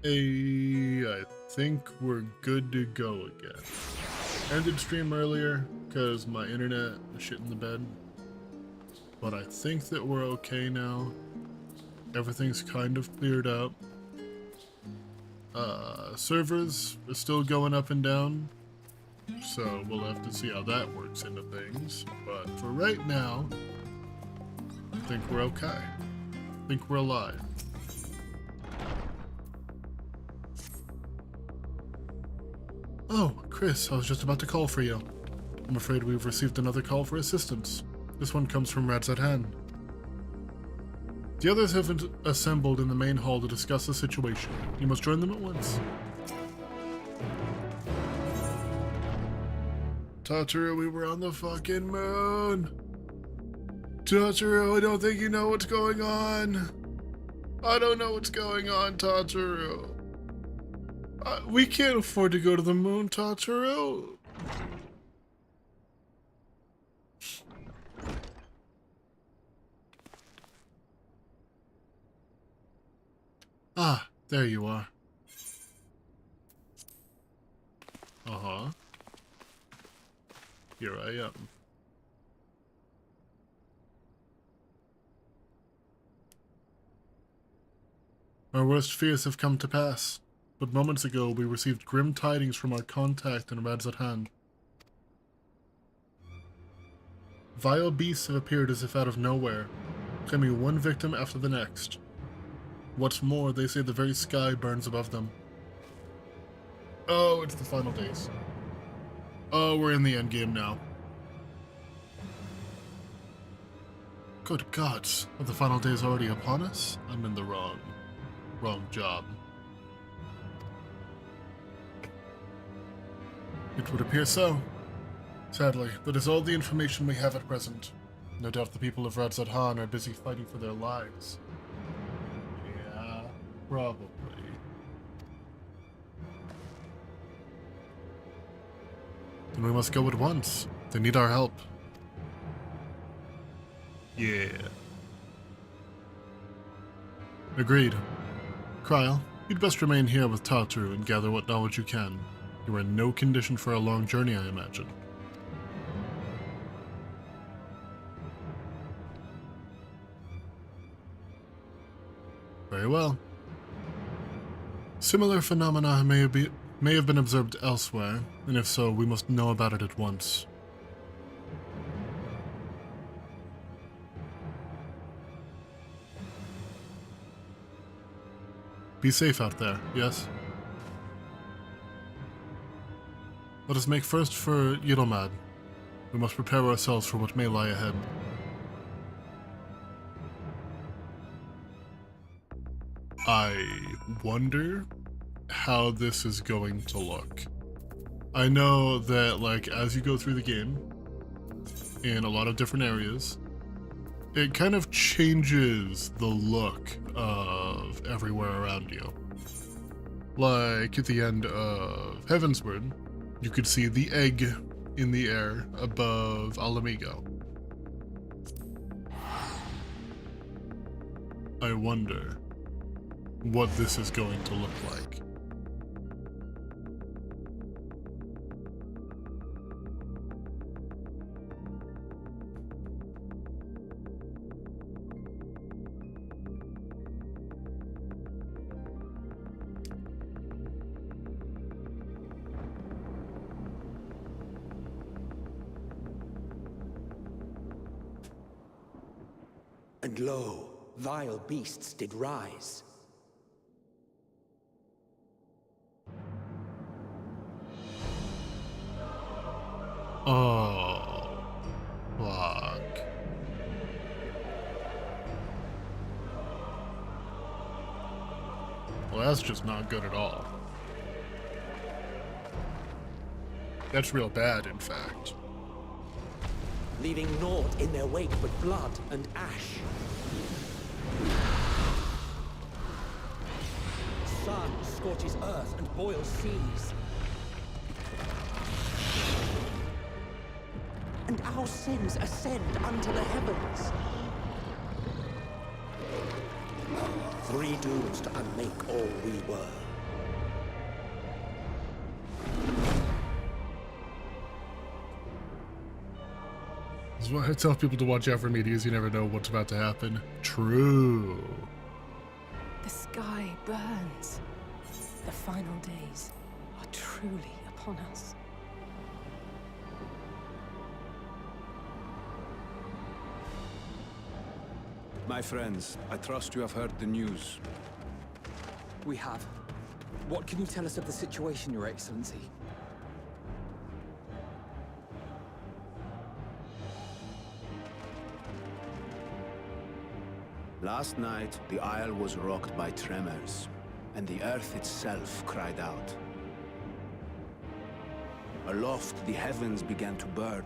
Hey, I think we're good to go again. Ended stream earlier because my internet was shit in the bed. But I think that we're okay now. Everything's kind of cleared up. Servers are still going up and down. So we'll have to see how that works into things. But for right now, I think we're okay. I think we're alive. Oh, Chris, I was just about to call for you. I'm afraid we've received another call for assistance. This one comes from Radzat. The others have assembled in the main hall to discuss the situation. You must join them at once. Tataru, we were on the fucking moon! Tataru, I don't think you know what's going on! I don't know what's going on, Tataru. We can't afford to go to the moon, Tataru. Ah, there you are. Uh-huh. Here I am. Our worst fears have come to pass, but moments ago we received grim tidings from our contact in Radzat. Vile beasts have appeared as if out of nowhere, claiming one victim after the next. What's more, they say the very sky burns above them. Oh, it's the final days. Oh, we're in the endgame now. Good gods, are the final days already upon us? I'm in the wrong job. It would appear so. Sadly, that is all the information we have at present. No doubt the people of Radzat are busy fighting for their lives. Yeah, probably. Then we must go at once. They need our help. Yeah. Agreed. Kryl, you'd best remain here with Tataru and gather what knowledge you can. You are in no condition for a long journey, I imagine. Very well. Similar phenomena may have been observed elsewhere, and if so, we must know about it at once. Be safe out there, yes? Let us make first for Yilomad. We must prepare ourselves for what may lie ahead. I wonder how this is going to look. I know that, like, as you go through the game, in a lot of different areas, it kind of changes the look of everywhere around you. Like, at the end of Heavensward, you could see the egg in the air above Ala Mhigo. I wonder what this is going to look like. And lo, vile beasts did rise. Oh, fuck. Well, that's just not good at all. That's real bad, in fact. Leaving naught in their wake but blood and ash. Sun scorches earth and boils seas. And our sins ascend unto the heavens. Three dooms to unmake all we were. is why I tell people to watch out for meteors. You never know what's about to happen. True. The sky burns. The final days are truly upon us. My friends, I trust you have heard the news. We have. What can you tell us of the situation, Your Excellency? Last night, the Isle was rocked by tremors, and the earth itself cried out. Aloft, the heavens began to burn.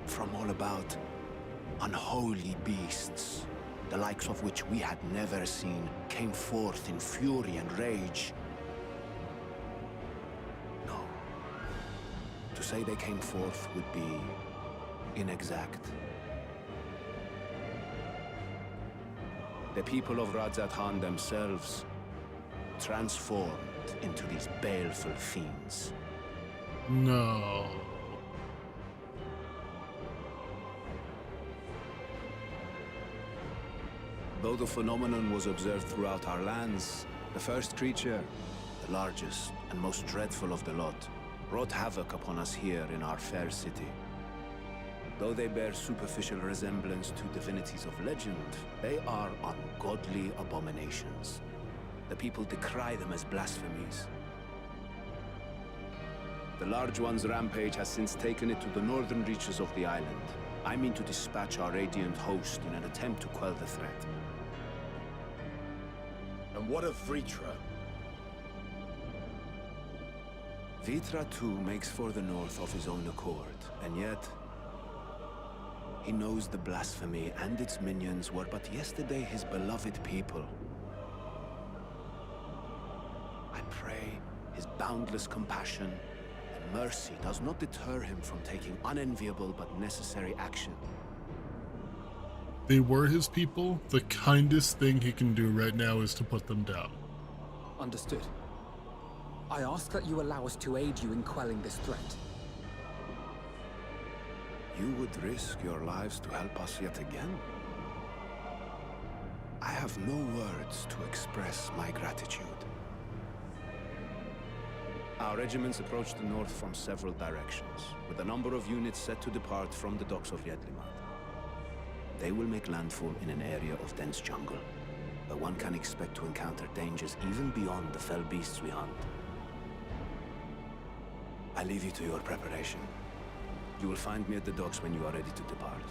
From all about, unholy beasts, the likes of which we had never seen, came forth in fury and rage. No. To say they came forth would be inexact. The people of Radzat Han themselves transformed into these baleful fiends. No. Though the phenomenon was observed throughout our lands, the first creature, the largest and most dreadful of the lot, wrought havoc upon us here in our fair city. Though they bear superficial resemblance to divinities of legend, they are ungodly abominations. The people decry them as blasphemies. The Large One's rampage has since taken it to the northern reaches of the island. I mean to dispatch our radiant host in an attempt to quell the threat. And what of Vritra? Vritra too makes for the north of his own accord, and yet he knows the blasphemy and its minions were but yesterday his beloved people. I pray his boundless compassion and mercy does not deter him from taking unenviable but necessary action. They were his people. The kindest thing he can do right now is to put them down. Understood. I ask that you allow us to aid you in quelling this threat. You would risk your lives to help us yet again? I have no words to express my gratitude. Our regiments approach the north from several directions, with a number of units set to depart from the docks of Jedlimat. They will make landfall in an area of dense jungle, where one can expect to encounter dangers even beyond the fell beasts we hunt. I leave you to your preparation. You will find me at the docks when you are ready to depart.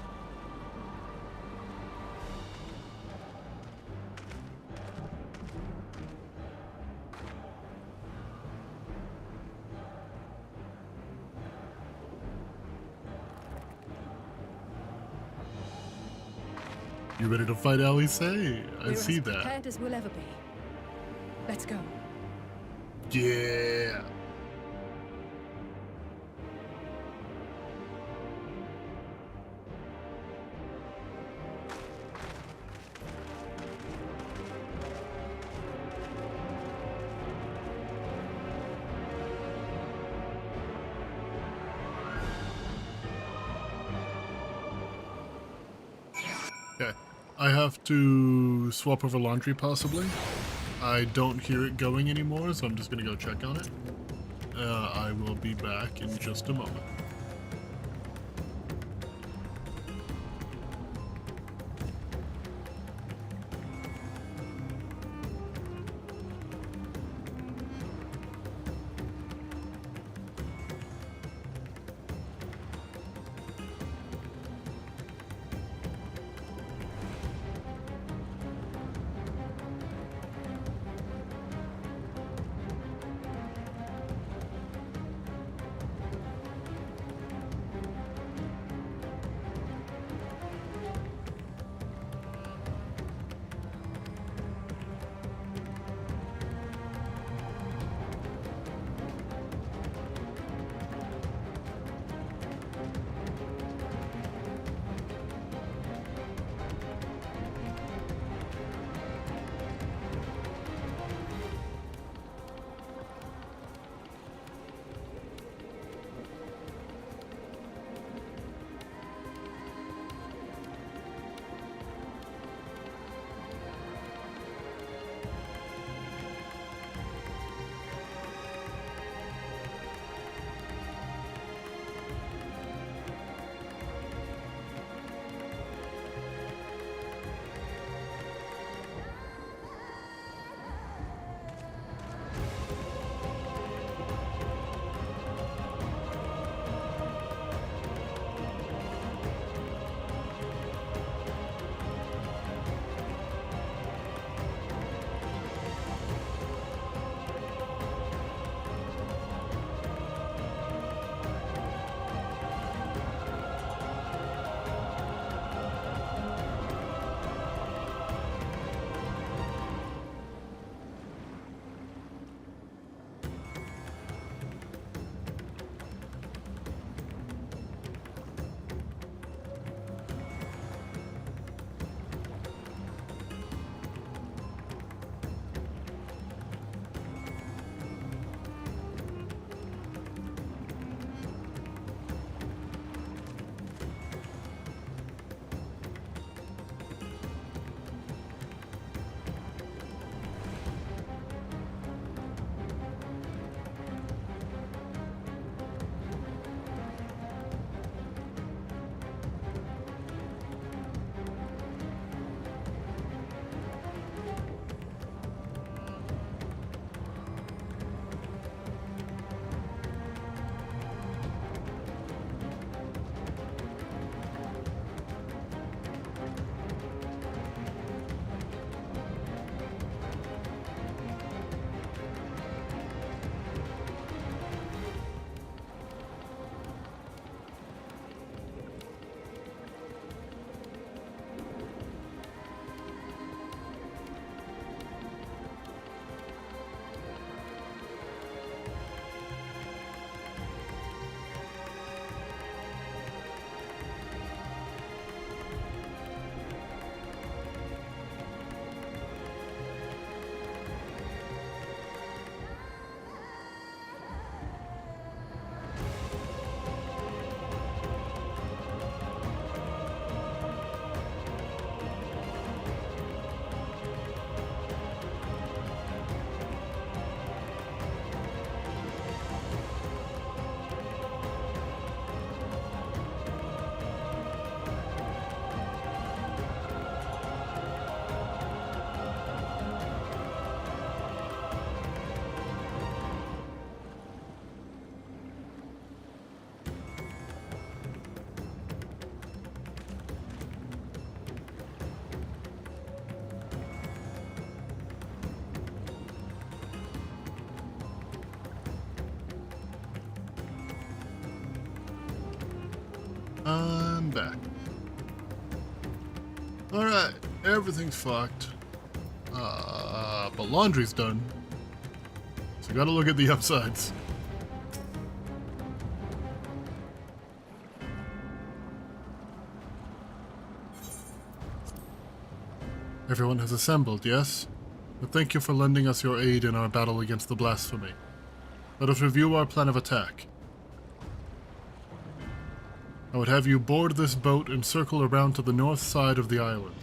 You ready to fight Alice? I We're see as that. prepared as we'll ever be. Let's go. Yeah. Okay, I have to swap over laundry possibly. I don't hear it going anymore, so I'm just gonna go check on it. I will be back in just a moment. back. Alright, everything's fucked. But laundry's done. So gotta look at the upsides. Everyone has assembled, yes? But thank you for lending us your aid in our battle against the blasphemy. Let us review our plan of attack. I would have you board this boat and circle around to the north side of the island.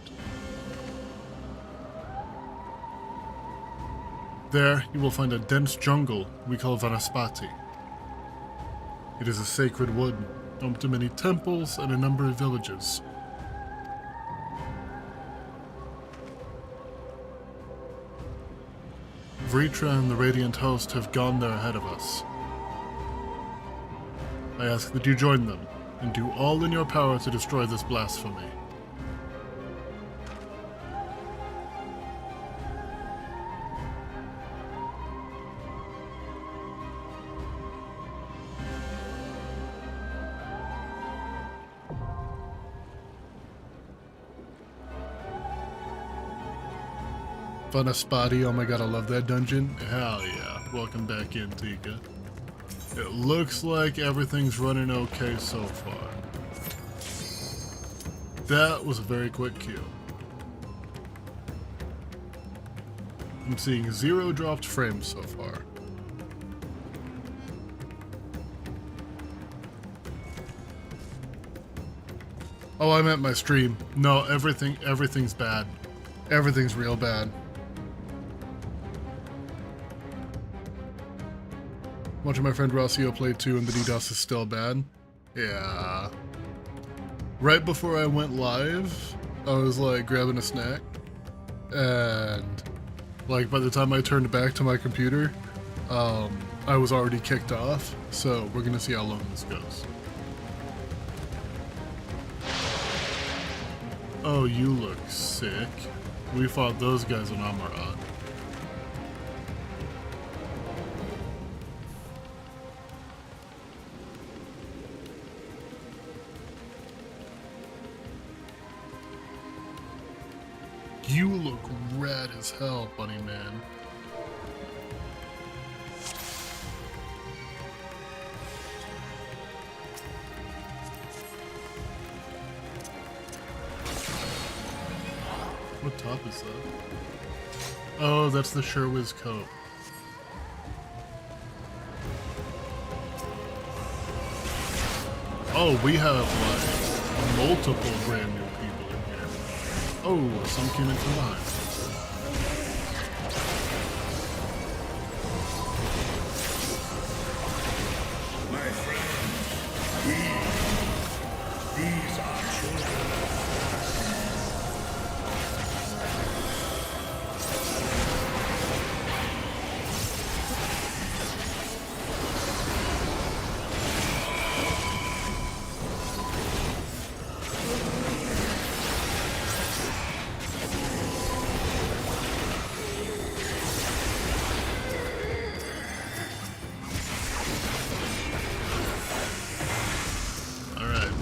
There, you will find a dense jungle we call Vanaspati. It is a sacred wood, home to many temples and a number of villages. Vritra and the Radiant Host have gone there ahead of us. I ask that you join them, and do all in your power to destroy this blasphemy. Vanaspati, oh my god, I love that dungeon. Hell yeah. Welcome back in, Tika. It looks like everything's running okay so far. That was a very quick kill. I'm seeing 0 dropped frames so far. Oh, I meant my stream. No, everything's bad. Everything's real bad. Watching my friend Rossio play too, and the DDoS is still bad. Yeah. Right before I went live, I was like grabbing a snack, and like by the time I turned back to my computer, I was already kicked off. So we're gonna see how long this goes. Oh, you look sick. We fought those guys on Amarat. You look rad as hell, bunny man. What top is that? Oh, that's the Sherwiz coat. Oh, we have like multiple brand new people in here. Oh, some came in from behind. My friends, these are children.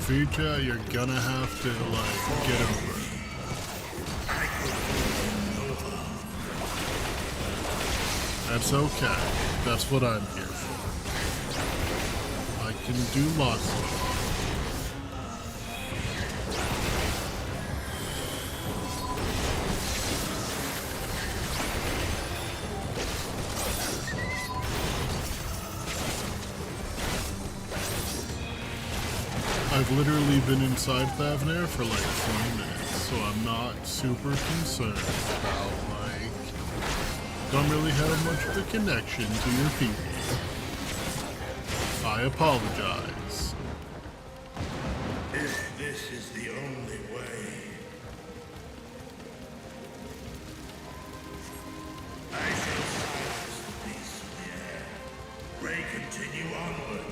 Vritra, you're gonna have to, like, get over it. That's okay. That's what I'm here for. I can do lots of it. I've literally been inside Thavnair for like 20 minutes, so I'm not super concerned about, like, don't really have much of a connection to your people. I apologize. If this is the only way, I shall silence the beasts of the air. Pray continue onward.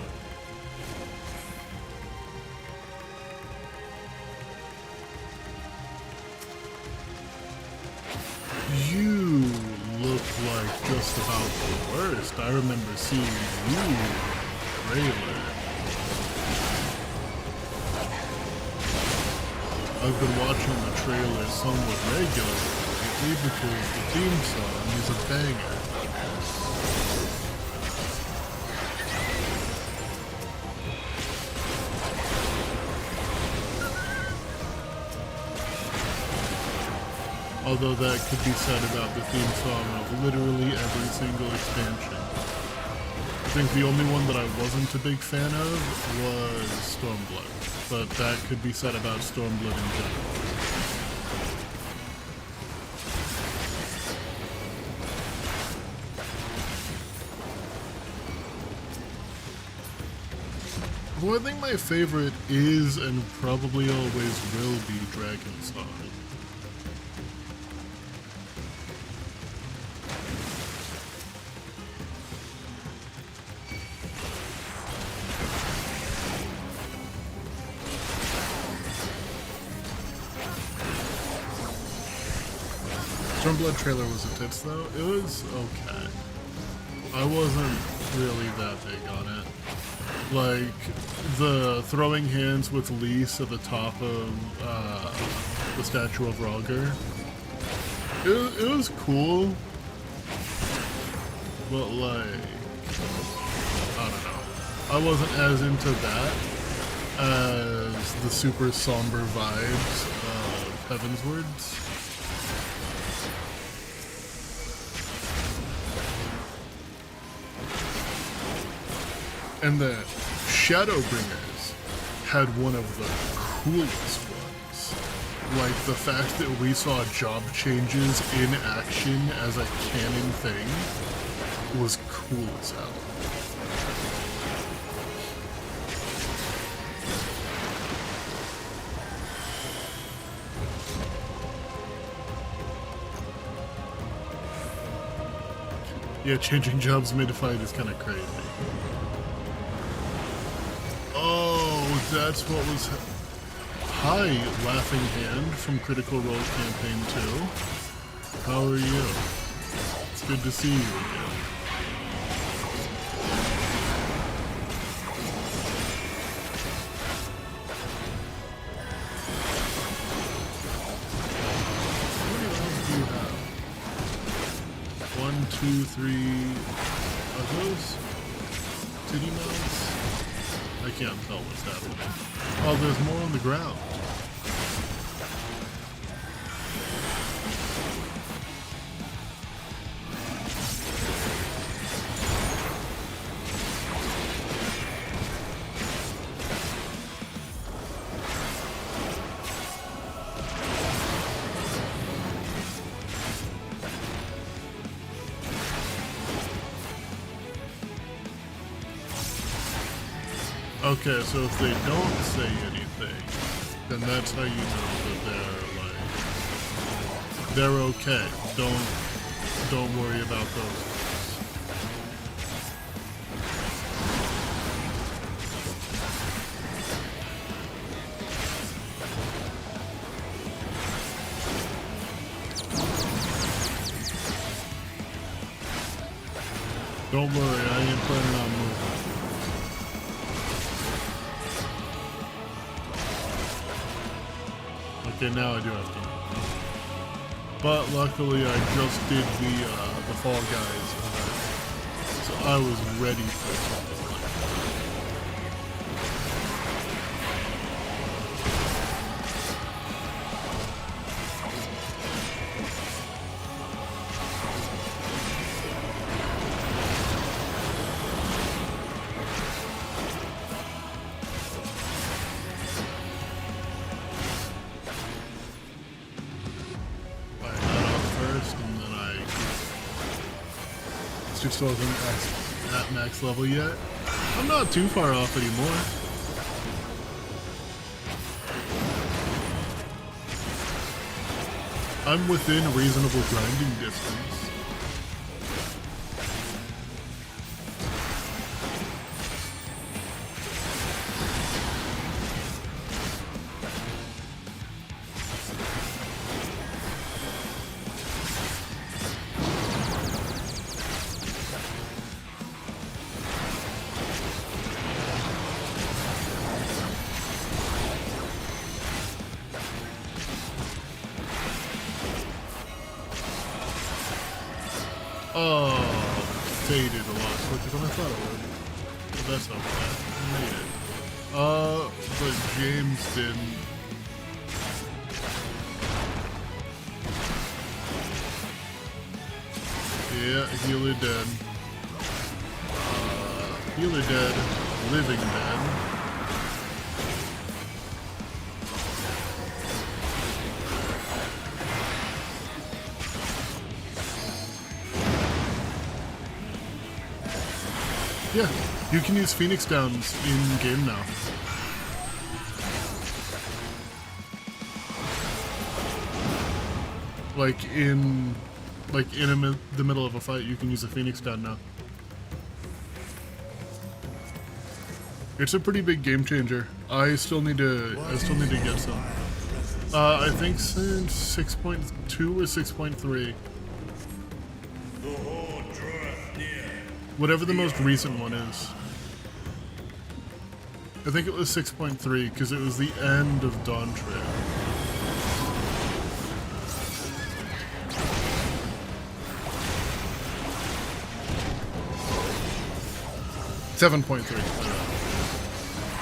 You look like just about the worst. I remember seeing you in the trailer. I've been watching the trailer somewhat regularly lately because the theme song is a banger. Although that could be said about the theme song of literally every single expansion. I think the only one that I wasn't a big fan of was Stormblood, but that could be said about Stormblood in general. Well, I think my favorite is and probably always will be Dragonsong. Stormblood trailer was a tits though. It was okay. I wasn't really that big on it. Like, the throwing hands with Lys at the top of the statue of Rhalgr. It was cool. But like, I don't know. I wasn't as into that as the super somber vibes of Heavenswards. And the Shadowbringers had one of the coolest ones. Like, the fact that we saw job changes in action as a canon thing was cool as hell. Yeah, changing jobs mid-fight is kind of crazy. Oh, that's what was... Hi, Laughing Hand from Critical Role Campaign 2. How are you? It's good to see you again. How many rounds do you have? 1, 2, 3... Are those titty mounts? I can't tell what's happening. Oh, there's more on the ground. Okay, so if they don't say anything, then that's how you know that they're okay. Don't worry about those. Don't worry, I ain't planning on moving. Okay, now I do have to move. But luckily I just did the Fall Guys event, so I was ready for something like just wasn't at max level yet. I'm not too far off anymore. I'm within reasonable grinding distance. Oh, faded a lot quicker than I thought it would. But that's okay. Made it. But James didn't. Yeah, healer dead. Healer dead. Living dead. Yeah, you can use Phoenix Downs in game now. Like in the middle of a fight, you can use a Phoenix Down now. It's a pretty big game changer. I still need to get some. I think since 6.2 or 6.3. The horde draweth near. Whatever the most recent one is. I think it was 6.3 because it was the end of Dawn Trail. .3.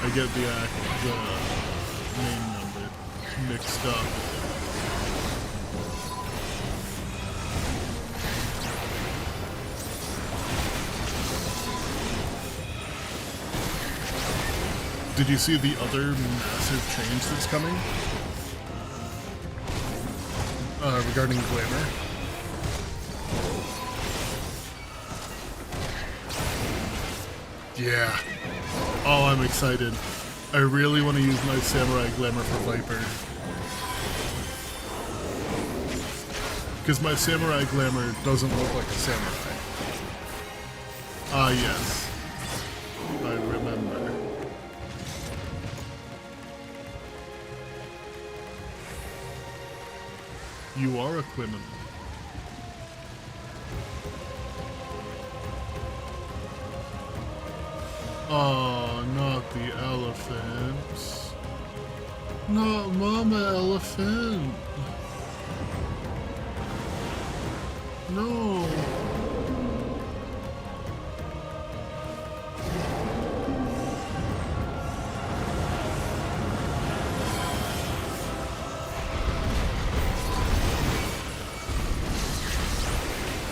I get the main number mixed up. Did you see the other massive change that's coming? Regarding Glamour? Yeah. Oh, I'm excited. I really want to use my Samurai Glamour for Viper. Because my Samurai Glamour doesn't look like a samurai. Ah, yes. I remember. You are a criminal. Oh, not the elephants. Not Mama Elephant. No.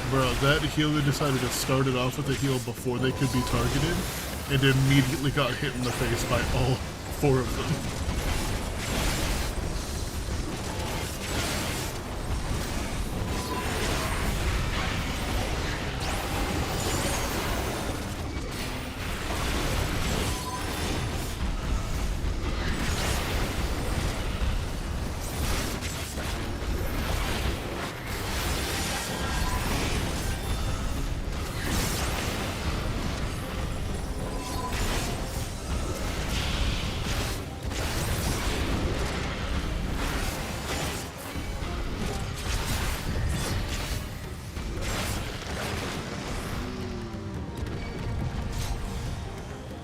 Bro, that healer decided to start it off with a heal before they could be targeted, and immediately got hit in the face by all 4 of them.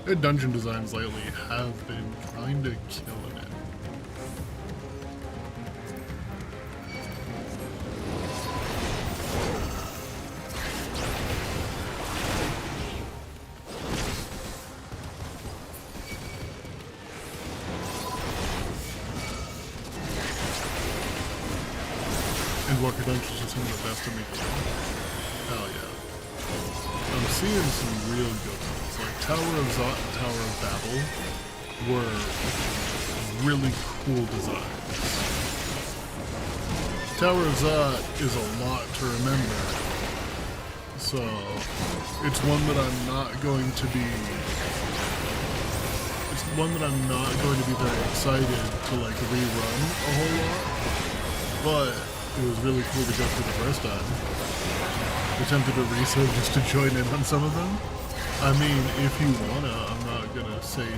Their dungeon designs lately have been kinda killing it. And Walker Dungeons is some of the best in the game. Hell yeah. I'm seeing some real good ones. Like Tower of Zot and Tower of Babel were really cool designs. Tower of Zot is a lot to remember, so it's one that I'm not going to be very excited to like rerun a whole lot, but it was really cool to go through the first time. Attempted to resub just to join in on some of them. I mean, if you wanna, I'm not gonna say no.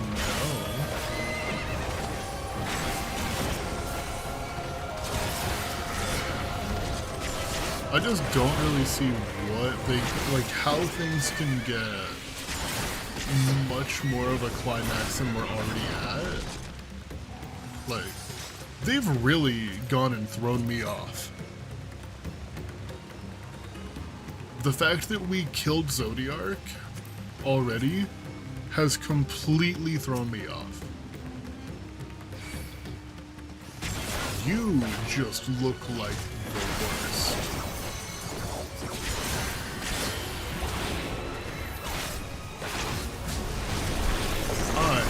I just don't really see what they, like, how things can get much more of a climax than we're already at. Like, they've really gone and thrown me off. The fact that we killed Zodiark already has completely thrown me off. You just look like the worst. I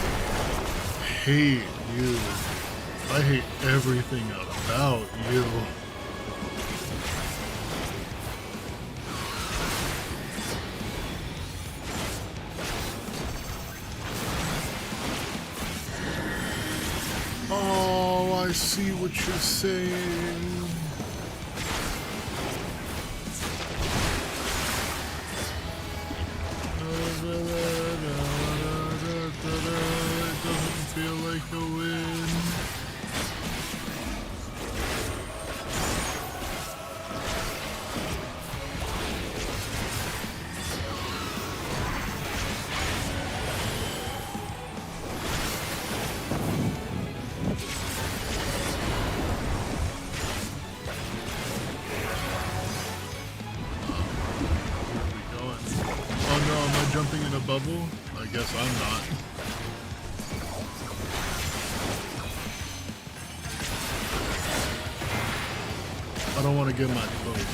hate you. I hate everything about you. Oh, I see what you're saying. It doesn't feel like a win. Jumping in a bubble? I guess I'm not. I don't want to get my clothes.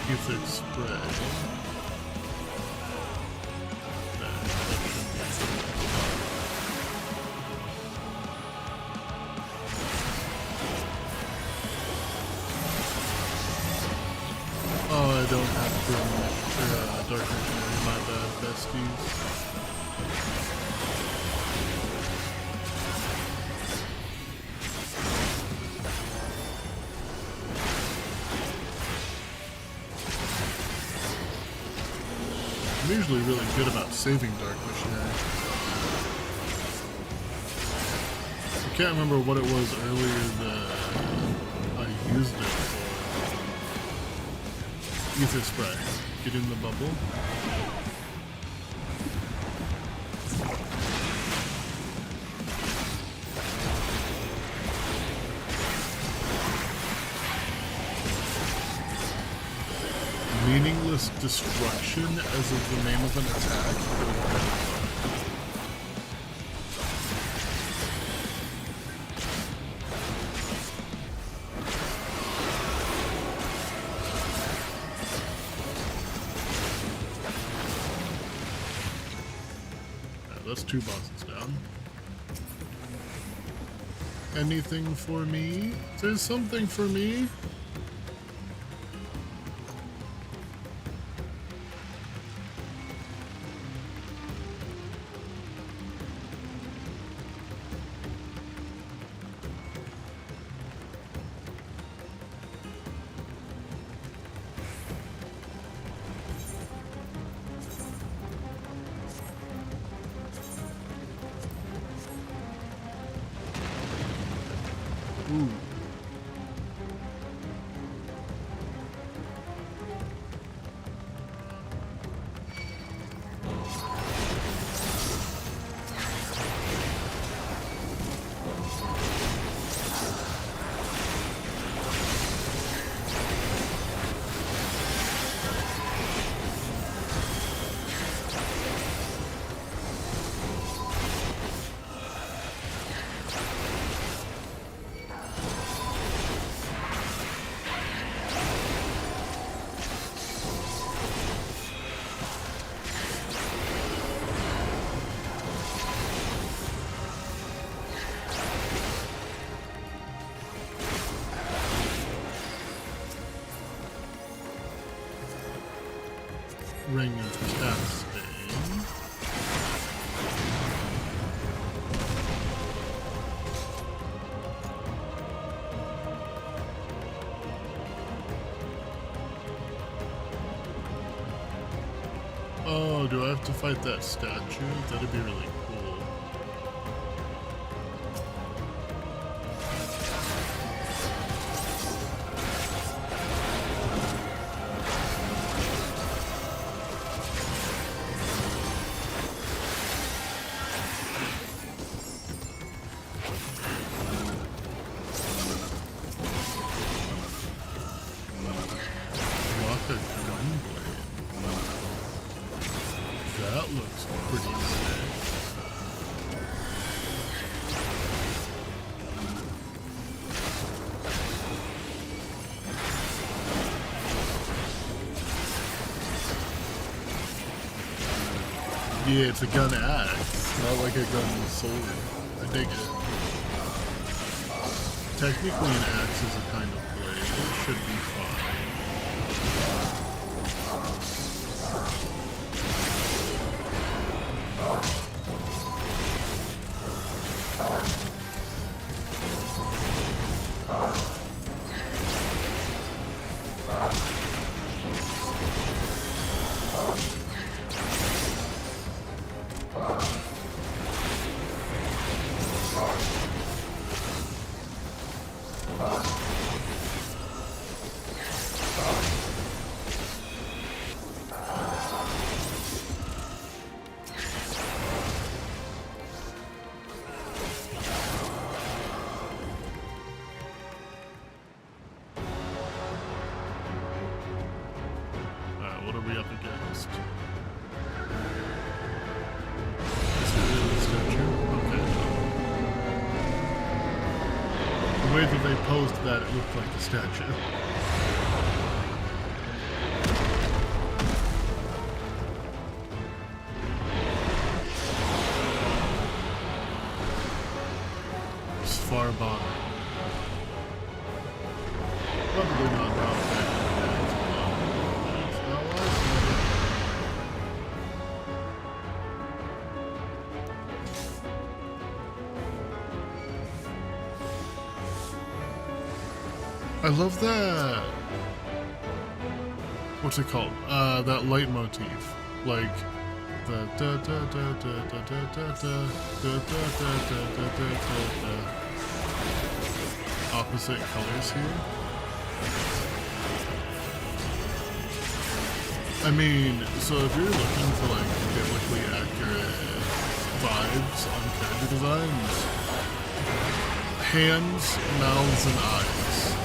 Ethic spray. Oh, I don't have Dark Missionary, my bad, besties. I'm usually really good about saving Dark Missionary. I can't remember what it was earlier that I used it for. Ether spray. Get in the bubble. Meaningless destruction as of the name of an attack. That's 2 bosses down. Anything for me? There's something for me. Ooh. Ring of Casting. Oh, do I have to fight that statue? That'd be really cool. pretty today. Yeah, it's a gun axe, not like a gun sword. I dig it. Technically, an axe is a kind of blade. It should be fine. What are we up against? Is it really a statue? Okay. The way that they posed that, it looked like a statue. It's far bottom. Probably not wrong. I love that. What's it called? That leitmotif, like the da da da da da da da da da da da da da. Opposite colors here. I mean, so if you're looking for like biblically accurate vibes on character designs, hands, mouths, and eyes.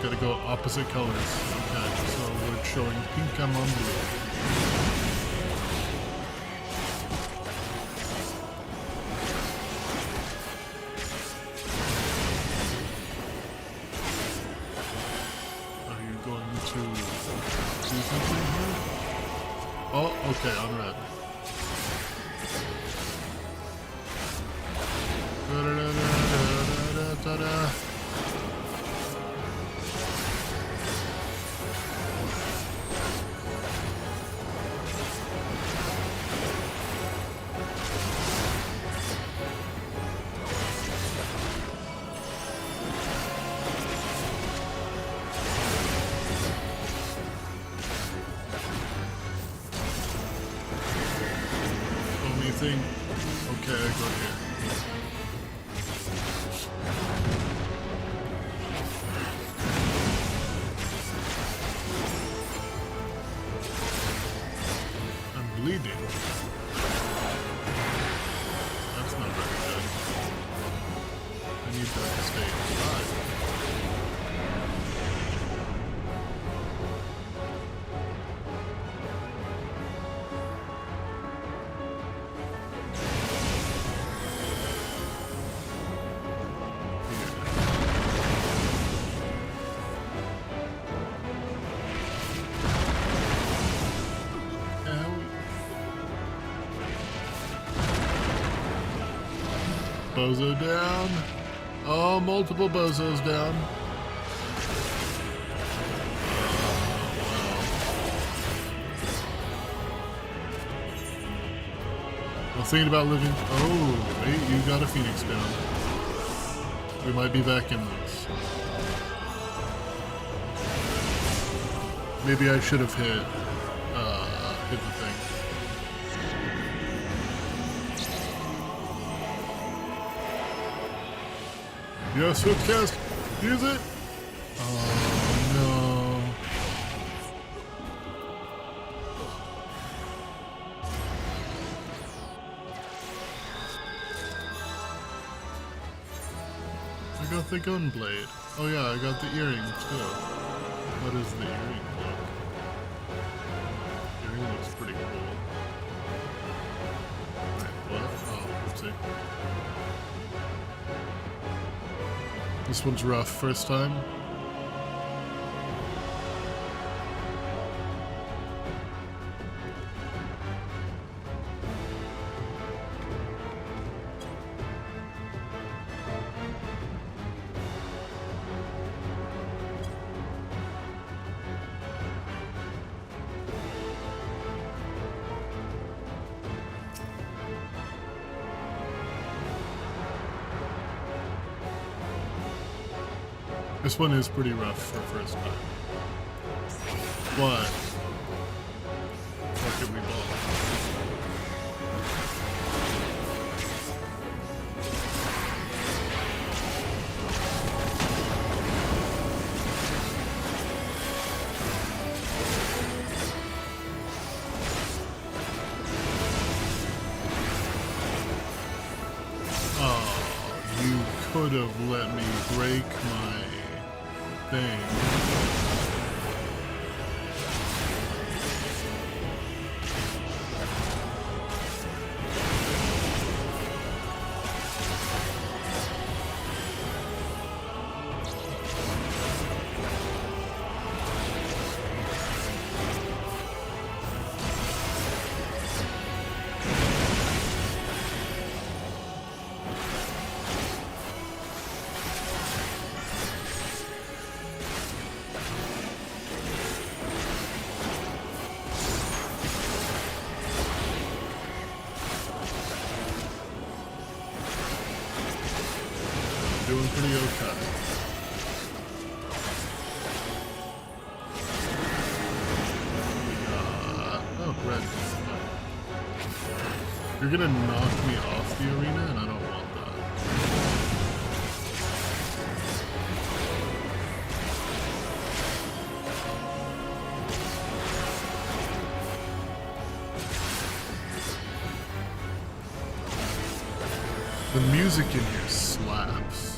Gotta go opposite colors. Okay, so we're showing pink and blue. Are you going to do something here? Oh, okay, on red. Da-da-da-da-da-da-da-da. Thing. Okay, I go here. I'm bleeding. That's not very good. I need that to stay alive. Bozo down. Oh, multiple bozos down. I was thinking about living. Oh, wait, you got a Phoenix down. We might be back in this. Maybe I should have hit the thing. Yes, Swift cast. Use it. Oh no. I got the gun blade. Oh yeah, I got the earring too. What is the earring look? Earring looks pretty cool. Wait, what? Oh, oopsie. This one's rough. First time. This one is pretty rough for first time. But fuck it, we ball. Oh, you could have let me break my thing. Doing pretty okay. Oh, red. You're gonna knock me off the arena, and I don't want that. The music in here slaps.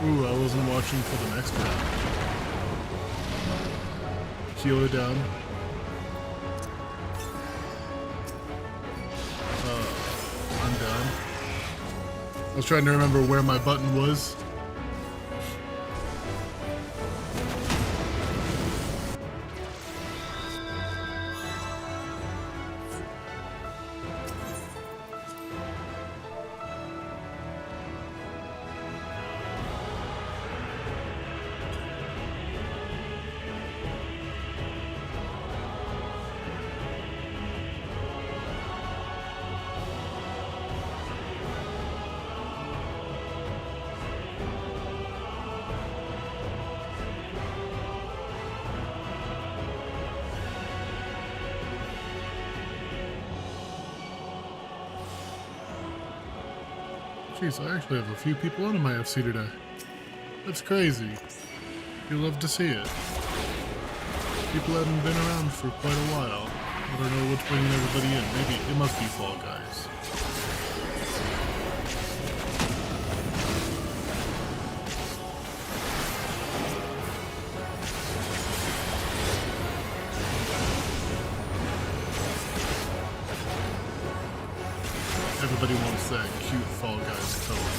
Ooh, I wasn't watching for the next round. Healer down. I'm down. I was trying to remember where my button was. Jeez, I actually have a few people on in my FC today. That's crazy. You love to see it. People haven't been around for quite a while. I don't know what's bringing everybody in. Maybe it must be Fall Guys. Everybody wants that cute Fall Guys color.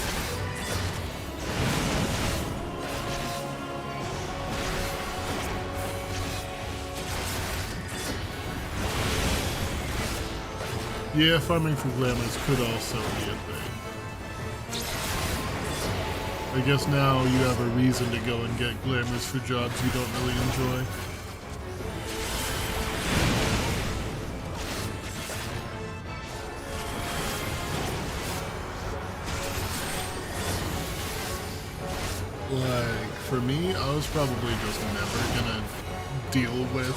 Yeah, farming for glamours could also be a thing. I guess now you have a reason to go and get glamours for jobs you don't really enjoy. Like, for me, I was probably just never gonna deal with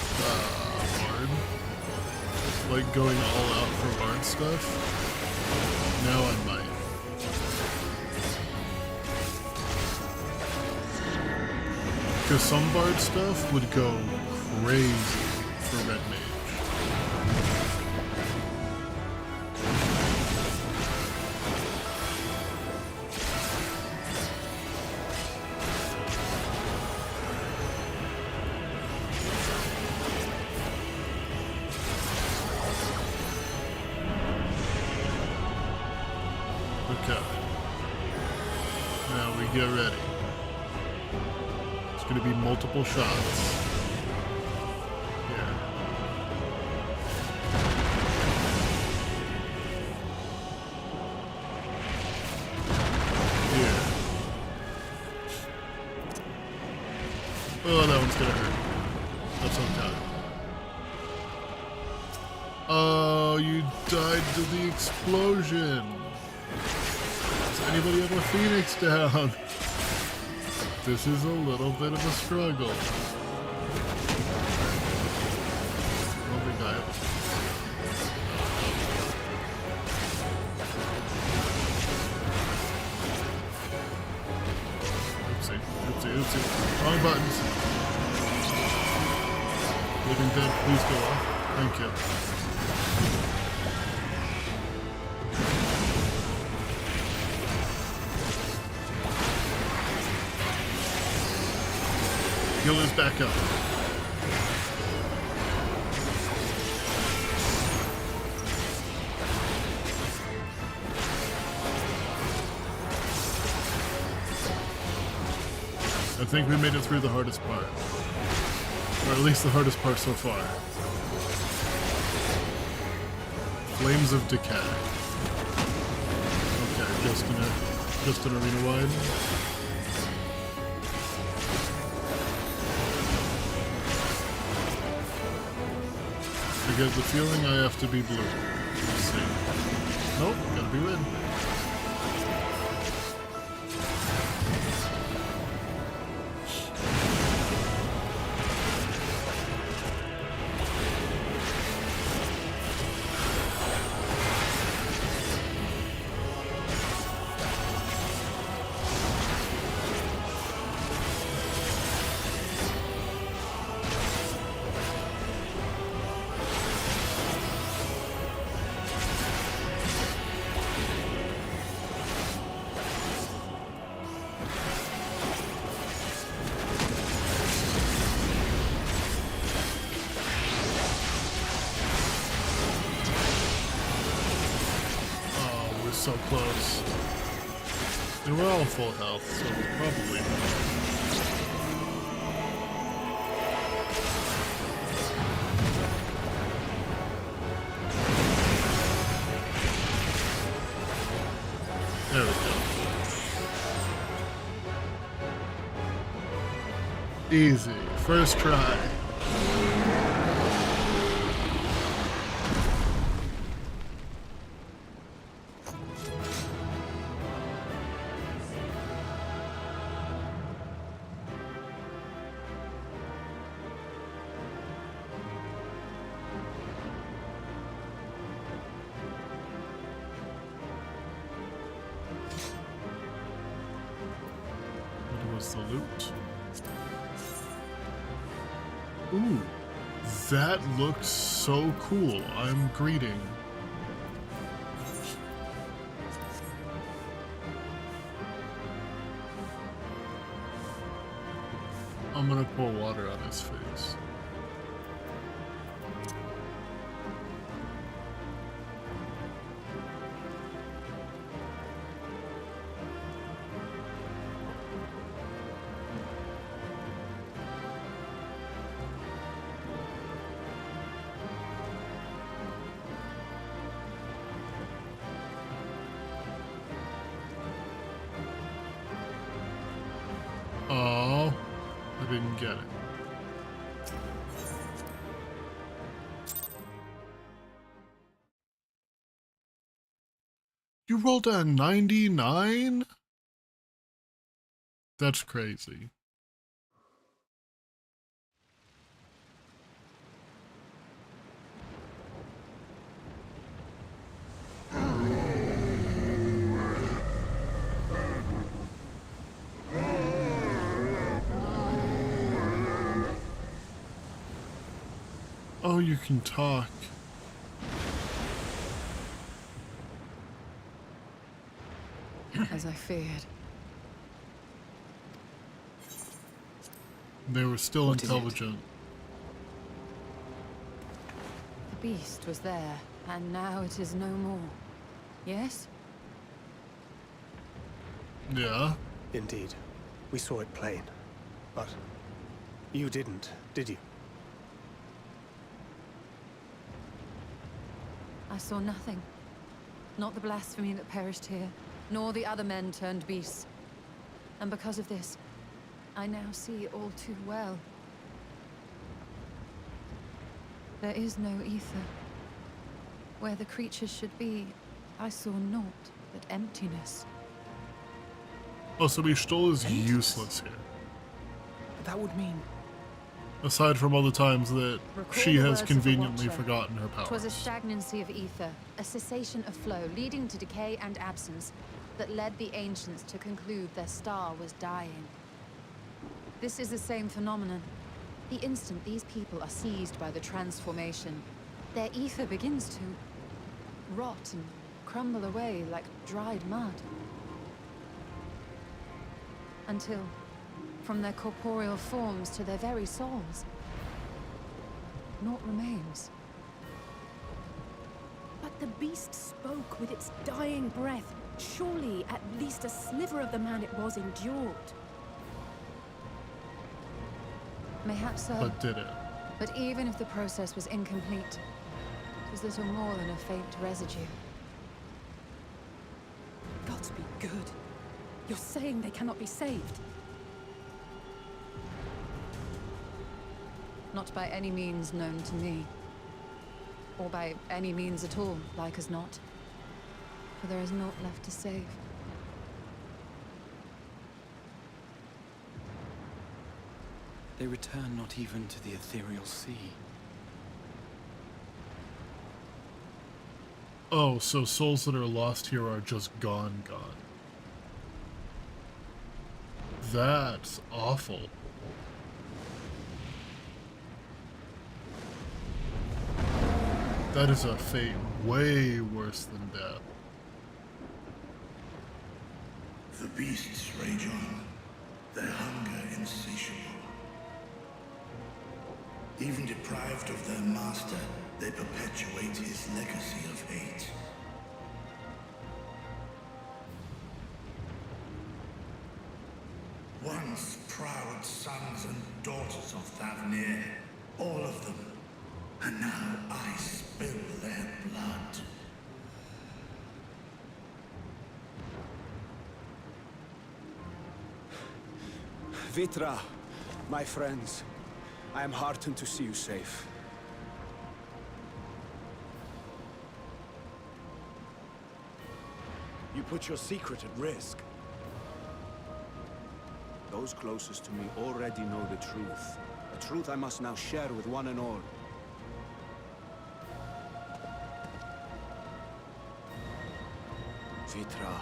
Bard. Like, going all out for Bard stuff. Now I might. Because some bard stuff would go crazy for red mage. Okay. Now we get ready. It's going to be multiple shots. Here. Here. Oh, that one's going to hurt. That's okay. Oh, you died to the explosion. Does anybody have a phoenix down? This is a little bit of a struggle. Oh, big guy. Oopsie, oopsie, oopsie. Wrong buttons. Living Dead, please go off. Thank you. Heal is back up. I think we made it through the hardest part. Or at least the hardest part so far. Flames of Decay. Okay, just an arena wide. I get the feeling I have to be blue. Let's see. Nope, gotta be red. So close. And we're all full health, so probably. There we go. Easy. First try. The loot. Ooh, that looks so cool. I'm greeting. I'm gonna pour water on his face. Oh, I didn't get it. You rolled a 99? That's crazy. Oh, you can talk. As I feared. They were still What is it? intelligent. The beast was there, and now it is no more. Yes? Yeah. Indeed. We saw it plain. But you didn't, did you? I saw nothing. Not the blasphemy that perished here, nor the other men turned beasts. And because of this, I now see all too well. There is no ether. Where the creatures should be, I saw naught but emptiness. Oh, so Mishtal is useless here. That would mean Aside from all the times that Recall she the has words of the conveniently Watcher. forgotten her 'Twas a powers. stagnancy of ether, a cessation of flow, leading to decay and absence, that led the ancients to conclude their star was dying. This is the same phenomenon. The instant these people are seized by the transformation, their ether begins to rot and crumble away like dried mud. Until, from their corporeal forms to their very souls, naught remains. But the beast spoke with its dying breath. Surely at least a sliver of the man it was endured. Mayhaps so. But did it? But even if the process was incomplete, it was little more than a faint residue. Gods be good. You're saying they cannot be saved? Not by any means known to me. Or by any means at all, like as not. For there is naught left to save. they return not even to the ethereal sea. Oh, so souls that are lost here are just gone. That's awful. That is a fate way worse than death. The beasts rage on, their hunger insatiable. Even deprived of their master, they perpetuate his legacy of hate. Once proud sons and daughters of Thavnir, all of them, and now I spill their blood. Vitra, my friends, I am heartened to see you safe. You put your secret at risk. Those closest to me already know the truth. A truth I must now share with one and all. Vitra,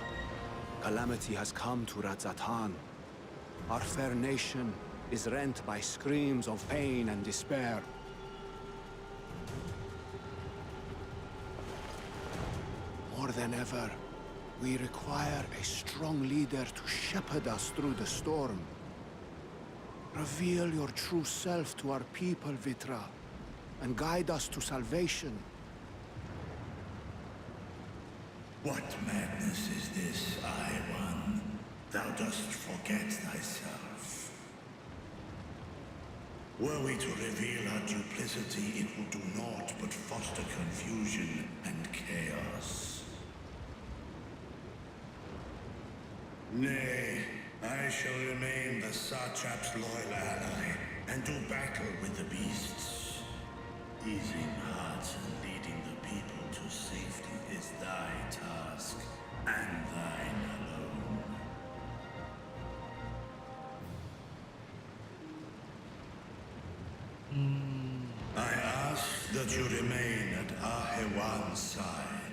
calamity has come to Radzatan. Our fair nation is rent by screams of pain and despair. More than ever, we require a strong leader to shepherd us through the storm. Reveal your true self to our people, Vitra, and guide us to salvation. What madness is this, One? Thou dost forget thyself. Were we to reveal our duplicity, it would do naught but foster confusion and chaos. Nay, I shall remain the Satrap's loyal ally, and do battle with the beasts. Easing hearts and leading the people to safety is thy task, and thine alone. I ask that you remain at Ahewan's side,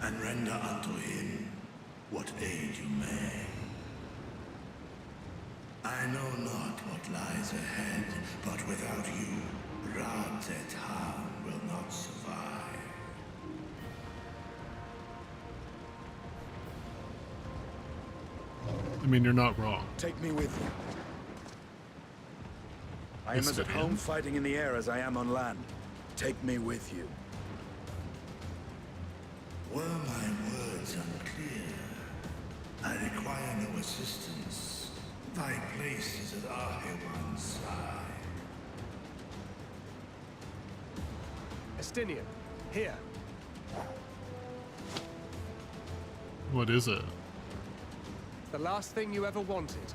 and render unto him what aid you may. I know not what lies ahead, but without you, Ra-Zet-Han will not survive. I mean, you're not wrong. Take me with you. I am Yes, as at I home am. fighting in the air as I am on land. Take me with you. Were my words unclear? I require no assistance. Thy place is at Ahriman's side. Estinian, here. What is it? The last thing you ever wanted.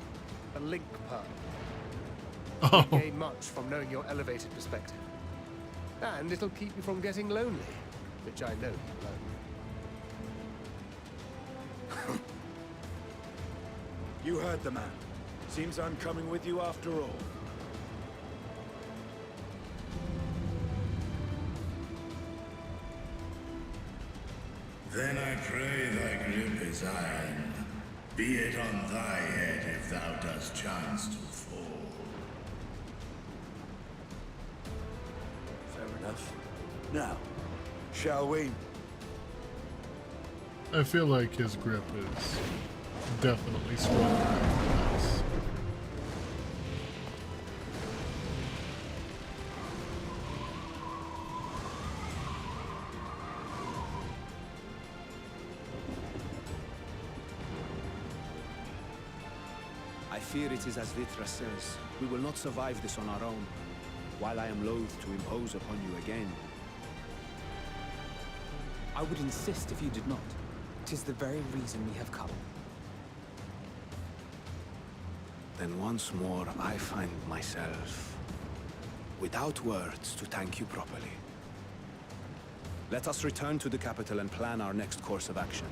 The link pearl. Oh, You gain much from knowing your elevated perspective. And it'll keep you from getting lonely, which I know you won't. You heard the man. Seems I'm coming with you after all. Then I pray thy grip is iron. Be it on thy head if thou dost chance to fall. Fair enough. Now, shall we? I feel like his grip is definitely stronger than this. I fear it is as Vitra says. We will not survive this on our own. While I am loath to impose upon you again, I would insist if you did not. 'Tis the very reason we have come. then once more I find myself without words to thank you properly. Let us return to the capital and plan our next course of action.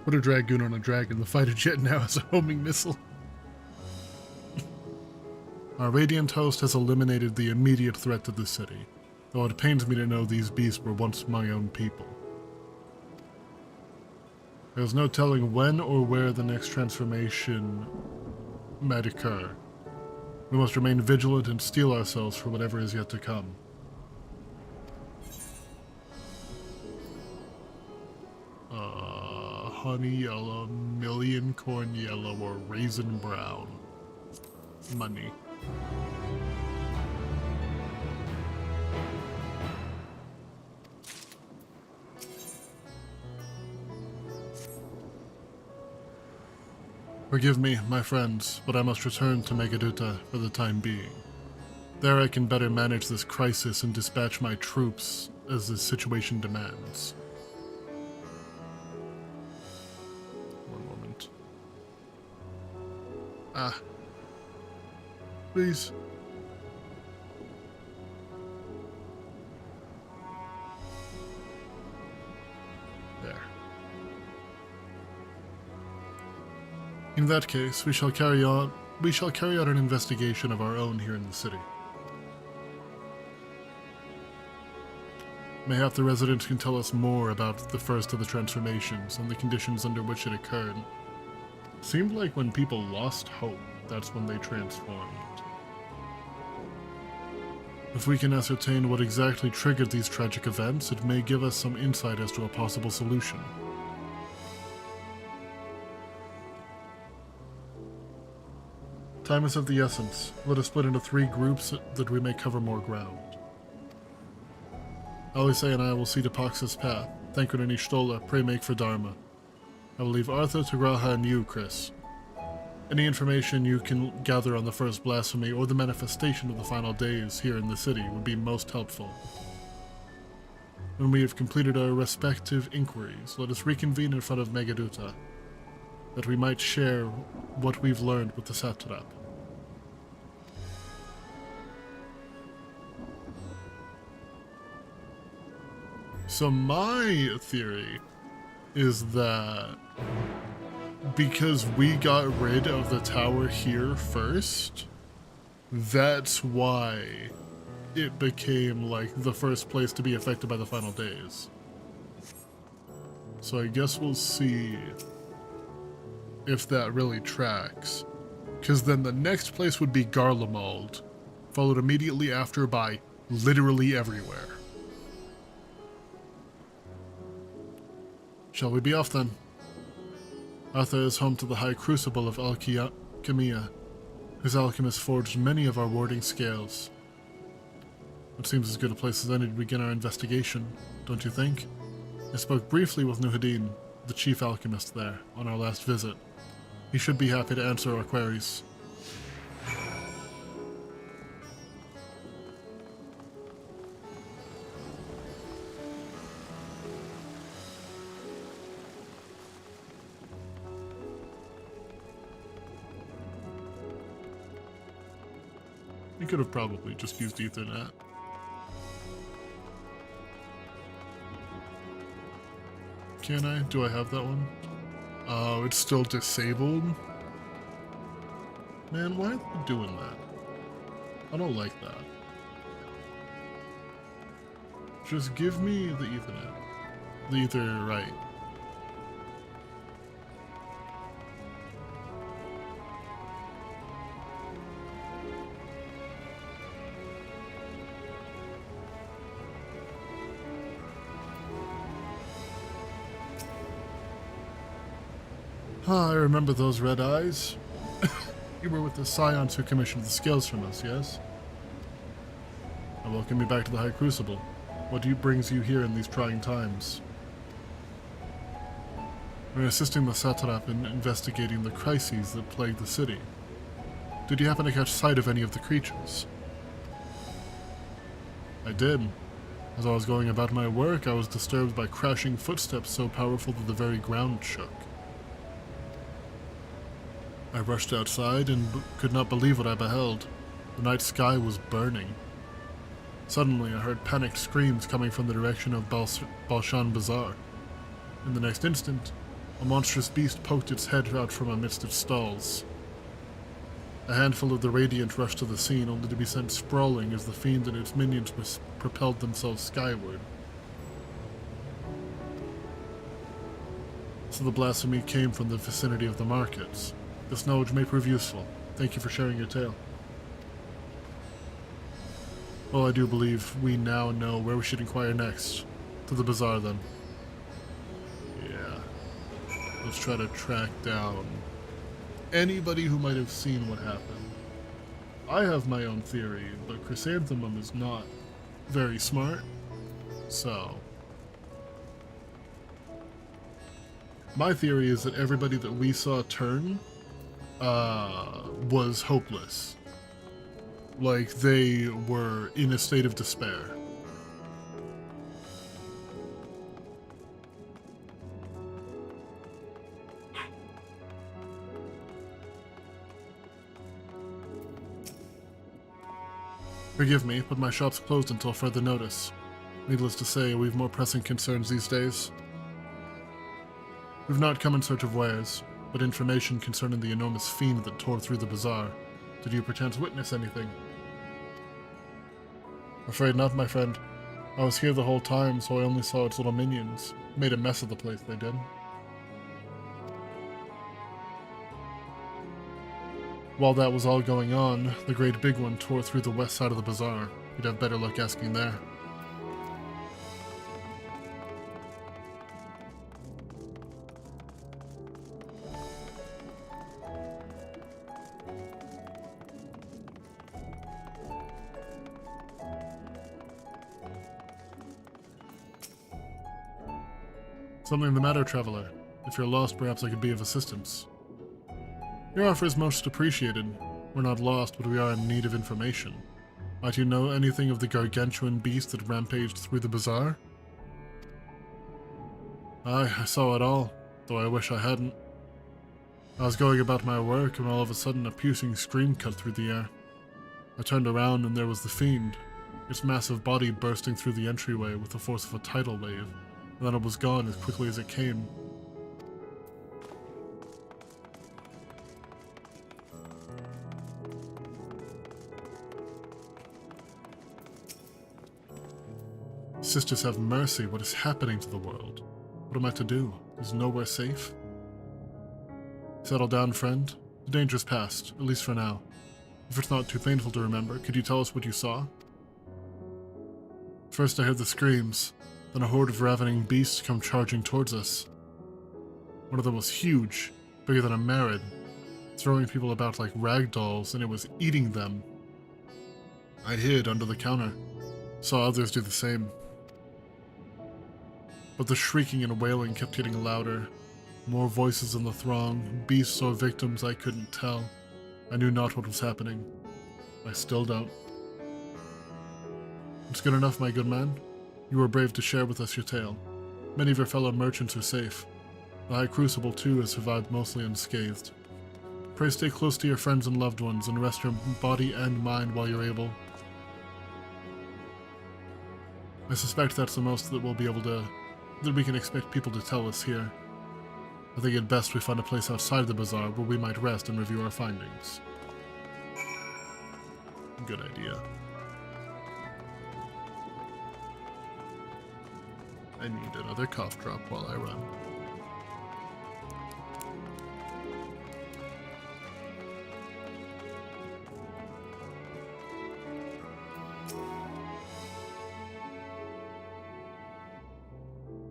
Put a dragoon on a dragon. The fighter jet now has a homing missile. Our radiant host has eliminated the immediate threat to the city, though it pains me to know these beasts were once my own people. There's no telling when or where the next transformation might occur. We must remain vigilant and steel ourselves for whatever is yet to come. Honey yellow, million corn yellow, or raisin brown. Money. Forgive me, my friends, but I must return to Megaduta for the time being. There I can better manage this crisis and dispatch my troops as the situation demands. One moment. Ah. Please. There. In that case, we shall carry out an investigation of our own here in the city. Mayhap the residents can tell us more about the first of the transformations and the conditions under which it occurred. Seemed like when people lost hope, that's when they transformed. If we can ascertain what exactly triggered these tragic events, it may give us some insight as to a possible solution. Time is of the essence. Let us split into 3 groups that we may cover more ground. Alisei and I will see to Pax's path. Thancred and Y'shtola, pray make for Dharma. I will leave Arthur to Graha and you, Chris. Any information you can gather on the first blasphemy or the manifestation of the final days here in the city would be most helpful. When we have completed our respective inquiries, let us reconvene in front of Megaduta, that we might share what we've learned with the Satrap. So my theory is that because we got rid of the tower here first, that's why it became like the first place to be affected by the final days. So I guess we'll see if that really tracks. Because then the next place would be Garlemald, followed immediately after by literally everywhere. Shall we be off then? Artha is home to the High Crucible of Alchemia, whose alchemists forged many of our warding scales. It seems as good a place as any to begin our investigation, don't you think? I spoke briefly with Nuhadin, the chief alchemist there, on our last visit. He should be happy to answer our queries. You could have probably just used Ethernet. Can I? Do I have that one? Oh, it's still disabled? Man, why are they doing that? I don't like that. Just give me the Ethernet. The Ether right. Ah, I remember those red eyes. You were with the Scions who commissioned the scales from us, yes? Now welcome me back to the High Crucible. What brings you here in these trying times? We're assisting the Satrap in investigating the crises that plague the city. Did you happen to catch sight of any of the creatures? I did. As I was going about my work, I was disturbed by crashing footsteps so powerful that the very ground shook. I rushed outside and could not believe what I beheld. The night sky was burning. Suddenly, I heard panicked screams coming from the direction of Balshan Bazaar. In the next instant, a monstrous beast poked its head out from amidst its stalls. A handful of the Radiant rushed to the scene, only to be sent sprawling as the fiend and its minions propelled themselves skyward. So the blasphemy came from the vicinity of the markets. This knowledge may prove useful. Thank you for sharing your tale. Well, I do believe we now know where we should inquire next. To the bazaar, then. Yeah. Let's try to track down anybody who might have seen what happened. I have my own theory, but Chrysanthemum is not very smart, so... My theory is that everybody that we saw turn was hopeless. Like, they were in a state of despair. Forgive me, but my shop's closed until further notice. Needless to say, we've more pressing concerns these days. We've not come in search of wares, but information concerning the enormous fiend that tore through the bazaar. Did you perchance witness anything? Afraid not, my friend. I was here the whole time, so I only saw its little minions. Made a mess of the place, they did. While that was all going on, the great big one tore through the west side of the bazaar. You'd have better luck asking there. Something the matter, traveler? If you're lost, perhaps I could be of assistance. Your offer is most appreciated. We're not lost, but we are in need of information. Might you know anything of the gargantuan beast that rampaged through the bazaar? Aye, I saw it all, though I wish I hadn't. I was going about my work when all of a sudden a piercing scream cut through the air. I turned around and there was the fiend, its massive body bursting through the entryway with the force of a tidal wave. And then it was gone as quickly as it came. Sisters have mercy, what is happening to the world? What am I to do? Is nowhere safe? Settle down, friend. The danger's past, at least for now. If it's not too painful to remember, could you tell us what you saw? First I heard the screams, then a horde of ravening beasts come charging towards us. One of them was huge, bigger than a Marid, throwing people about like rag dolls, and it was eating them. I hid under the counter, saw others do the same. But the shrieking and wailing kept getting louder. More voices in the throng, beasts or victims I couldn't tell. I knew not what was happening. I still don't. It's good enough, my good man. You were brave to share with us your tale. Many of your fellow merchants are safe. The High Crucible, too, has survived mostly unscathed. Pray stay close to your friends and loved ones and rest your body and mind while you're able. I suspect that's the most that we can expect people to tell us here. I think it best we find a place outside the bazaar where we might rest and review our findings. Good idea. I need another cough drop while I run.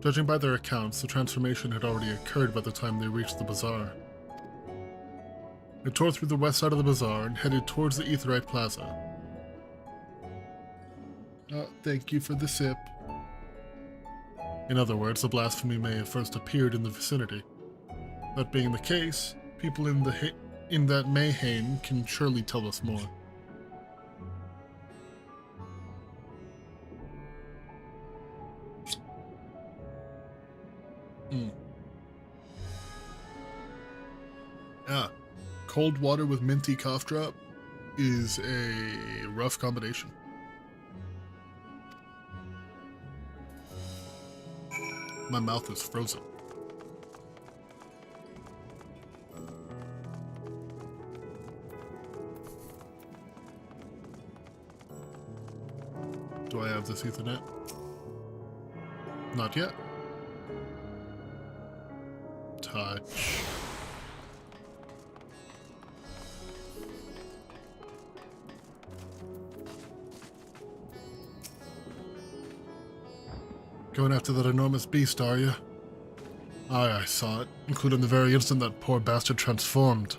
Judging by their accounts, the transformation had already occurred by the time they reached the bazaar. They tore through the west side of the bazaar and headed towards the Aetheryte Plaza. Thank you for the sip. In other words, the blasphemy may have first appeared in the vicinity. That being the case, people in that Mayhain can surely tell us more. Cold water with minty cough drop is a rough combination. My mouth is frozen. Do I have this Ethernet? Not yet. Touch. Going after that enormous beast, are you? Aye, I saw it, including the very instant that poor bastard transformed.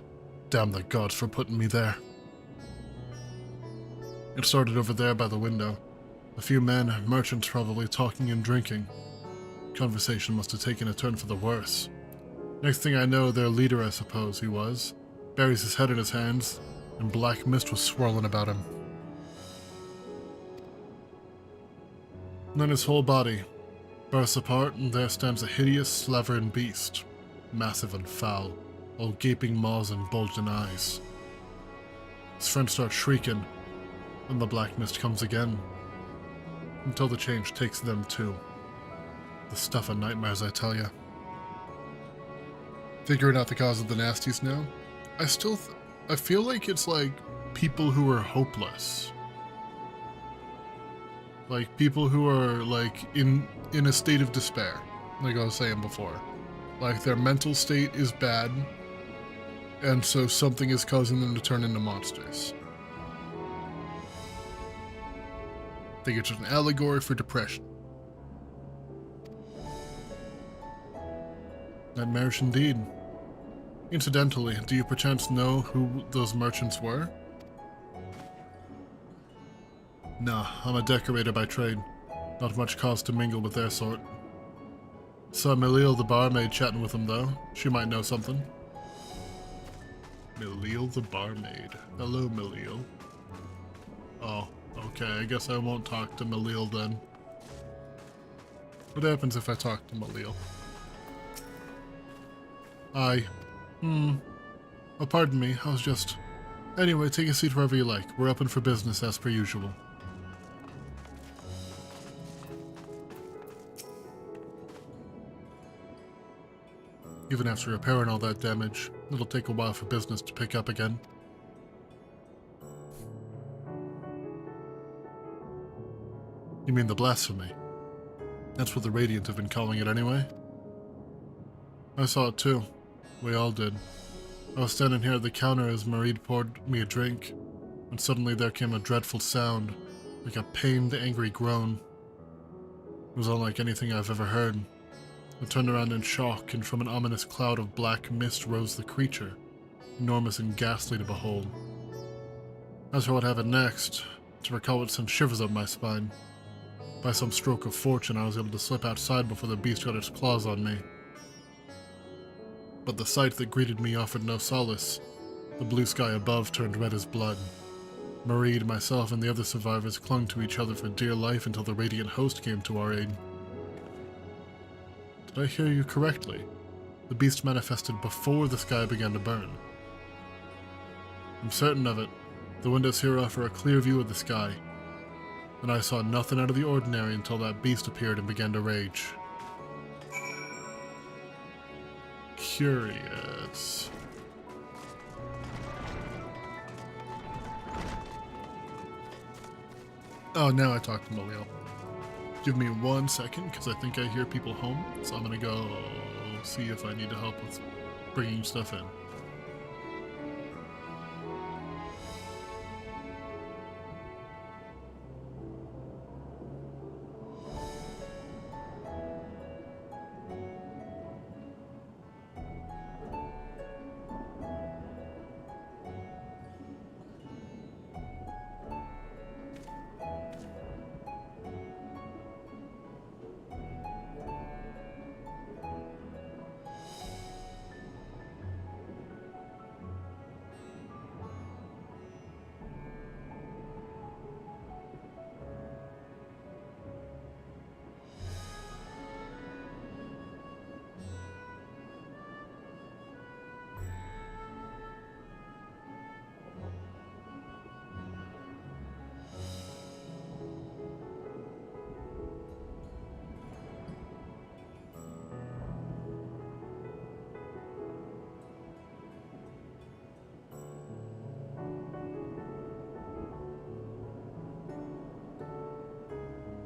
Damn the gods for putting me there. It started over there by the window. A few men, merchants probably, talking and drinking. Conversation must have taken a turn for the worse. Next thing I know, their leader, I suppose he was, buries his head in his hands, and black mist was swirling about him. And then his whole body bursts apart, and there stands a hideous, slavered beast, massive and foul, all gaping maws and bulging eyes. His friends start shrieking, and the black mist comes again, until the change takes them too. The stuff of nightmares, I tell ya. Figuring out the cause of the nasties now, I feel like it's like people who are hopeless. Like people who are like in a state of despair, like I was saying before. Like their mental state is bad, and so something is causing them to turn into monsters. I think it's just an allegory for depression. Nightmarish indeed. Incidentally, do you perchance know who those merchants were? Nah, I'm a decorator by trade. Not much cause to mingle with their sort. Saw Melil the barmaid chatting with them though. She might know something. Melil the barmaid. Hello, Melil. Oh, okay, I guess I won't talk to Melil then. What happens if I talk to Melil? Aye. Oh, pardon me, I was just... Anyway, take a seat wherever you like. We're open for business as per usual. Even after repairing all that damage, it'll take a while for business to pick up again. You mean the blasphemy? That's what the Radiant have been calling it anyway. I saw it too. We all did. I was standing here at the counter as Marie poured me a drink, and suddenly there came a dreadful sound, like a pained, angry groan. It was unlike anything I've ever heard. I turned around in shock, and from an ominous cloud of black mist rose the creature, enormous and ghastly to behold. As for what happened next, to recall it sent shivers up my spine. By some stroke of fortune, I was able to slip outside before the beast got its claws on me. But the sight that greeted me offered no solace. The blue sky above turned red as blood. Marie, myself, and the other survivors clung to each other for dear life until the Radiant host came to our aid. Did I hear you correctly? The beast manifested before the sky began to burn. I'm certain of it. The windows here offer a clear view of the sky. And I saw nothing out of the ordinary until that beast appeared and began to rage. Curious. Oh, now I talk to Malil. Give me 1 second, because I think I hear people home, so I'm gonna go see if I need help with bringing stuff in.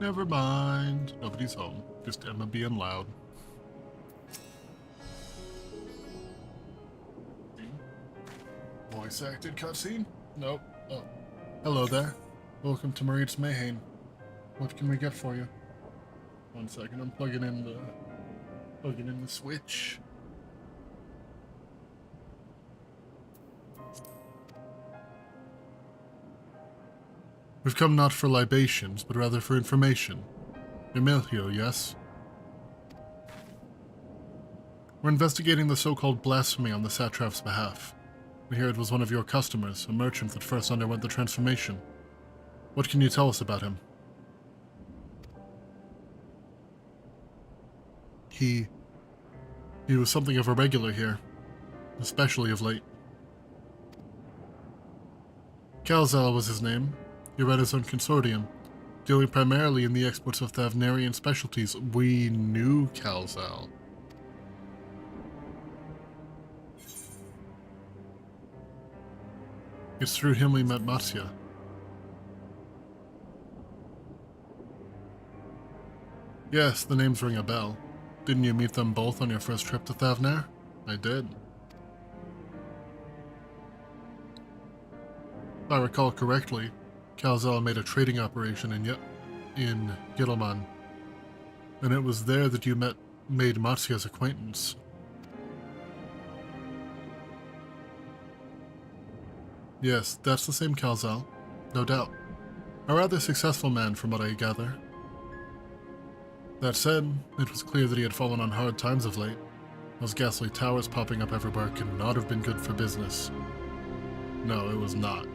Never mind. Nobody's home. Just Emma being loud. Voice acted cutscene? Nope. Oh. Hello there. Welcome to Marit's Mayhain. What can we get for you? 1 second, I'm plugging in the switch. We've come not for libations, but rather for information. Emilio, yes? We're investigating the so-called blasphemy on the satrap's behalf. We hear it was one of your customers, a merchant that first underwent the transformation. What can you tell us about him? He was something of a regular here, especially of late. Kalzal was his name. He ran his own consortium, dealing primarily in the exports of Thavnarian specialties. We knew Kalzal. It's through him we met Matsia. Yes, the names ring a bell. Didn't you meet them both on your first trip to Thavnar? I did. If I recall correctly, Kalzal made a trading operation in Gilliman, and it was there that you made Matsia's acquaintance. Yes, that's the same Kalzal, no doubt. A rather successful man from what I gather. That said, it was clear that he had fallen on hard times of late. Those ghastly towers popping up everywhere could not have been good for business. No, it was not.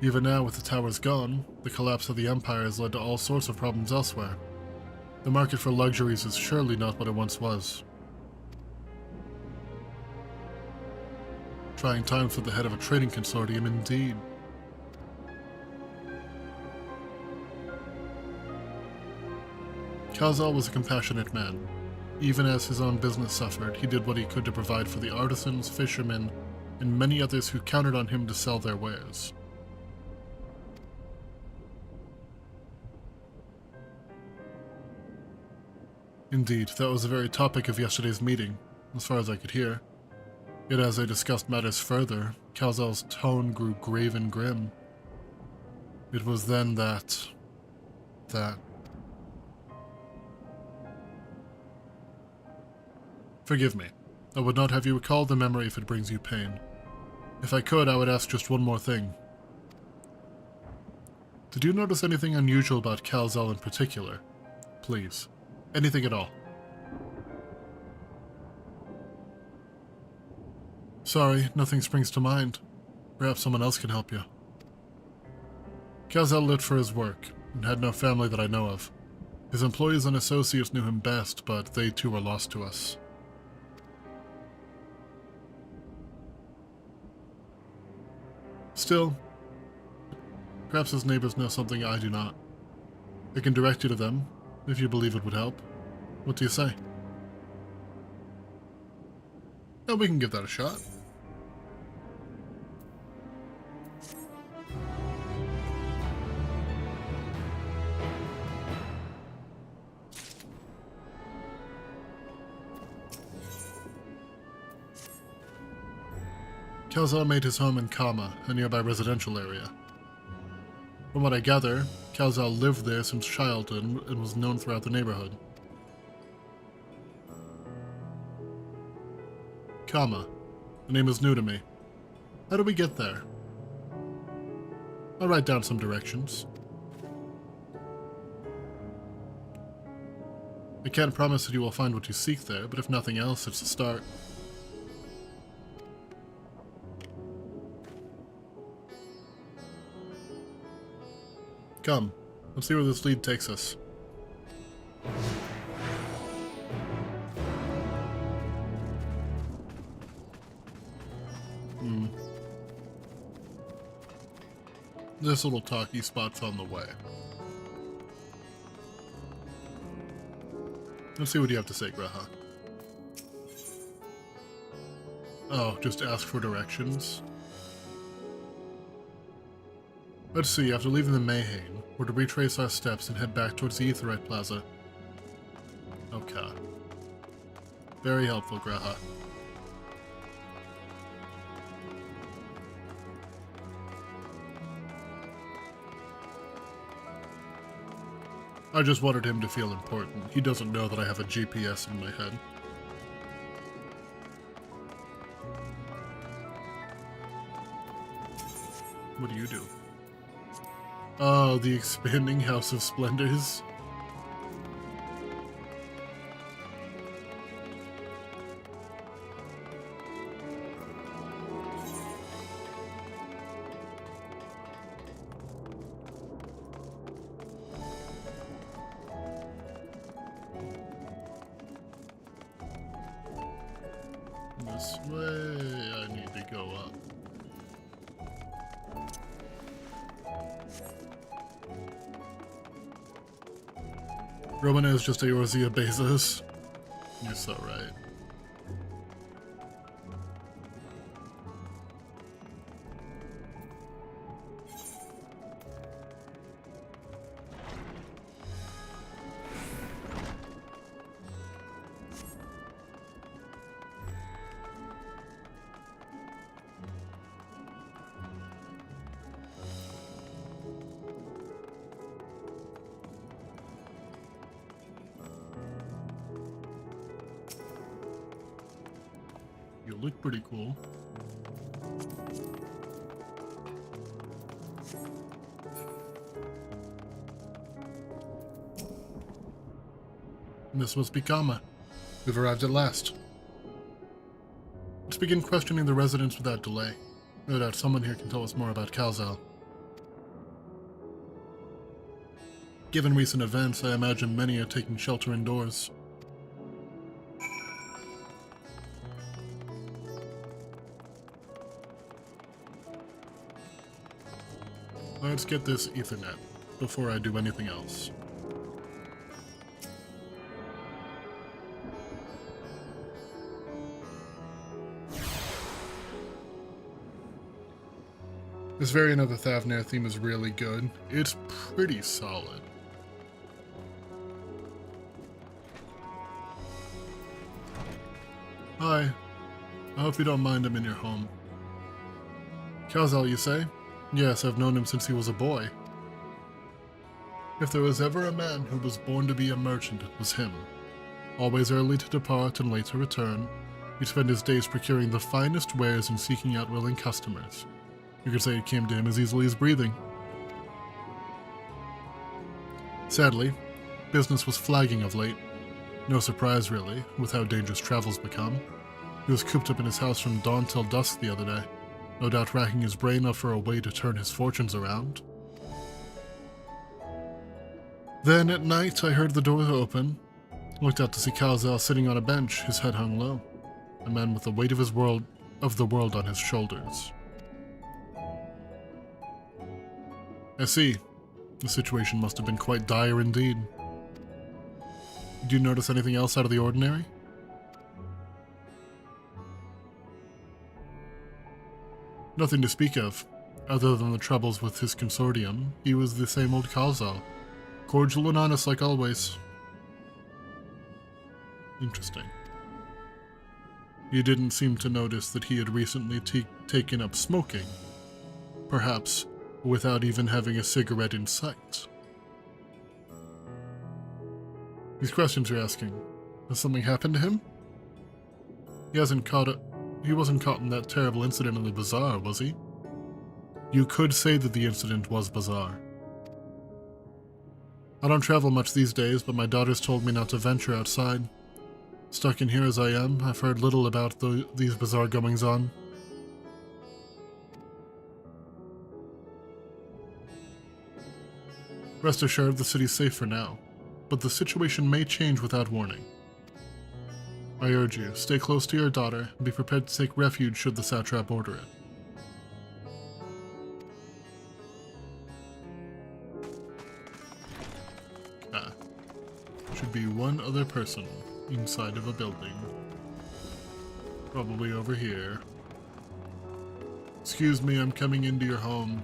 Even now, with the towers gone, the collapse of the Empire has led to all sorts of problems elsewhere. The market for luxuries is surely not what it once was. Trying times for the head of a trading consortium, indeed. Kalzal was a compassionate man. Even as his own business suffered, he did what he could to provide for the artisans, fishermen, and many others who counted on him to sell their wares. Indeed, that was the very topic of yesterday's meeting, as far as I could hear. Yet as I discussed matters further, Kal'Zel's tone grew grave and grim. It was then that... Forgive me. I would not have you recall the memory if it brings you pain. If I could, I would ask just one more thing. Did you notice anything unusual about Kal'Zel in particular? Please. Anything at all. Sorry, nothing springs to mind. Perhaps someone else can help you. Kal'Zel lived for his work, and had no family that I know of. His employees and associates knew him best, but they too were lost to us. Still, perhaps his neighbors know something I do not. I can direct you to them, if you believe it would help. What do you say? Oh, we can give that a shot. Kal'Zel made his home in Kama, a nearby residential area. From what I gather, Kal'Zel lived there since childhood and was known throughout the neighborhood. Kama. The name is new to me. How do we get there? I'll write down some directions. I can't promise that you will find what you seek there, but if nothing else, it's a start. Come, let's see where this lead takes us. This little talkie spot's on the way. Let's see what you have to say, G'raha. Oh, just ask for directions? Let's see, after leaving the Mayhain, we're to retrace our steps and head back towards the Aetheryte Plaza. Okay. Very helpful, G'raha. I just wanted him to feel important. He doesn't know that I have a GPS in my head. What do you do? Oh, the expanding House of Splendors. This way, I need to go up. Romana is just Eorzea Bezos. You're so right. You look pretty cool. This must be Kama. We've arrived at last. Let's begin questioning the residents without delay. No doubt someone here can tell us more about Kal'Zel. Given recent events, I imagine many are taking shelter indoors. Let's get this Ethernet before I do anything else. This variant of the Thavnair theme is really good. It's pretty solid. Hi. I hope you don't mind I'm in your home. Kalzal, you say? Yes, I've known him since he was a boy. If there was ever a man who was born to be a merchant, it was him. Always early to depart and late to return, he'd spend his days procuring the finest wares and seeking out willing customers. You could say it came to him as easily as breathing. Sadly, business was flagging of late. No surprise, really, with how dangerous travel's become. He was cooped up in his house from dawn till dusk the other day, no doubt racking his brain up for a way to turn his fortunes around. Then at night, I heard the door open, looked out to see Kalzal sitting on a bench, his head hung low, a man with the weight of the world on his shoulders. I see. The situation must have been quite dire indeed. Did you notice anything else out of the ordinary? Nothing to speak of, other than the troubles with his consortium. He was the same old Kalzal, cordial and honest like always. Interesting. You didn't seem to notice that he had recently taken up smoking, perhaps without even having a cigarette in sight. These questions you're asking, has something happened to him? He wasn't caught in that terrible incident in the bazaar, was he? You could say that the incident was bizarre. I don't travel much these days, but my daughters told me not to venture outside. Stuck in here as I am, I've heard little about these bizarre goings-on. Rest assured, the city's safe for now, but the situation may change without warning. I urge you, stay close to your daughter and be prepared to take refuge should the satrap order it. Should be one other person inside of a building. Probably over here. Excuse me, I'm coming into your home.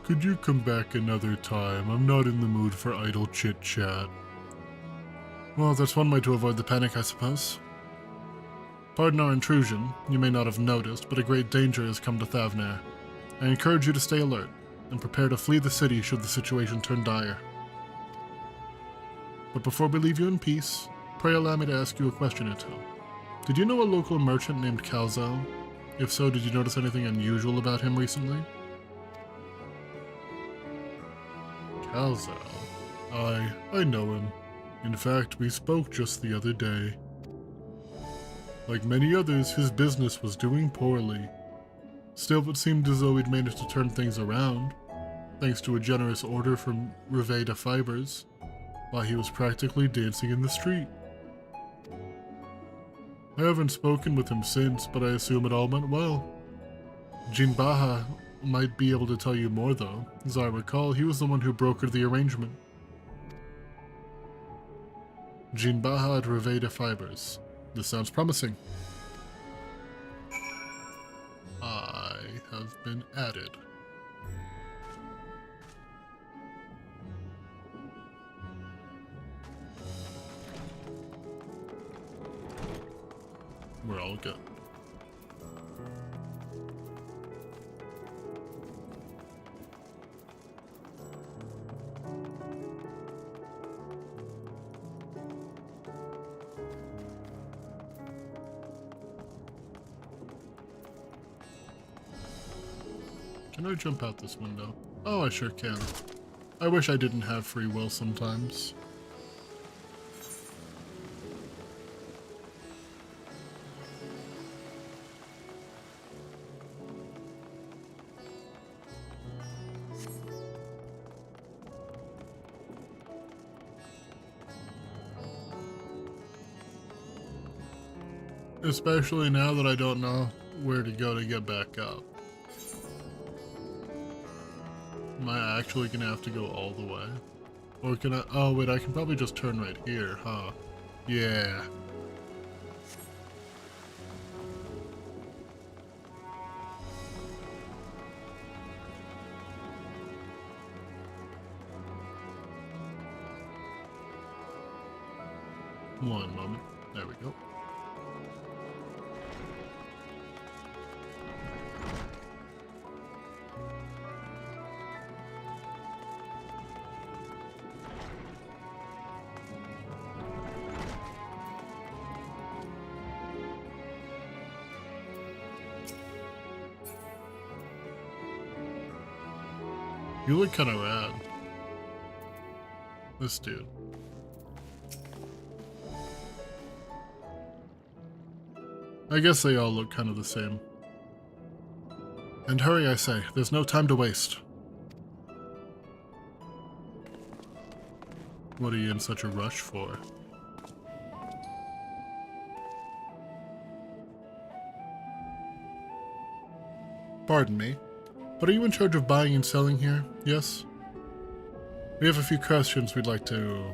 Could you come back another time? I'm not in the mood for idle chit-chat. Well, that's one way to avoid the panic, I suppose. Pardon our intrusion. You may not have noticed, but a great danger has come to Thavnair. I encourage you to stay alert, and prepare to flee the city should the situation turn dire. But before we leave you in peace, pray allow me to ask you a question or two. Did you know a local merchant named Kalzal? If so, did you notice anything unusual about him recently? Kalzal? I know him. In fact, we spoke just the other day. Like many others, his business was doing poorly. Still, it seemed as though he'd managed to turn things around, thanks to a generous order from Reveda Fibers, while he was practically dancing in the street. I haven't spoken with him since, but I assume it all went well. Jinbaha might be able to tell you more though. As I recall, he was the one who brokered the arrangement. Jinbaha at Reveda Fibers. This sounds promising. I have been added. We're all good. Can I jump out this window? Oh, I sure can. I wish I didn't have free will sometimes. Especially now that I don't know where to go to get back up. Am I actually gonna have to go all the way? Or can I— oh wait, I can probably just turn right here, huh? Yeah. One moment. There we go. You look kind of rad. This dude. I guess they all look kind of the same. And hurry, I say. There's no time to waste. What are you in such a rush for? Pardon me, but are you in charge of buying and selling here? Yes? We have a few questions we'd like to...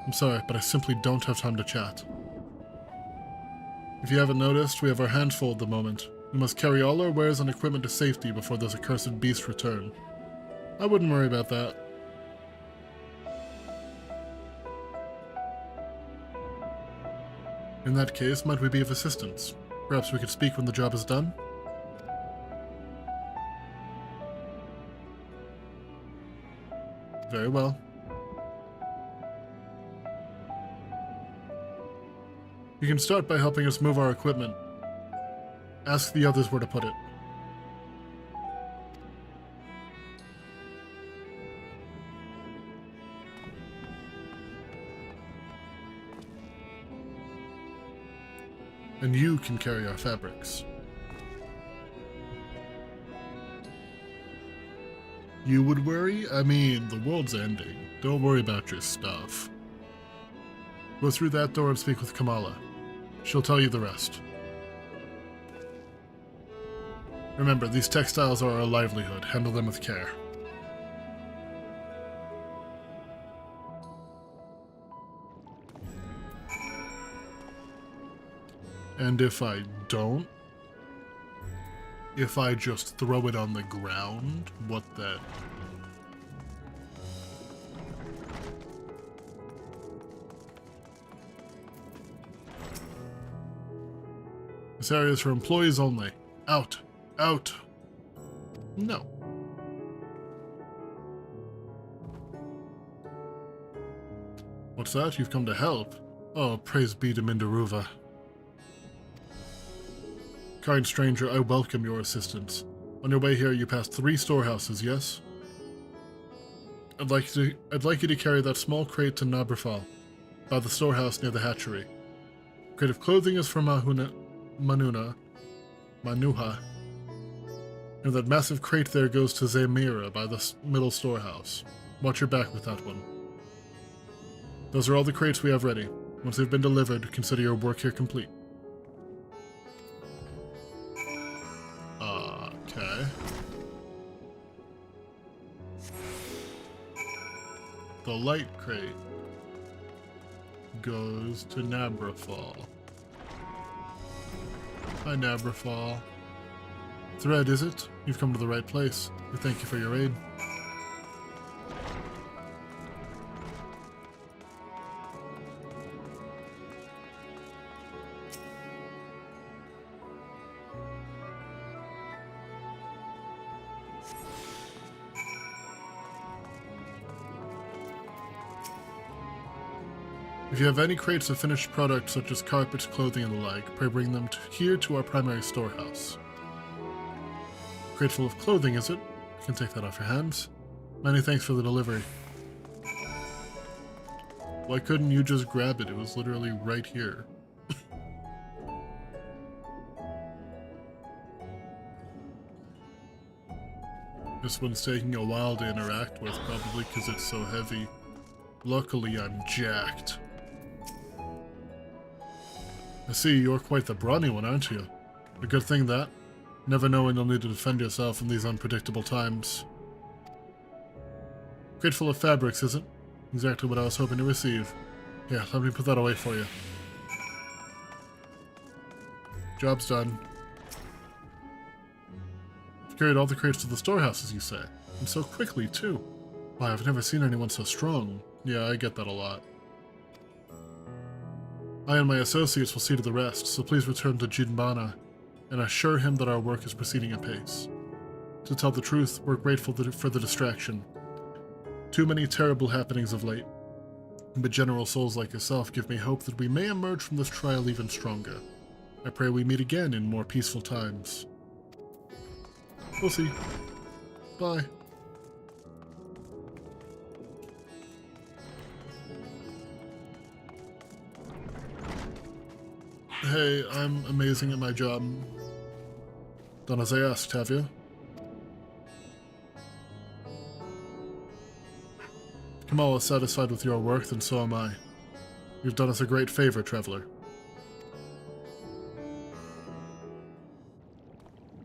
I'm sorry, but I simply don't have time to chat. If you haven't noticed, we have our hands full at the moment. We must carry all our wares and equipment to safety before those accursed beasts return. I wouldn't worry about that. In that case, might we be of assistance? Perhaps we could speak when the job is done? Very well. You can start by helping us move our equipment. Ask the others where to put it. And you can carry our fabrics. You would worry? I mean, the world's ending. Don't worry about your stuff. Go through that door and speak with Kamala. She'll tell you the rest. Remember, these textiles are our livelihood. Handle them with care. And if I don't? If I just throw it on the ground? What then? This area is for employees only. Out. Out. No. What's that? You've come to help? Oh, praise be to Mindaruva. Kind stranger, I welcome your assistance. On your way here, you passed 3 storehouses, yes? I'd like you to carry that small crate to Nabrafal, by the storehouse near the hatchery. Crate of clothing is for Manuha, and that massive crate there goes to Zamira by the middle storehouse. Watch your back with that one. Those are all the crates we have ready. Once they've been delivered, consider your work here complete. Okay. The light crate goes to Nabrafal. Hi, Nabrafal. Thread, is it? You've come to the right place. We thank you for your aid. If you have any crates of finished products such as carpets, clothing, and the like, pray bring them here to our primary storehouse. Crate full of clothing, is it? You can take that off your hands. Many thanks for the delivery. Why couldn't you just grab it? It was literally right here. This one's taking a while to interact with, probably because it's so heavy. Luckily, I'm jacked. I see, you're quite the brawny one, aren't you? A good thing that. Never know when you'll need to defend yourself in these unpredictable times. Crate full of fabrics, is it? Exactly what I was hoping to receive. Here, let me put that away for you. Job's done. You've carried all the crates to the storehouses, you say? And so quickly, too. Why, I've never seen anyone so strong. Yeah, I get that a lot. I and my associates will see to the rest, so please return to Jinbana and assure him that our work is proceeding apace. To tell the truth, we're grateful for the distraction. Too many terrible happenings of late, but general souls like yourself give me hope that we may emerge from this trial even stronger. I pray we meet again in more peaceful times. We'll see. Bye. Hey, I'm amazing at my job. Done as I asked, have you? Kamal is satisfied with your work, then so am I. You've done us a great favor, Traveler.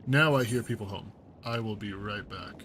Now I hear people home. I will be right back.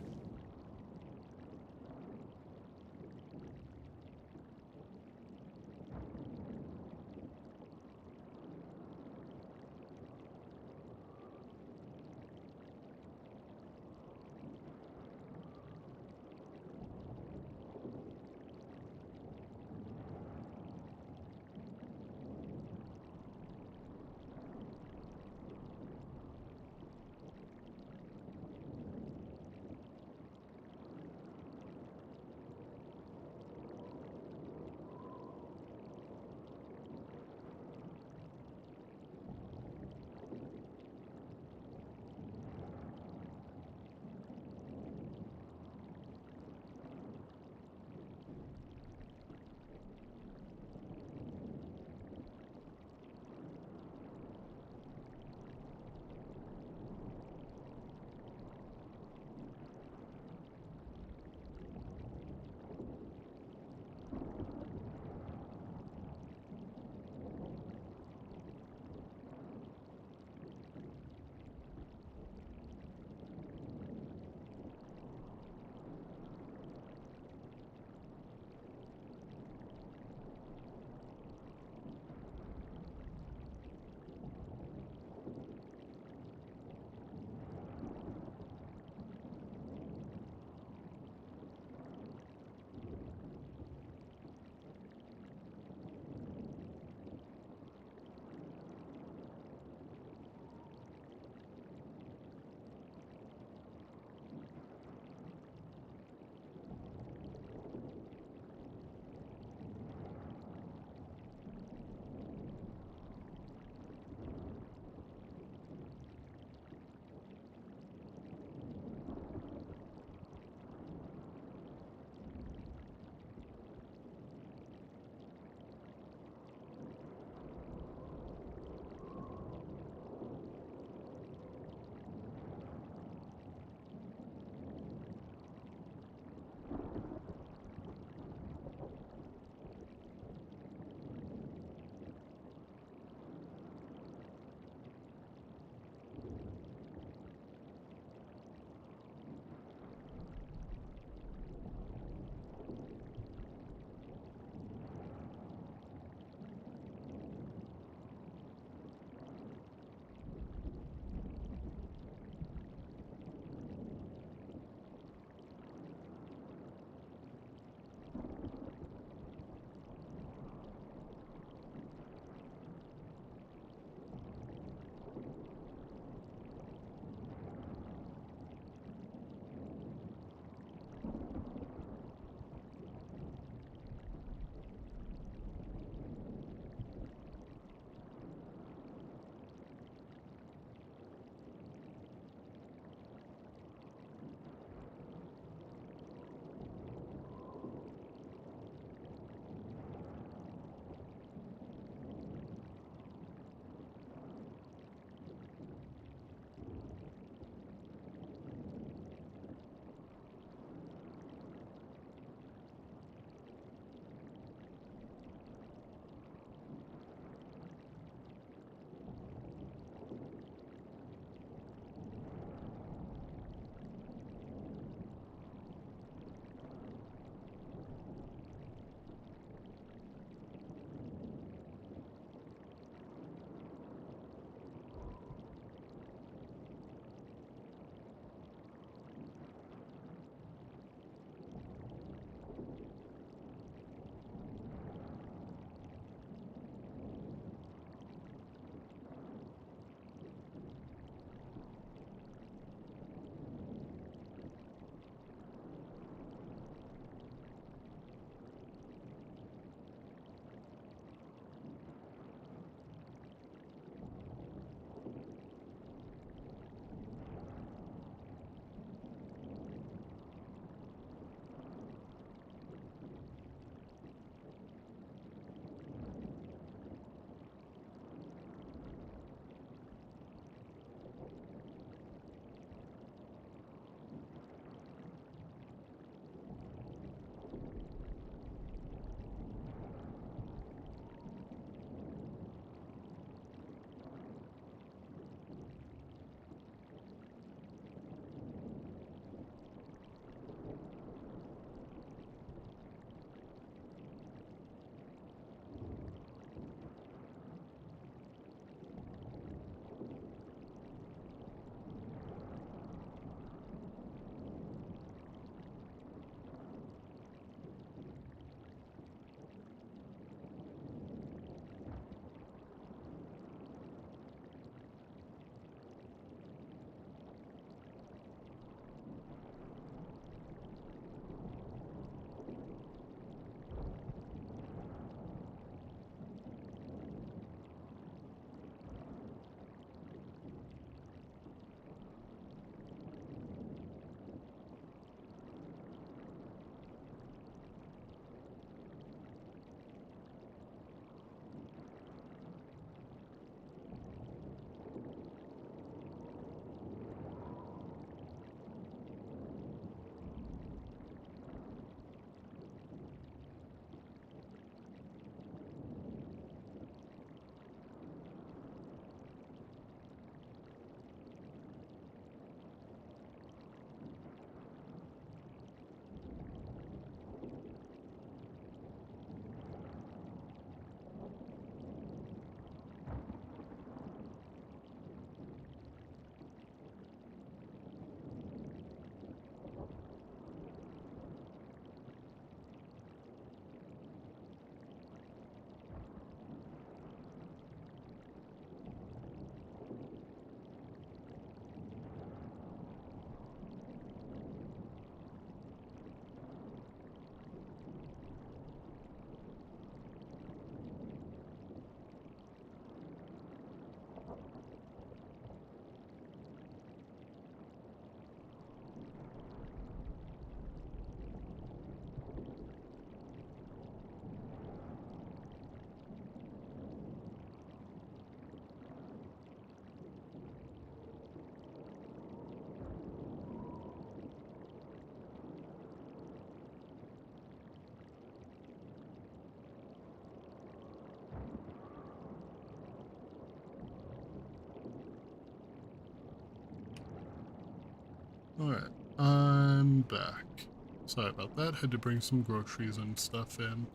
Alright, I'm back. Sorry about that, had to bring some groceries and stuff in.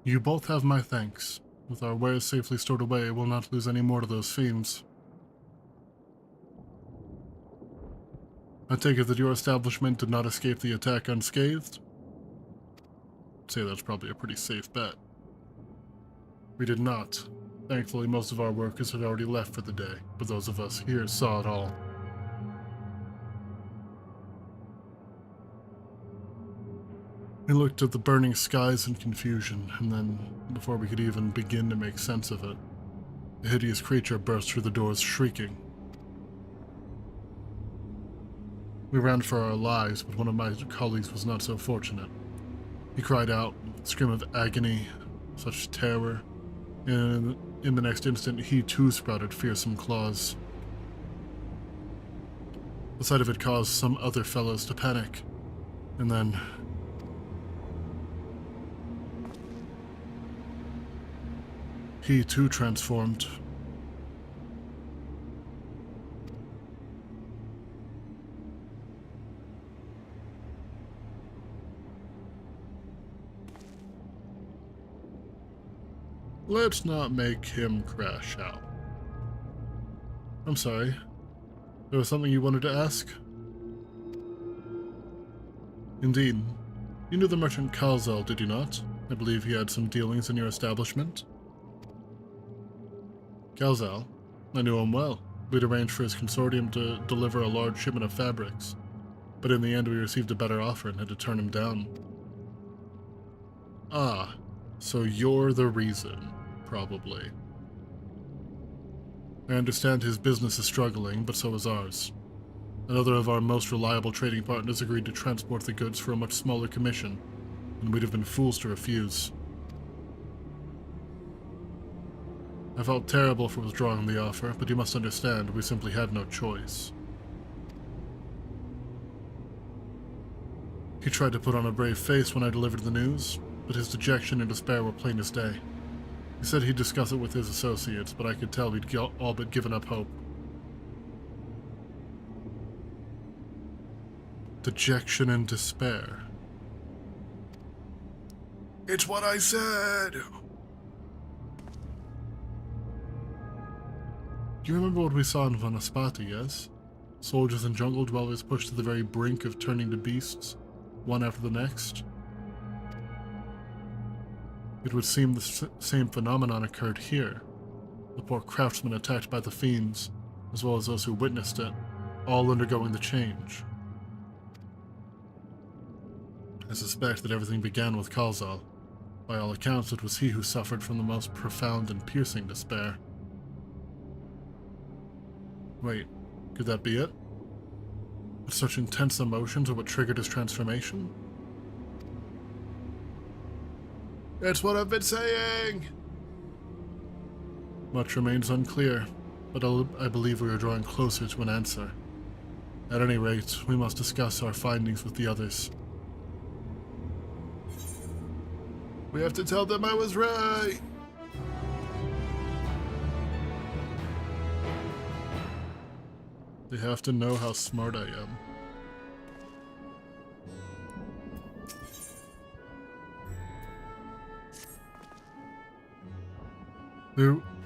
You both have my thanks. With our wares safely stored away, we'll not lose any more to those fiends. I take it that your establishment did not escape the attack unscathed? I'd say that's probably a pretty safe bet. We did not. Thankfully, most of our workers had already left for the day, but those of us here saw it all. We looked at the burning skies in confusion, and then, before we could even begin to make sense of it, a hideous creature burst through the doors shrieking. We ran for our lives, but one of my colleagues was not so fortunate. He cried out, a scream of agony, such terror, and in the next instant he too sprouted fearsome claws. The sight of it caused some other fellows to panic, and then... he too transformed. Let's not make him crash out. I'm sorry. There was something you wanted to ask? Indeed. You knew the merchant Kalzal, did you not? I believe he had some dealings in your establishment. Kalzal? I knew him well. We'd arranged for his consortium to deliver a large shipment of fabrics. But in the end we received a better offer and had to turn him down. Ah, so you're the reason. Probably. I understand his business is struggling, but so is ours. Another of our most reliable trading partners agreed to transport the goods for a much smaller commission, and we'd have been fools to refuse. I felt terrible for withdrawing the offer, but you must understand, we simply had no choice. He tried to put on a brave face when I delivered the news, but his dejection and despair were plain as day. He said he'd discuss it with his associates, but I could tell he'd all but given up hope. Dejection and despair. It's what I said! Do you remember what we saw in Vanaspati, yes? Soldiers and jungle dwellers pushed to the very brink of turning to beasts, one after the next? It would seem the same phenomenon occurred here. The poor craftsmen attacked by the fiends, as well as those who witnessed it, all undergoing the change. I suspect that everything began with Kalzal. By all accounts, it was he who suffered from the most profound and piercing despair. Wait, could that be it? But such intense emotions are what triggered his transformation? That's what I've been saying! Much remains unclear, but I believe we are drawing closer to an answer. At any rate, we must discuss our findings with the others. We have to tell them I was right! They have to know how smart I am.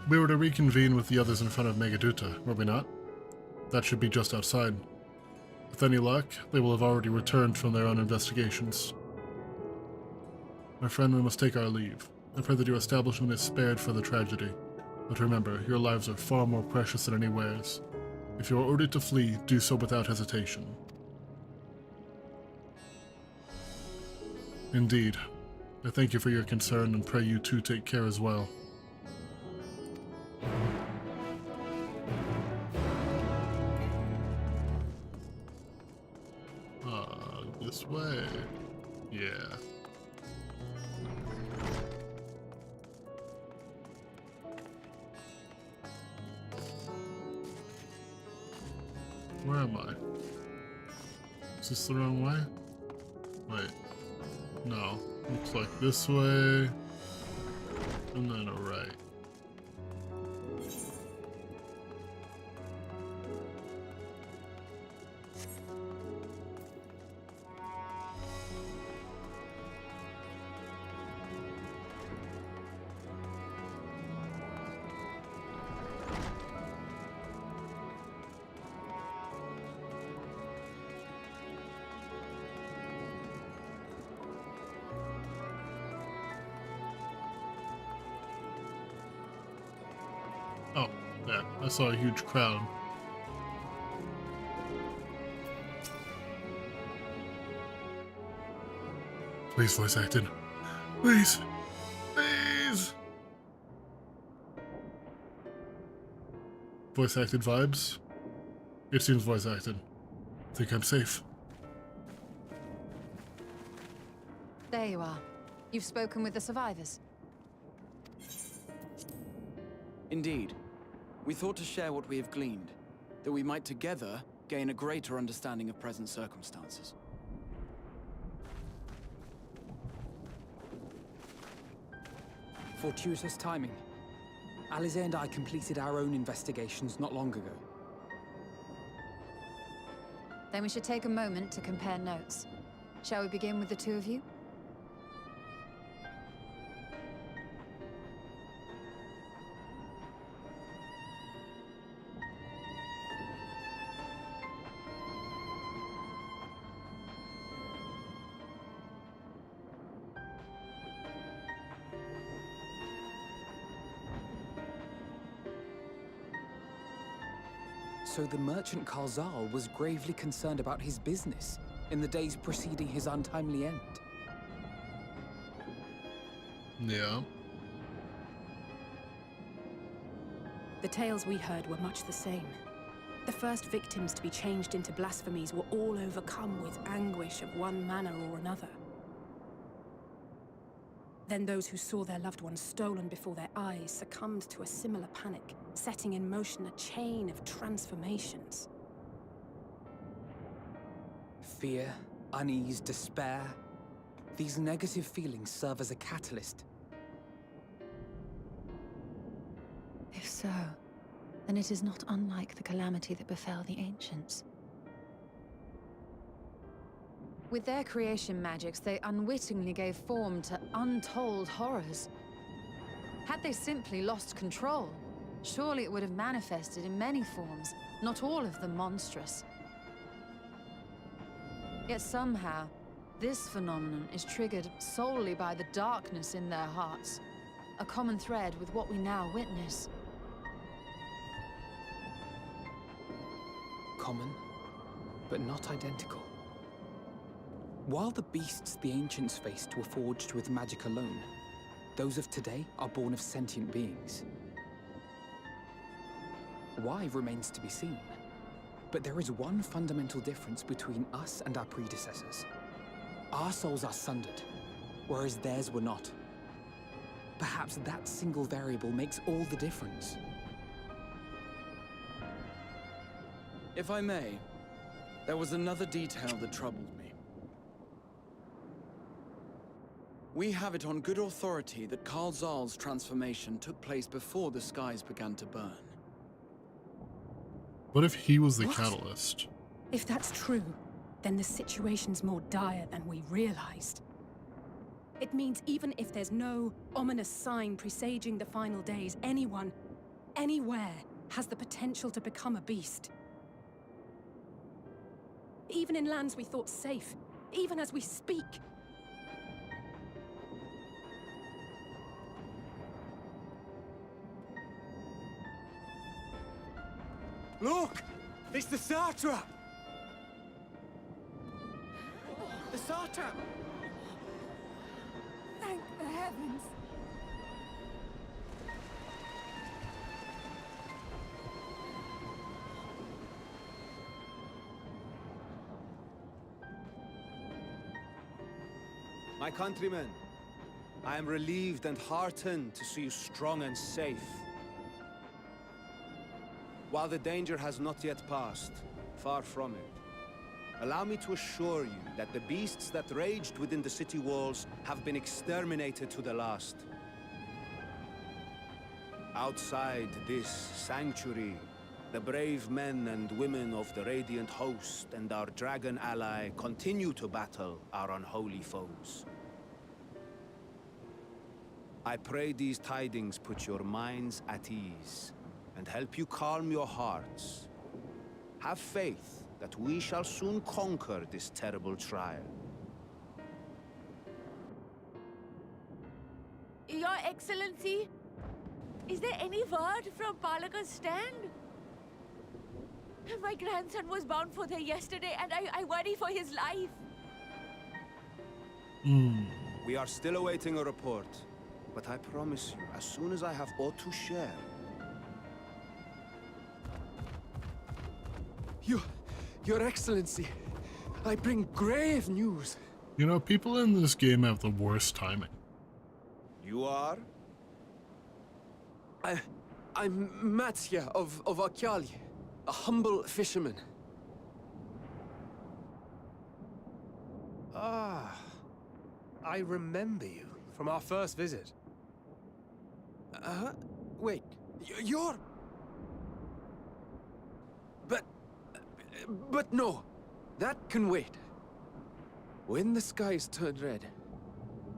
We were to reconvene with the others in front of Megaduta, were we not? That should be just outside. With any luck, they will have already returned from their own investigations. My friend, we must take our leave. I pray that your establishment is spared for the tragedy. But remember, your lives are far more precious than any wares. If you are ordered to flee, do so without hesitation. Indeed. I thank you for your concern and pray you too take care as well. This way. Yeah. Where am I? Is this the wrong way? Wait. No. Looks like this way. And then a right. Oh, yeah, I saw a huge crowd. Please voice acted. Please. Please. Voice acted vibes. It seems voice acted. Think I'm safe. There you are. You've spoken with the survivors. Indeed. We thought to share what we have gleaned, that we might together gain a greater understanding of present circumstances. Fortuitous timing. Alize and I completed our own investigations not long ago. Then we should take a moment to compare notes. Shall we begin with the two of you? So the merchant Karzal was gravely concerned about his business in the days preceding his untimely end. Yeah. The tales we heard were much the same. The first victims to be changed into blasphemies were all overcome with anguish of one manner or another. Then those who saw their loved ones stolen before their eyes succumbed to a similar panic, setting in motion a chain of transformations. Fear, unease, despair. These negative feelings serve as a catalyst. If so, then it is not unlike the calamity that befell the ancients. With their creation magics, they unwittingly gave form to untold horrors. Had they simply lost control, surely it would have manifested in many forms, not all of them monstrous. Yet somehow, this phenomenon is triggered solely by the darkness in their hearts, a common thread with what we now witness. Common, but not identical. While the beasts the ancients faced were forged with magic alone, those of today are born of sentient beings. Why remains to be seen. But there is one fundamental difference between us and our predecessors. Our souls are sundered, whereas theirs were not. Perhaps that single variable makes all the difference. If I may, there was another detail that troubled me. We have it on good authority that Karzal's transformation took place before the skies began to burn. What if he was the What? catalyst? If that's true, then the situation's more dire than we realized. It means even if there's no ominous sign presaging the final days, anyone, anywhere, has the potential to become a beast. Even in lands we thought safe, even as we speak. Look! It's the Satrap! The Satrap! Thank the heavens! My countrymen, I am relieved and heartened to see you strong and safe. While the danger has not yet passed, far from it, allow me to assure you that the beasts that raged within the city walls have been exterminated to the last. Outside this sanctuary, the brave men and women of the Radiant Host and our dragon ally continue to battle our unholy foes. I pray these tidings put your minds at ease and help you calm your hearts. Have faith that we shall soon conquer this terrible trial. Your Excellency, Is there any word from Palaka's stand? My grandson was bound for there yesterday, and I worry for his life. We are still awaiting a report, but I promise you, as soon as I have aught to share... Your Excellency, I bring grave news. You know, people in this game have the worst timing. You are? I'm Matsya of Akyali, a humble fisherman. Ah, I remember you from our first visit. Wait, you're... But no, that can wait. When the skies turned red,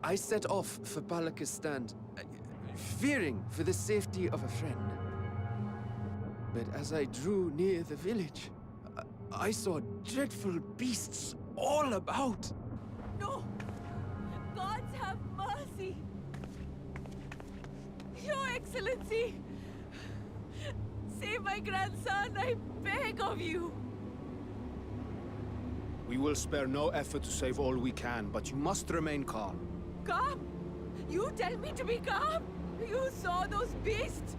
I set off for Palaka's stand, fearing for the safety of a friend. But as I drew near the village, I saw dreadful beasts all about. No! Gods have mercy! Your Excellency! Save my grandson, I beg of you! We will spare no effort to save all we can, but you must remain calm. Calm? You tell me to be calm? You saw those beasts?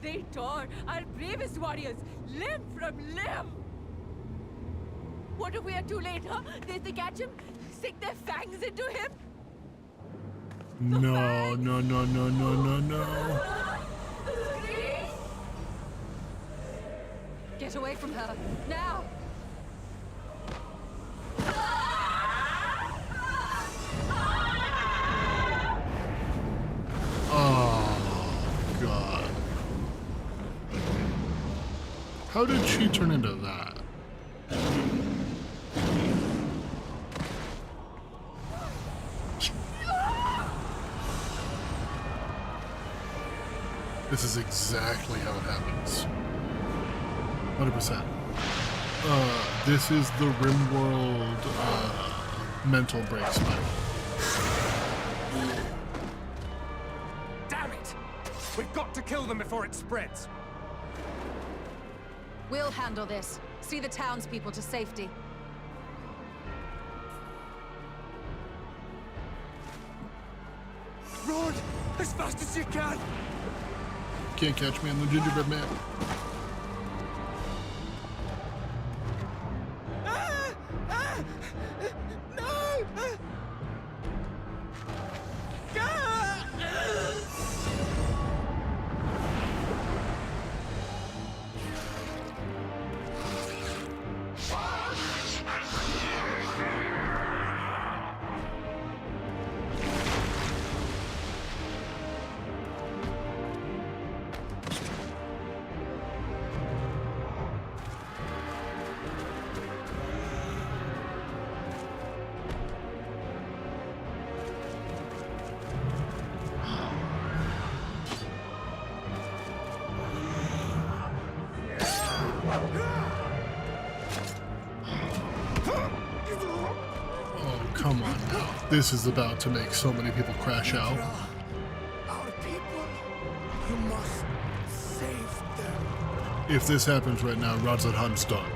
They tore our bravest warriors limb from limb! What if we are too late, huh? They catch him, stick their fangs into him? No, no, no, no, no, no, no. Get away from her, now! Oh, God. How did she turn into that? This is exactly how it happens. 100%. This is the RimWorld mental break spiral. Damn it! We've got to kill them before it spreads. We'll handle this. See the townspeople to safety. Run! As fast as you can! Can't catch me in the gingerbread man. Oh, come on now. This is about to make so many people crash out. Our people, you must save them. If this happens right now, Radzat Han's done.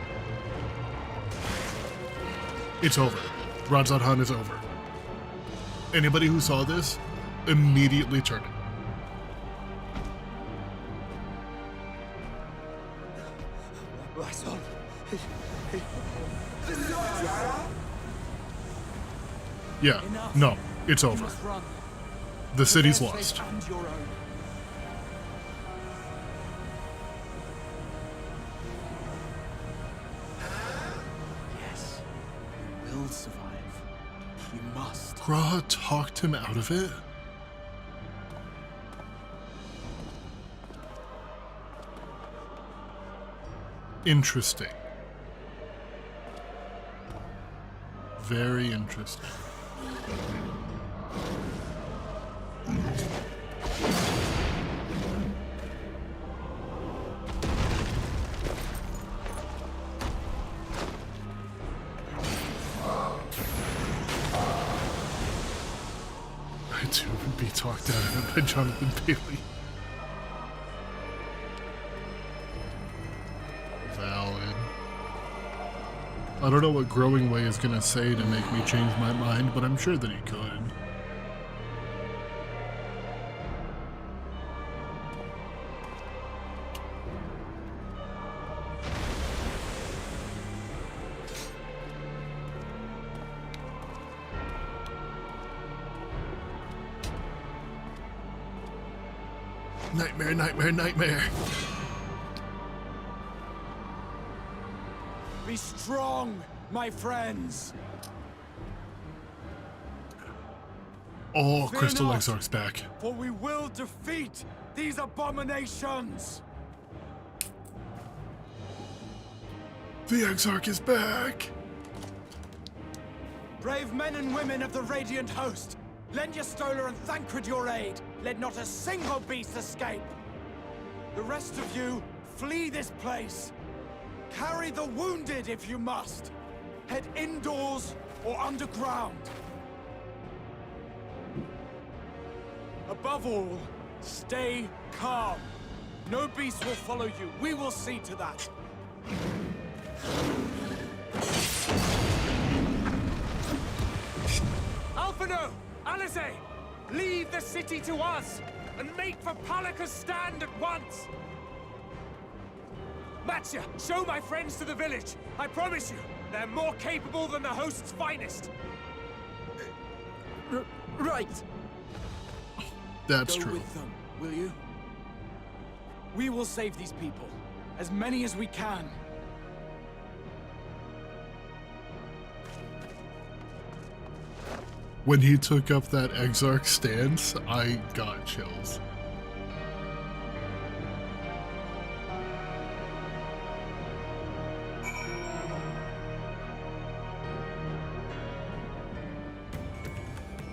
It's over. Radzat Han is over. Anybody who saw this, immediately turn it. My son. Yeah, no, it's over. Run. The city's lost. And your own. Yes, we'll survive. You must. Graha talked him out of it? Interesting. Very interesting. I too would be talked out of it by Jonathan Bailey. valid. I don't know what Growing Way is gonna say to make me change my mind, but I'm sure that he could. Nightmare, nightmare, nightmare. Be strong, my friends. Oh, Fear Crystal not, Exarch's back. For we will defeat these abominations. The Exarch is back. Brave men and women of the Radiant Host, lend your Stola and Thancred your aid. Let not a single beast escape. The rest of you, flee this place. Carry the wounded if you must. Head indoors or underground. Above all, stay calm. No beast will follow you. We will see to that. Alphino! Alisaie! Leave the city to us, and make for Palaka's stand at once! Matsya, show my friends to the village. I promise you, they're more capable than the host's finest. Right. That's Go true. with them, will you? We will save these people. As many as we can. When he took up that Exarch stance, I got chills.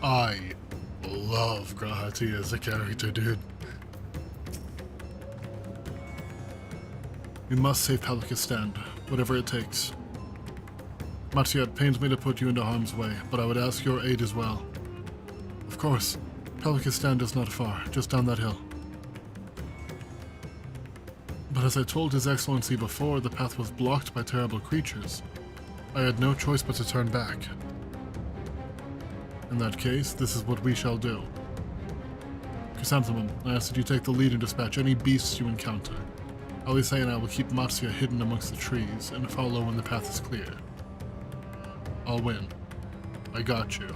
I love Grahati as a character, dude. We must save Palakistan, whatever it takes. Matsya, it pains me to put you into harm's way, but I would ask your aid as well. Of course, Palakistan is not far, just down that hill. But as I told His Excellency before, the path was blocked by terrible creatures. I had no choice but to turn back. In that case, this is what we shall do. Chrysanthemum, I ask that you take the lead and dispatch any beasts you encounter. Alisaie and I will keep Matsya hidden amongst the trees and follow when the path is clear. I'll win. I got you.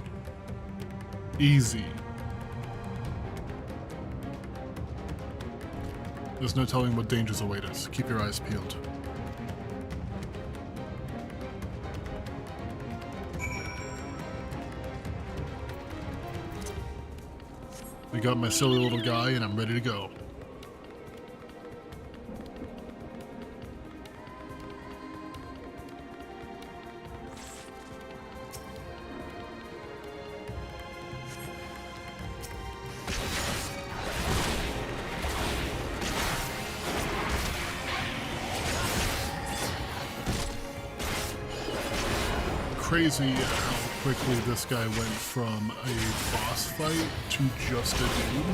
Easy. There's no telling what dangers await us. Keep your eyes peeled. We got my silly little guy and I'm ready to go. Crazy how quickly this guy went from a boss fight to just a dude,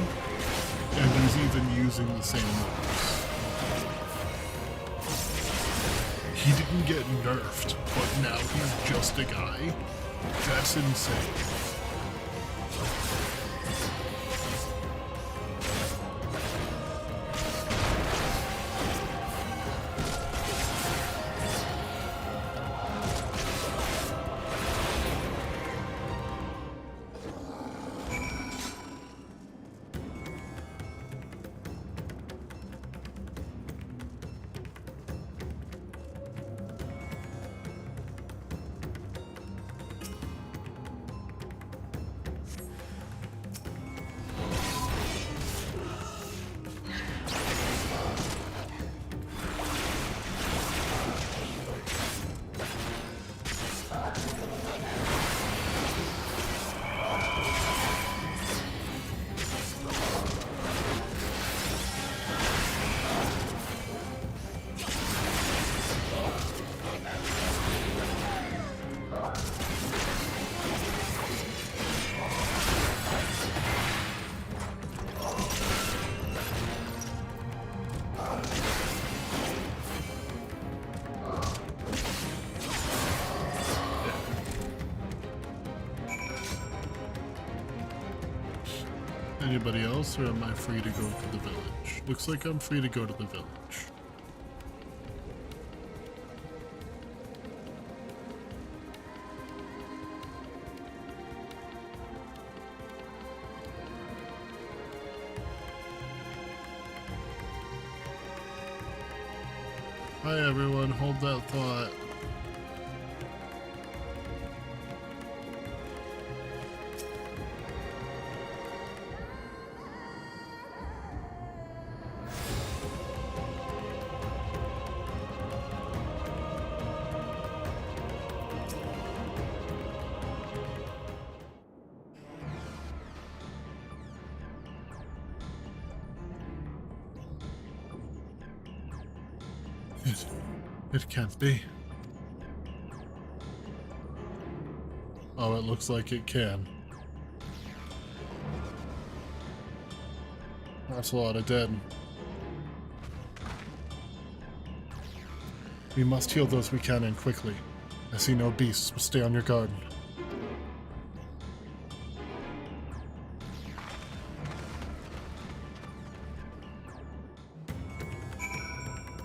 and he's even using the same moves. He didn't get nerfed, but now he's just a guy. That's insane. Anybody else, or am I free to go to the village? Looks like I'm free to go to the village. Hi everyone, hold that thought. It can't be. Oh, it looks like it can. That's a lot of dead. We must heal those we can and quickly. I see no beasts, but stay on your guard.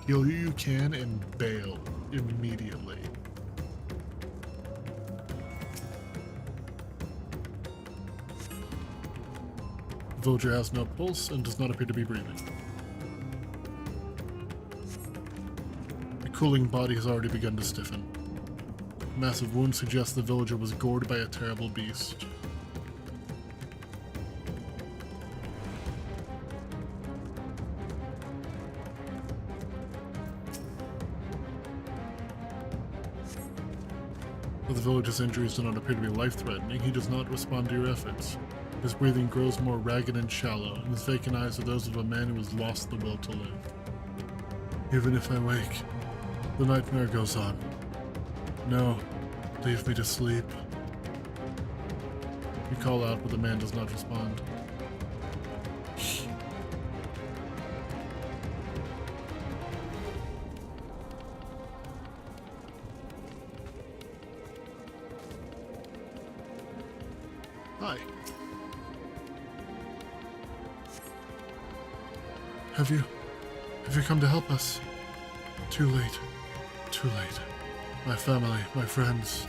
Heal who you can and bail immediately. The villager has no pulse and does not appear to be breathing. The cooling body has already begun to stiffen. Massive wound suggests the villager was gored by a terrible beast. Though the villager's injuries do not appear to be life-threatening, he does not respond to your efforts. His breathing grows more ragged and shallow, and his vacant eyes are those of a man who has lost the will to live. Even if I wake, the nightmare goes on. No, leave me to sleep. You call out, but the man does not respond. Hi. Have you come to help us? Too late. Too late. My family, my friends.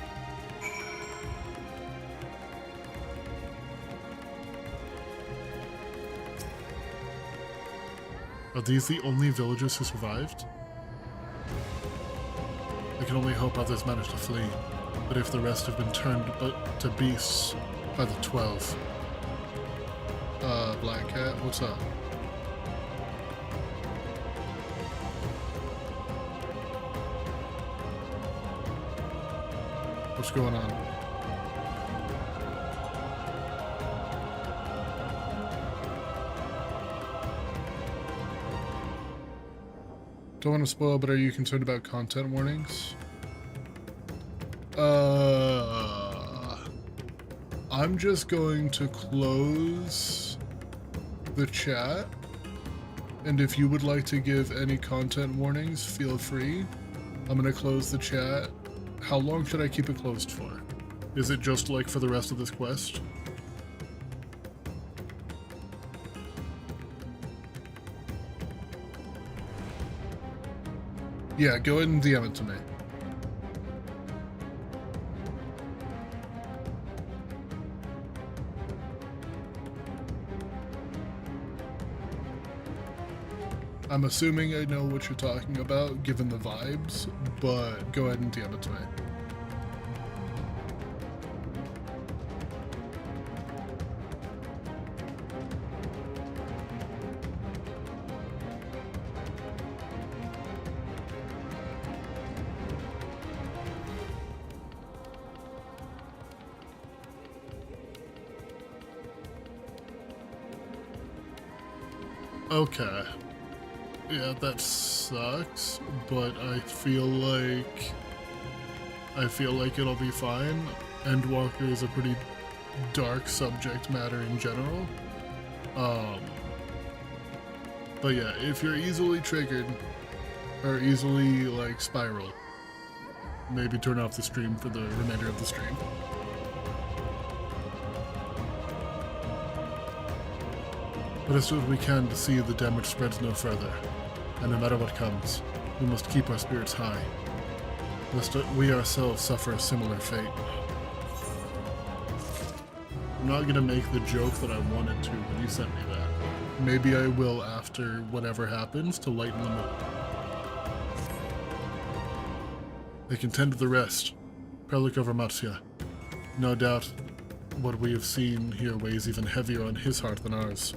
Are these the only villagers who survived? I can only hope others managed to flee, but if the rest have been turned to beasts by the 12. Black Cat, what's up? What's going on? Don't want to spoil, but are you concerned about content warnings? I'm just going to close the chat, and if you would like to give any content warnings, feel free. I'm gonna close the chat. How long should I keep it closed for? Is it just like for the rest of this quest? Yeah, go ahead and DM it to me. I'm assuming I know what you're talking about, given the vibes, but go ahead and DM it to me. Okay. Yeah, that sucks, but I feel like it'll be fine. Endwalker is a pretty dark subject matter in general. But yeah, if you're easily triggered or easily like spiral, maybe turn off the stream for the remainder of the stream. Let us do what we can to see the damage spreads no further. And no matter what comes, we must keep our spirits high, lest we ourselves suffer a similar fate. I'm not gonna make the joke that I wanted to when you sent me that. Maybe I will after whatever happens to lighten the mood. They contend with the rest. Pelik over Matsuya. No doubt what we have seen here weighs even heavier on his heart than ours.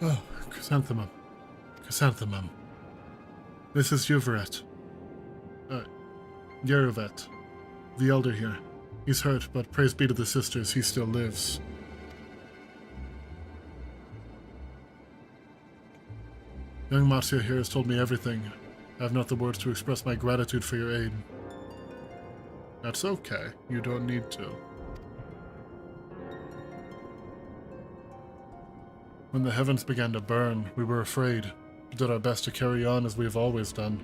Oh, Chrysanthemum. Chrysanthemum. This is Yuveret. Yeruvet. The elder here. He's hurt, but praise be to the sisters, he still lives. Young Matsuya here has told me everything. I have not the words to express my gratitude for your aid. That's okay. You don't need to. When the heavens began to burn, we were afraid, but did our best to carry on as we have always done.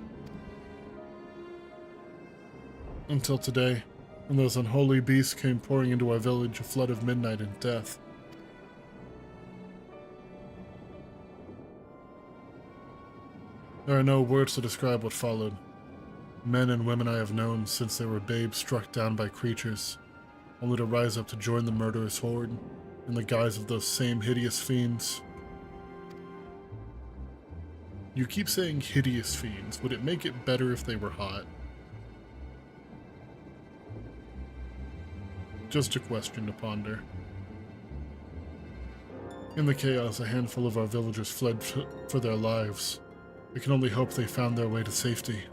Until today, when those unholy beasts came pouring into our village, a flood of midnight and death. There are no words to describe what followed. Men and women I have known since they were babes struck down by creatures, only to rise up to join the murderous horde in the guise of those same hideous fiends. You keep saying hideous fiends. Would it make it better if they were hot? Just a question to ponder. In the chaos, a handful of our villagers fled for their lives. We can only hope they found their way to safety.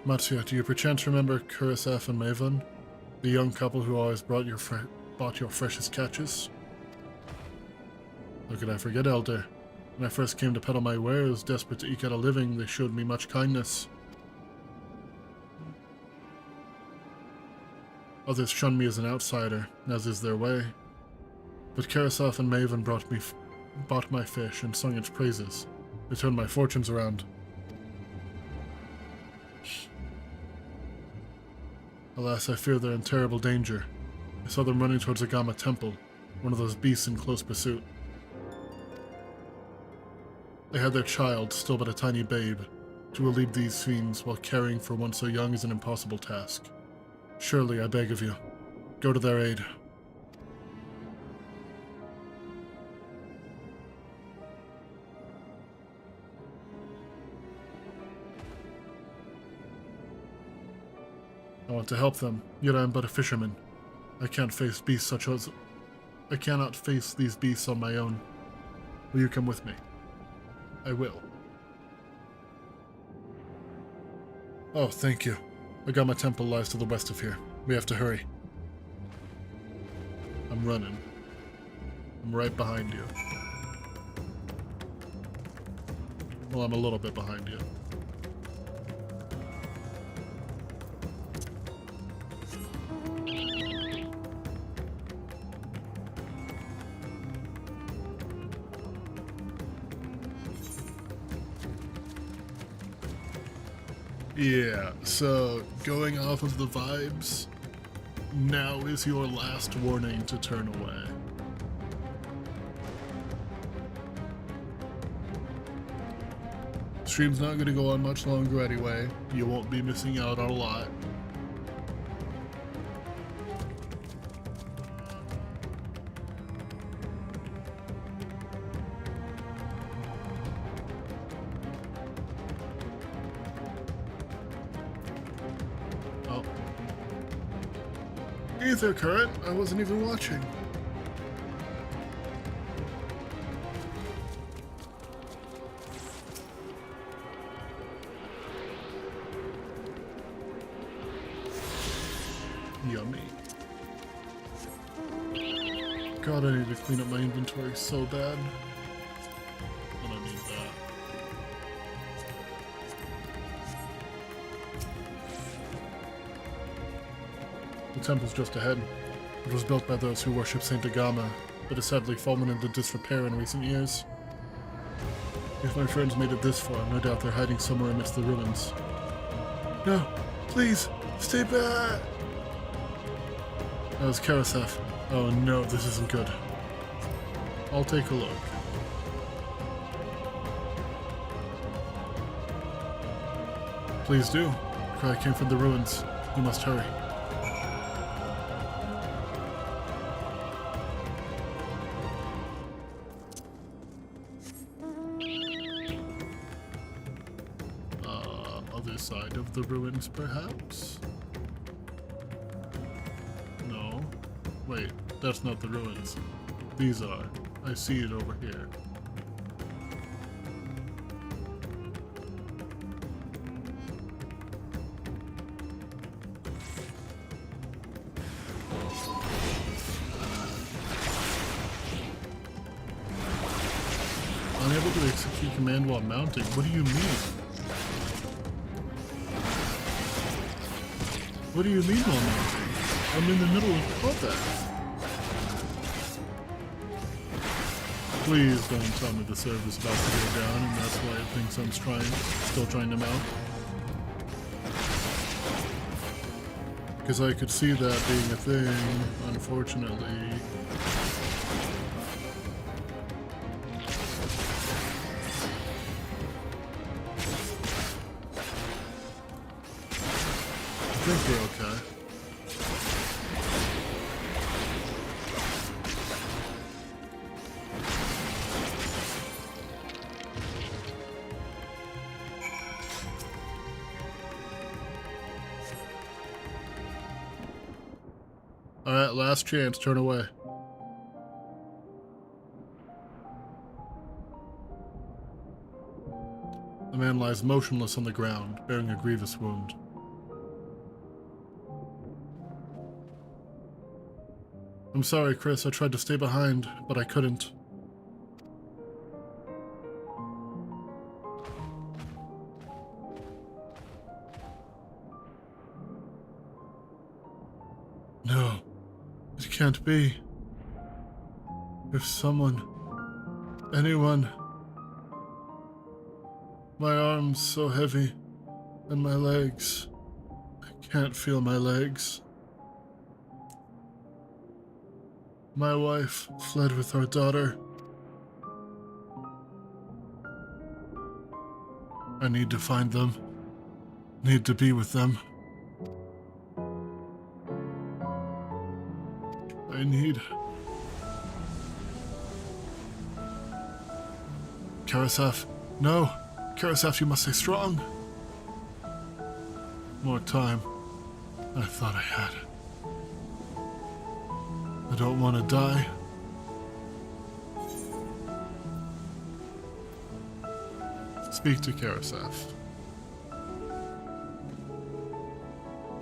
Matsuya, do you perchance remember Kurasef and Maven? The young couple who always bought your freshest catches? How could I forget, Elder? When I first came to peddle my wares, desperate to eke out a living, they showed me much kindness. Others shunned me as an outsider, as is their way. But Karasov and Maven bought my fish and sung its praises. They turned my fortunes around. Alas, I fear they're in terrible danger. I saw them running towards the Gama Temple, one of those beasts in close pursuit. They had their child, still but a tiny babe. To relieve these fiends while caring for one so young is an impossible task. Surely, I beg of you, go to their aid. I want to help them, yet I am but a fisherman. I cannot face these beasts on my own. Will you come with me? I will. Oh, thank you. The Gama Temple lies to the west of here. We have to hurry. I'm running. I'm right behind you. Well, I'm a little bit behind you. Yeah, so going off of the vibes, now is your last warning to turn away. Stream's not going to go on much longer anyway. You won't be missing out on a lot. Ether current? I wasn't even watching. Yummy. God, I need to clean up my inventory so bad. I don't need that. The temple's just ahead. It was built by those who worship Saint Agama, but has sadly fallen into disrepair in recent years. If my friends made it this far, no doubt they're hiding somewhere amidst the ruins. No, please, stay back! That was Karasef. Oh no, this isn't good. I'll take a look. Please do. The cry came from the ruins. You must hurry. Other side of the ruins, perhaps? No. Wait, that's not the ruins. These are. I see it over here. Unable to execute command while mounting? What do you mean? What do you mean while mounting? I'm in the middle of combat. Please don't tell me the server's about to go down and that's why it thinks I'm still trying to mount. Because I could see that being a thing, unfortunately. I think we're okay. Alright, last chance, turn away. The man lies motionless on the ground, bearing a grievous wound. I'm sorry, Chris, I tried to stay behind, but I couldn't. No, it can't be. If someone, anyone, my arms so heavy, and my legs, I can't feel my legs. My wife fled with our daughter. I need to find them. Need to be with them. I need... Karasef, no! Karasef, you must stay strong! More time. I thought I had. I don't want to die. Speak to Karasef.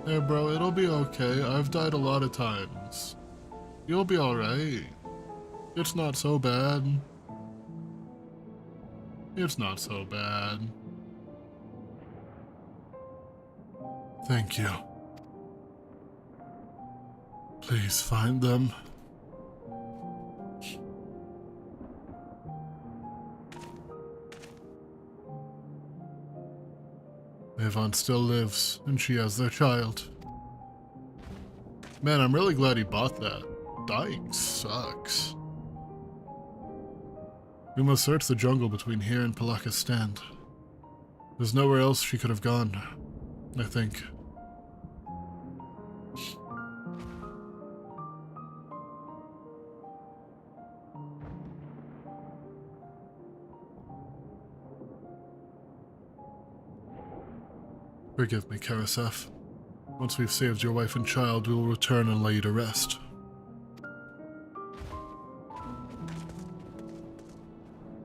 Hey bro, it'll be okay. I've died a lot of times. You'll be alright. It's not so bad. It's not so bad. Thank you. Please find them. Avon still lives, and she has their child. Man, I'm really glad he bought that. Dying sucks. We must search the jungle between here and Palaka's stand. There's nowhere else she could have gone, I think. Forgive me, Karasef. Once we've saved your wife and child, we will return and lay you to rest.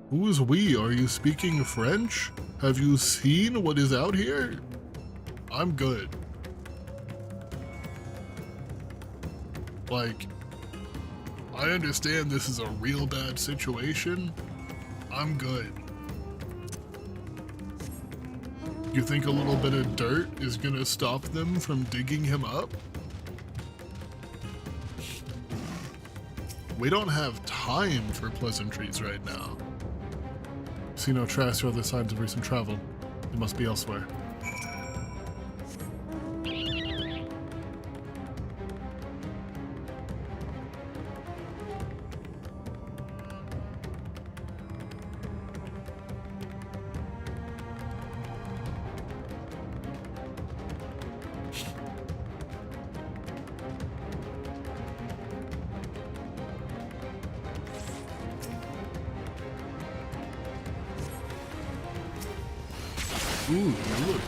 Who is we? Are you speaking French? Have you seen what is out here? I'm good. Like, I understand this is a real bad situation. I'm good. You think a little bit of dirt is gonna stop them from digging him up? We don't have time for pleasantries right now. See no tracks or other signs of recent travel. It must be elsewhere. Ooh, look.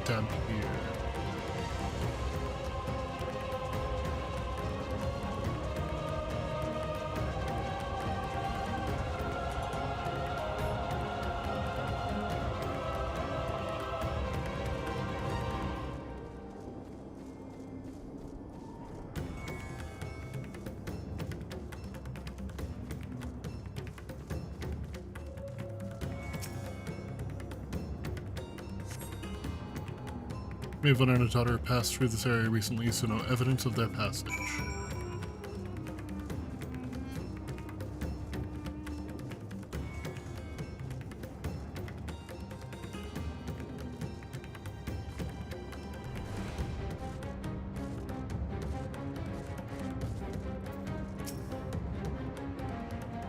Down here. Maven and her daughter passed through this area recently, so no evidence of their passage.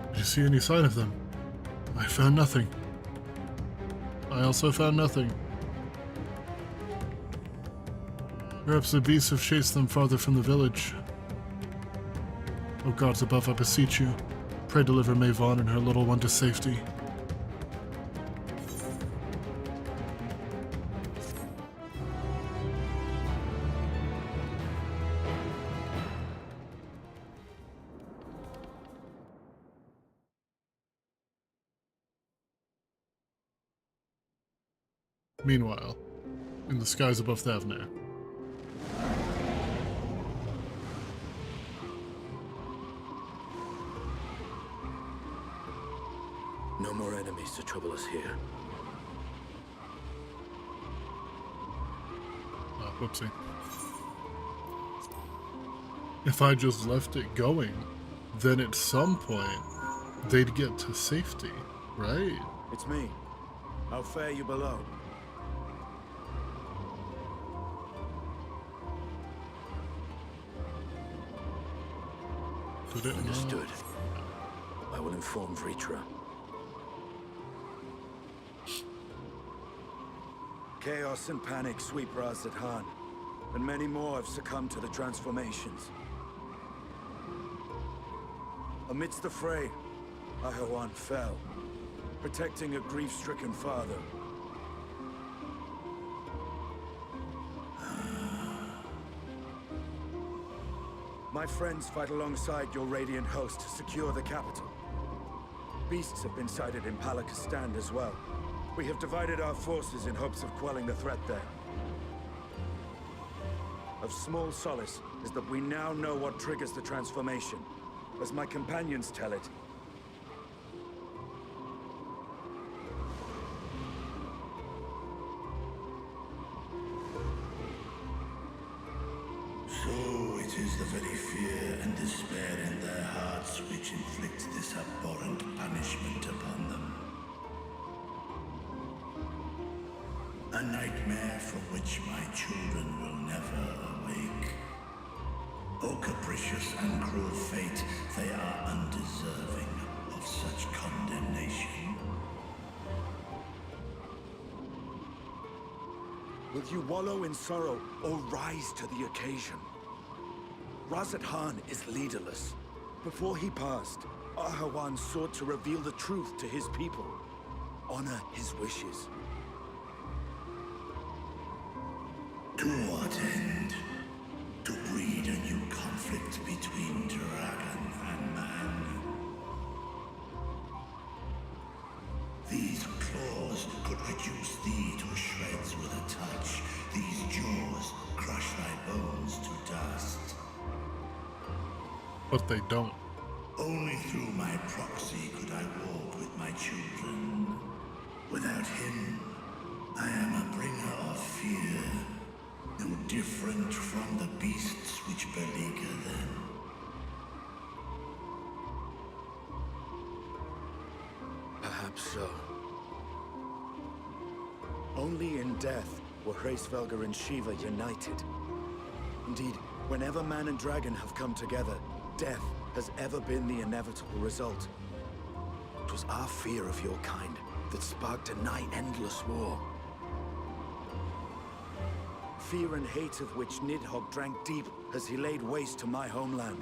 Did you see any sign of them? I found nothing. I also found nothing. Perhaps the beasts have chased them farther from the village. O gods above, I beseech you, pray deliver Maven and her little one to safety. Meanwhile, in the skies above Thavnair. No more enemies to trouble us here. Whoopsie. If I just left it going, then at some point, they'd get to safety, right? It's me. How fare you below? Understood. I will inform Vritra. Chaos and panic sweep Ras Zedhan, and many more have succumbed to the transformations. Amidst the fray, Ahawan fell, protecting a grief-stricken father. My friends fight alongside your Radiant host to secure the capital. Beasts have been sighted in Palakistan as well. We have divided our forces in hopes of quelling the threat there. Of small solace is that we now know what triggers the transformation. As my companions tell it, So it is the very fear and despair in their hearts which inflict this abhorrent punishment upon them. A nightmare from which my children will never awake. O capricious and cruel fate, they are undeserving of of such condemnation. Will you wallow in sorrow or rise to the occasion? Razat Khan is leaderless. Before he passed, Ahawan sought to reveal the truth to his people. Honor his wishes. To what end? To breed a new conflict between dragon and man. These claws could reduce thee to shreds with a touch. These jaws crush thy bones to dust. But they don't. Only through my proxy could I walk with my children. Without him, I am a bringer of fear, no different from the beasts which beleaguer them. Perhaps so. Only in death were Hraesvelgr and Shiva united. Indeed, whenever man and dragon have come together, death has ever been the inevitable result. It was our fear of your kind that sparked a nigh-endless war. Fear and hate of which Nidhogg drank deep as he laid waste to my homeland.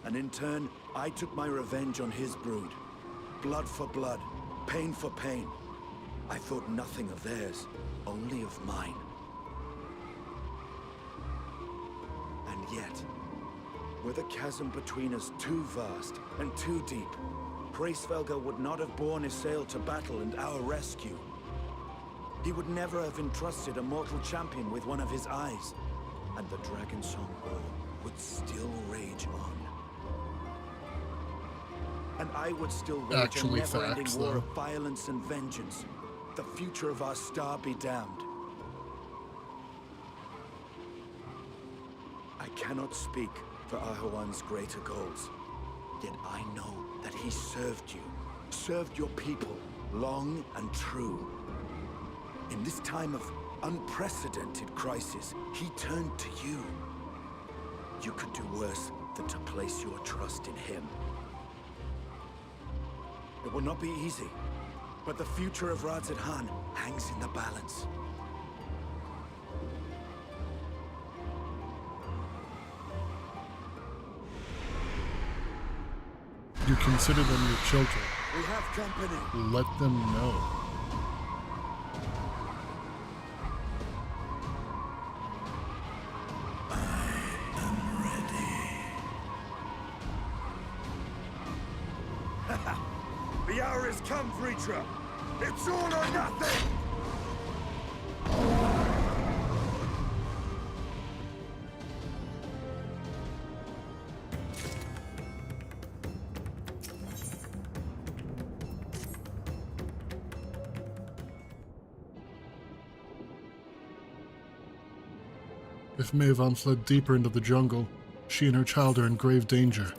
And in turn, I took my revenge on his brood. Blood for blood, pain for pain. I thought nothing of theirs, only of mine. And yet, were the chasm between us too vast and too deep, Hraesvelgr would not have borne Isael to battle and our rescue. He would never have entrusted a mortal champion with one of his eyes, and the Dragonsong War would still rage on. And I would still wage Actually a never-ending facts, war though. of violence and vengeance. The future of our star be damned. I cannot speak for Ahawan's greater goals, yet I know that he served you, served your people, long and true. In this time of unprecedented crisis, he turned to you. You could do worse than to place your trust in him. It will not be easy, but the future of Razat Khan hangs in the balance. You consider them your children. We have company. Let them know. The hour has come, Vritra. It's all or nothing! If Maevan fled deeper into the jungle, she and her child are in grave danger.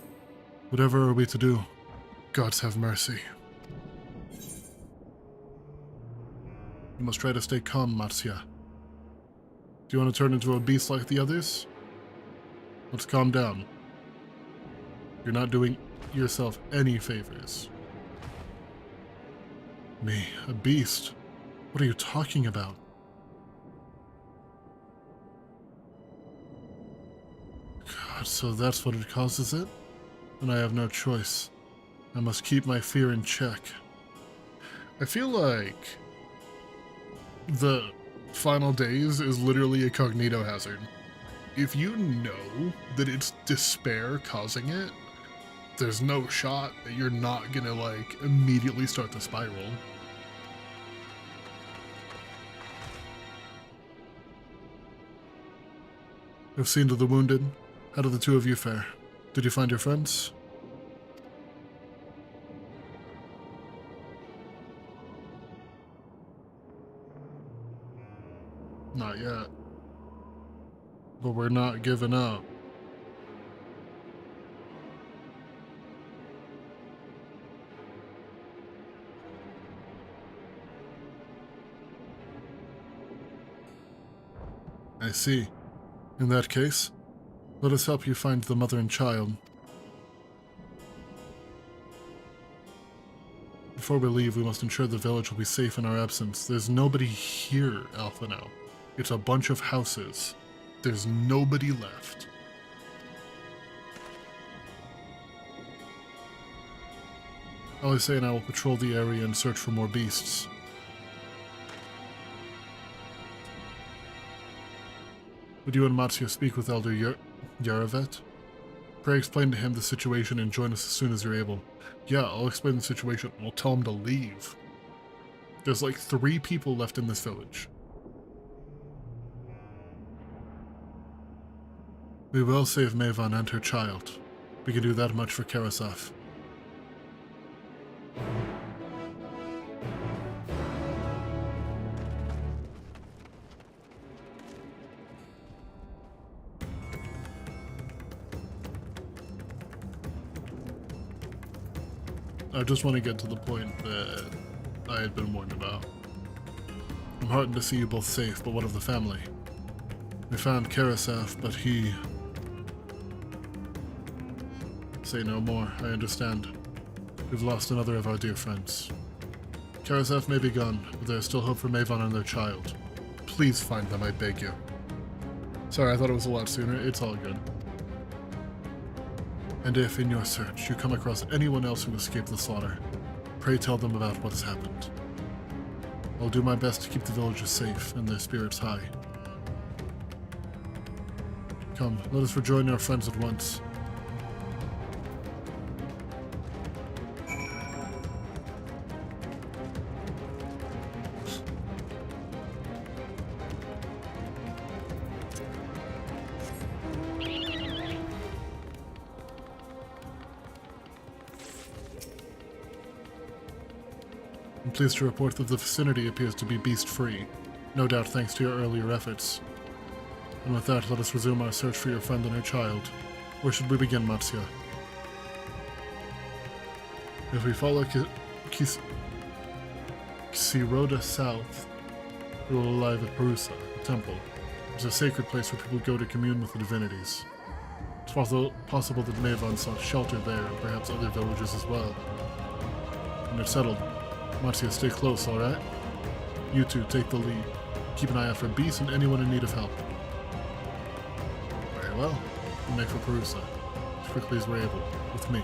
Whatever are we to do? Gods have mercy. You must try to stay calm, Marcia. Do you want to turn into a beast like the others? Let's calm down. You're not doing yourself any favors. Me, a beast? What are you talking about? God, so that's what it causes it? And I have no choice. I must keep my fear in check. I feel like the final days is literally a cognito hazard. If you know that it's despair causing it, there's no shot that you're not gonna like immediately start the spiral. I've seen to the wounded. How did the two of you fare? Did you find your friends? Not yet. But we're not giving up. I see. In that case, let us help you find the mother and child. before we leave, we must ensure the village will be safe in our absence. There's nobody here, Alpha now. It's a bunch of houses. There's nobody left. Alisaie and I will patrol the area and search for more beasts. Would you and Matsya speak with Elder Yaravet? Pray explain to him the situation and join us as soon as you're able. Yeah, I'll explain the situation. I'll tell him to leave. There's like 3 people left in this village. We will save Maven and her child. We can do that much for Karasaf. I just want to get to the point that I had been warned about. I'm heartened to see you both safe, but what of the family? We found Karasaf, but he... Say no more, I understand. We've lost another of our dear friends. Karasaf may be gone, but there is still hope for Maven and their child. Please find them, I beg you. Sorry, I thought it was a lot sooner. It's all good. And if, in your search, you come across anyone else who escaped the slaughter, pray tell them about what has happened. I'll do my best to keep the villagers safe and their spirits high. Come, let us rejoin our friends at once. I'm pleased to report that the vicinity appears to be beast-free, no doubt thanks to your earlier efforts. And with that, let us resume our search for your friend and her child. Where should we begin, Matsya? If we follow Xiroda south, we will arrive at Perusa, the temple. It's a sacred place where people go to commune with the divinities. It's possible that Maven sought shelter there, and perhaps other villages as well. And it's settled. Matsya, stay close, alright? You two, take the lead. Keep an eye out for beasts and anyone in need of help. Very well. We'll make for Perusa, as quickly as we're able, with me.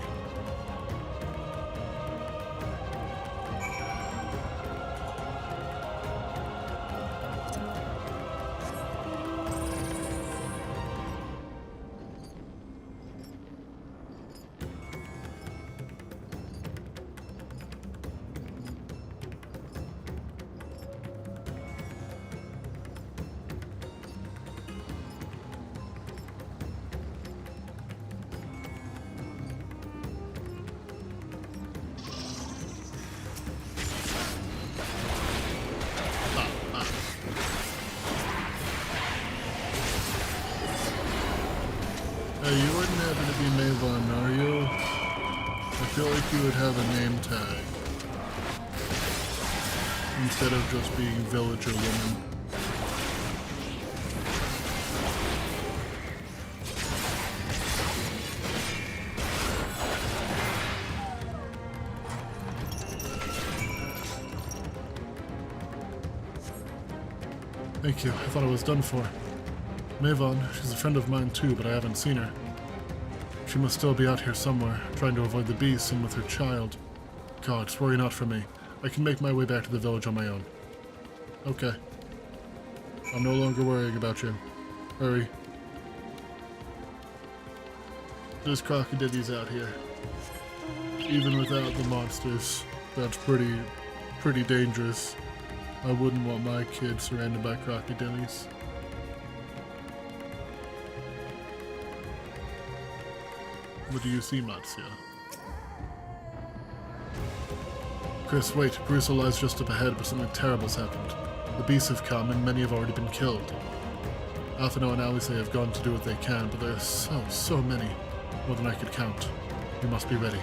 You wouldn't happen to be Maven, are you? I feel like you would have a name tag. Instead of just being villager woman. Thank you. I thought I was done for. Maven, she's a friend of mine too, but I haven't seen her. She must still be out here somewhere, trying to avoid the beasts and with her child. Gods, worry not for me. I can make my way back to the village on my own. Okay. I'm no longer worrying about you. Hurry. There's crocodilies out here. Even without the monsters, that's pretty dangerous. I wouldn't want my kids surrounded by crocodilies. What do you see, Matsya? Chris, wait. Perusa lies just up ahead, but something terrible's happened. The beasts have come, and many have already been killed. Alphinaud and Alisaie have gone to do what they can, but there are so many. More than I could count. You must be ready.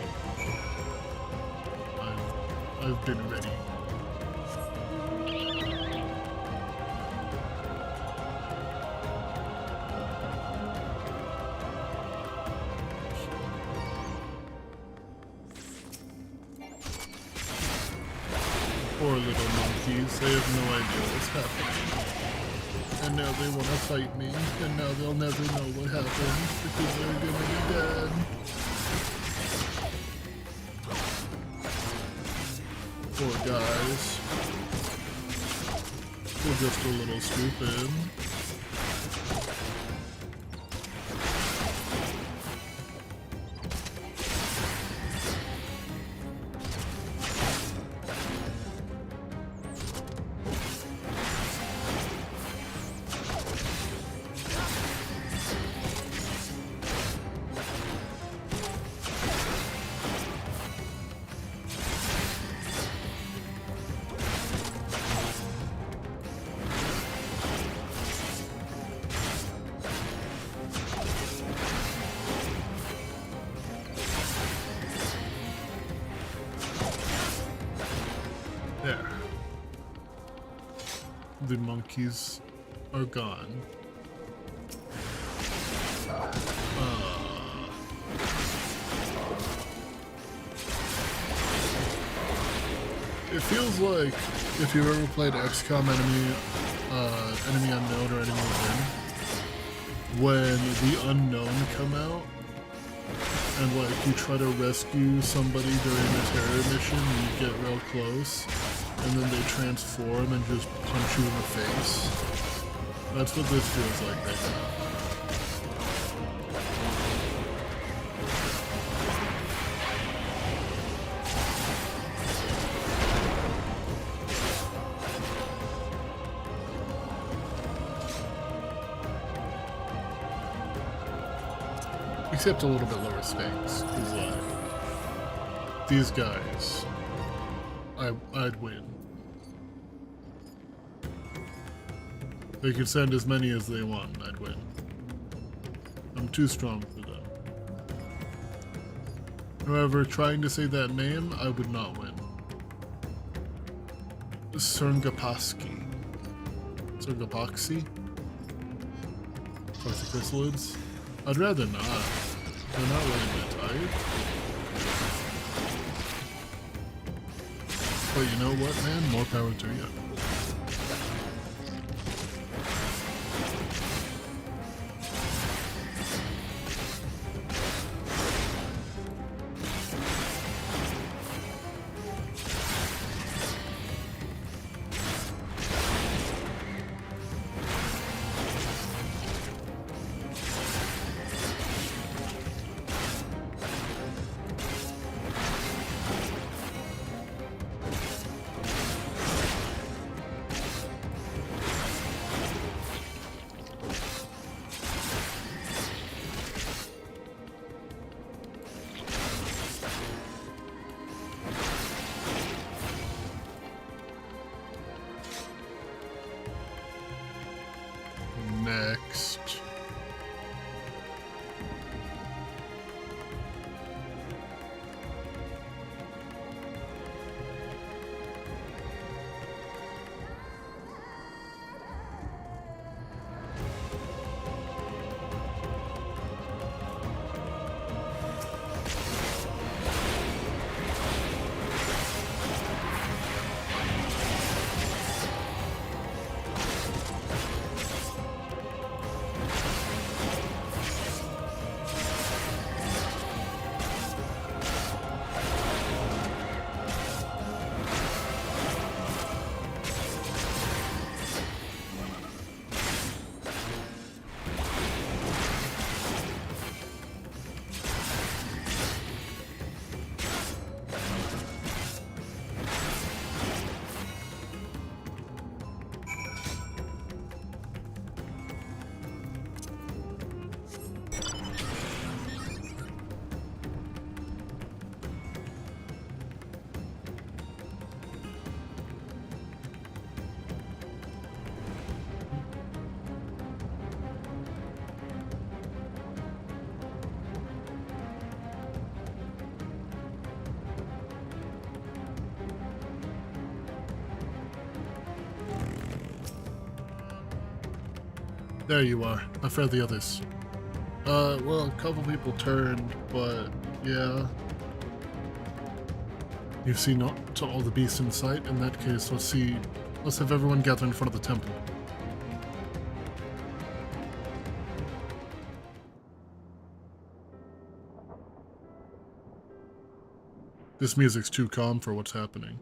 I've been ready. Poor little monkeys, they have no idea what's happening. And now they want to fight me, and now they'll never know what happened because they're gonna be dead. Poor guys. They're just a little stupid. There. The monkeys are gone. It feels like if you've ever played XCOM Enemy Unknown or Enemy Within, when the Unknown come out, and like you try to rescue somebody during a terror mission, and you get real close, and then they transform and just punch you in the face. That's what this feels like right now. Except a little bit lower stakes, because like, these guys, I'd win. They could send as many as they want, and I'd win. I'm too strong for them. However, trying to say that name, I would not win. Cerngapaski. Cerngapaxi? Carthichrysalids? I'd rather not. They're not really that tired. But you know what, man? More power to you. Next. There you are. I fared the others. Well, a couple people turned, but yeah. You've seen to all the beasts in sight. In that case, let's have everyone gather in front of the temple. This music's too calm for what's happening.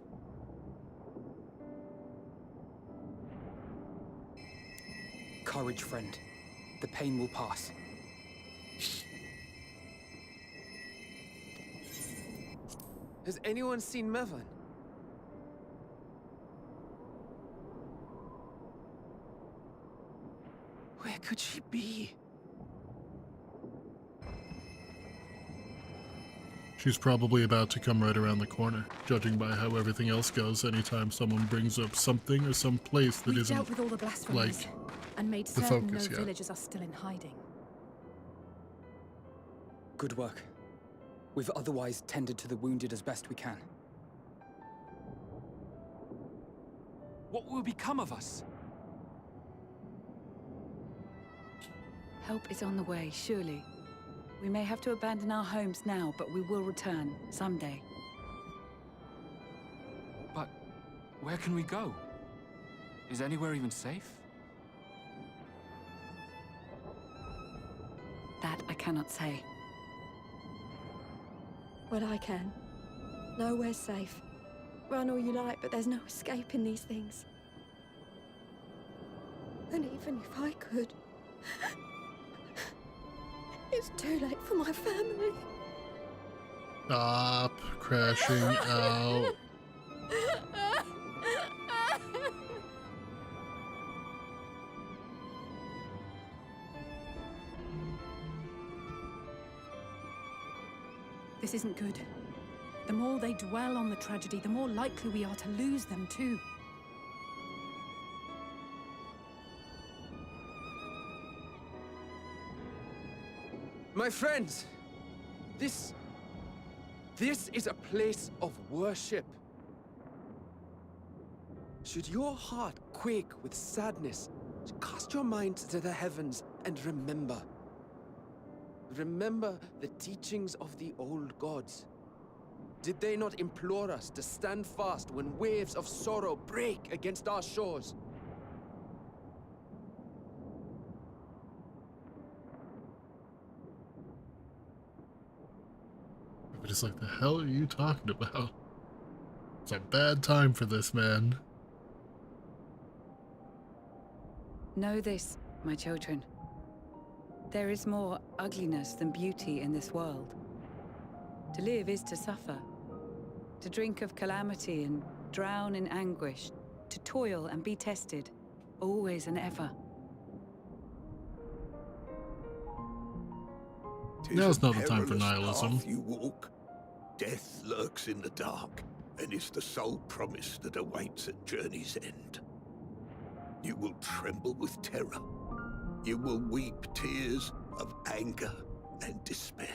Courage, friend. The pain will pass. Has anyone seen Mevan? Where could she be? She's probably about to come right around the corner, judging by how everything else goes anytime someone brings up something or some place that We've isn't dealt with all the blasphemies like and made the certain focus, no yeah. villagers are still in hiding. Good work. We've otherwise tended to the wounded as best we can. What will become of us? Help is on the way, surely. We may have to abandon our homes now, but we will return someday. But where can we go? Is anywhere even safe? That I cannot say. Well, I can. Nowhere's safe. Run all you like, but there's no escape in these things. And even if I could, it's too late for my family. Stop crashing out. This isn't good. The more they dwell on the tragedy, the more likely we are to lose them too. My friends, this is a place of worship. Should your heart quake with sadness, cast your mind to the heavens and remember. Remember the teachings of the old gods. Did they not implore us to stand fast when waves of sorrow break against our shores? But it's like, the hell are you talking about? It's a bad time for this, man. Know this, my children. There is more ugliness than beauty in this world. To live is to suffer. To drink of calamity and drown in anguish. To toil and be tested, always and ever. Now's not the time for nihilism. Path you walk. Death lurks in the dark, and is the sole promise that awaits at journey's end. You will tremble with terror. You will weep tears of anger and despair.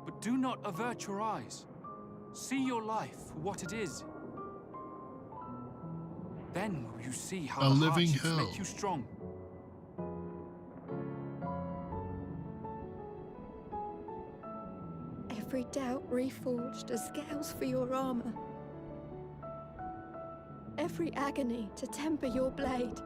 But do not avert your eyes. See your life for what it is. Then will you see how A the living hardships hell. make you strong. Every doubt reforged as scales for your armor. Every agony to temper your blade.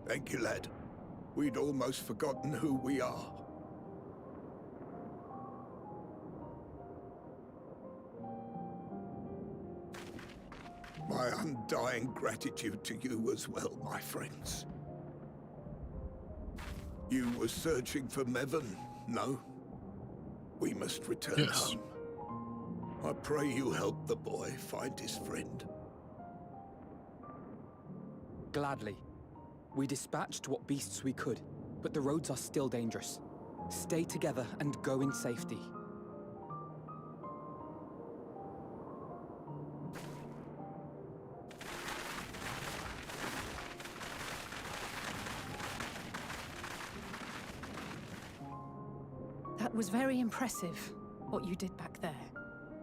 Thank you, lad. We'd almost forgotten who we are. My undying gratitude to you as well, my friends. You were searching for Mevan, no? We must return Yes. home. I pray you help the boy find his friend. Gladly. We dispatched what beasts we could, but the roads are still dangerous. Stay together and go in safety. That was very impressive, what you did back there.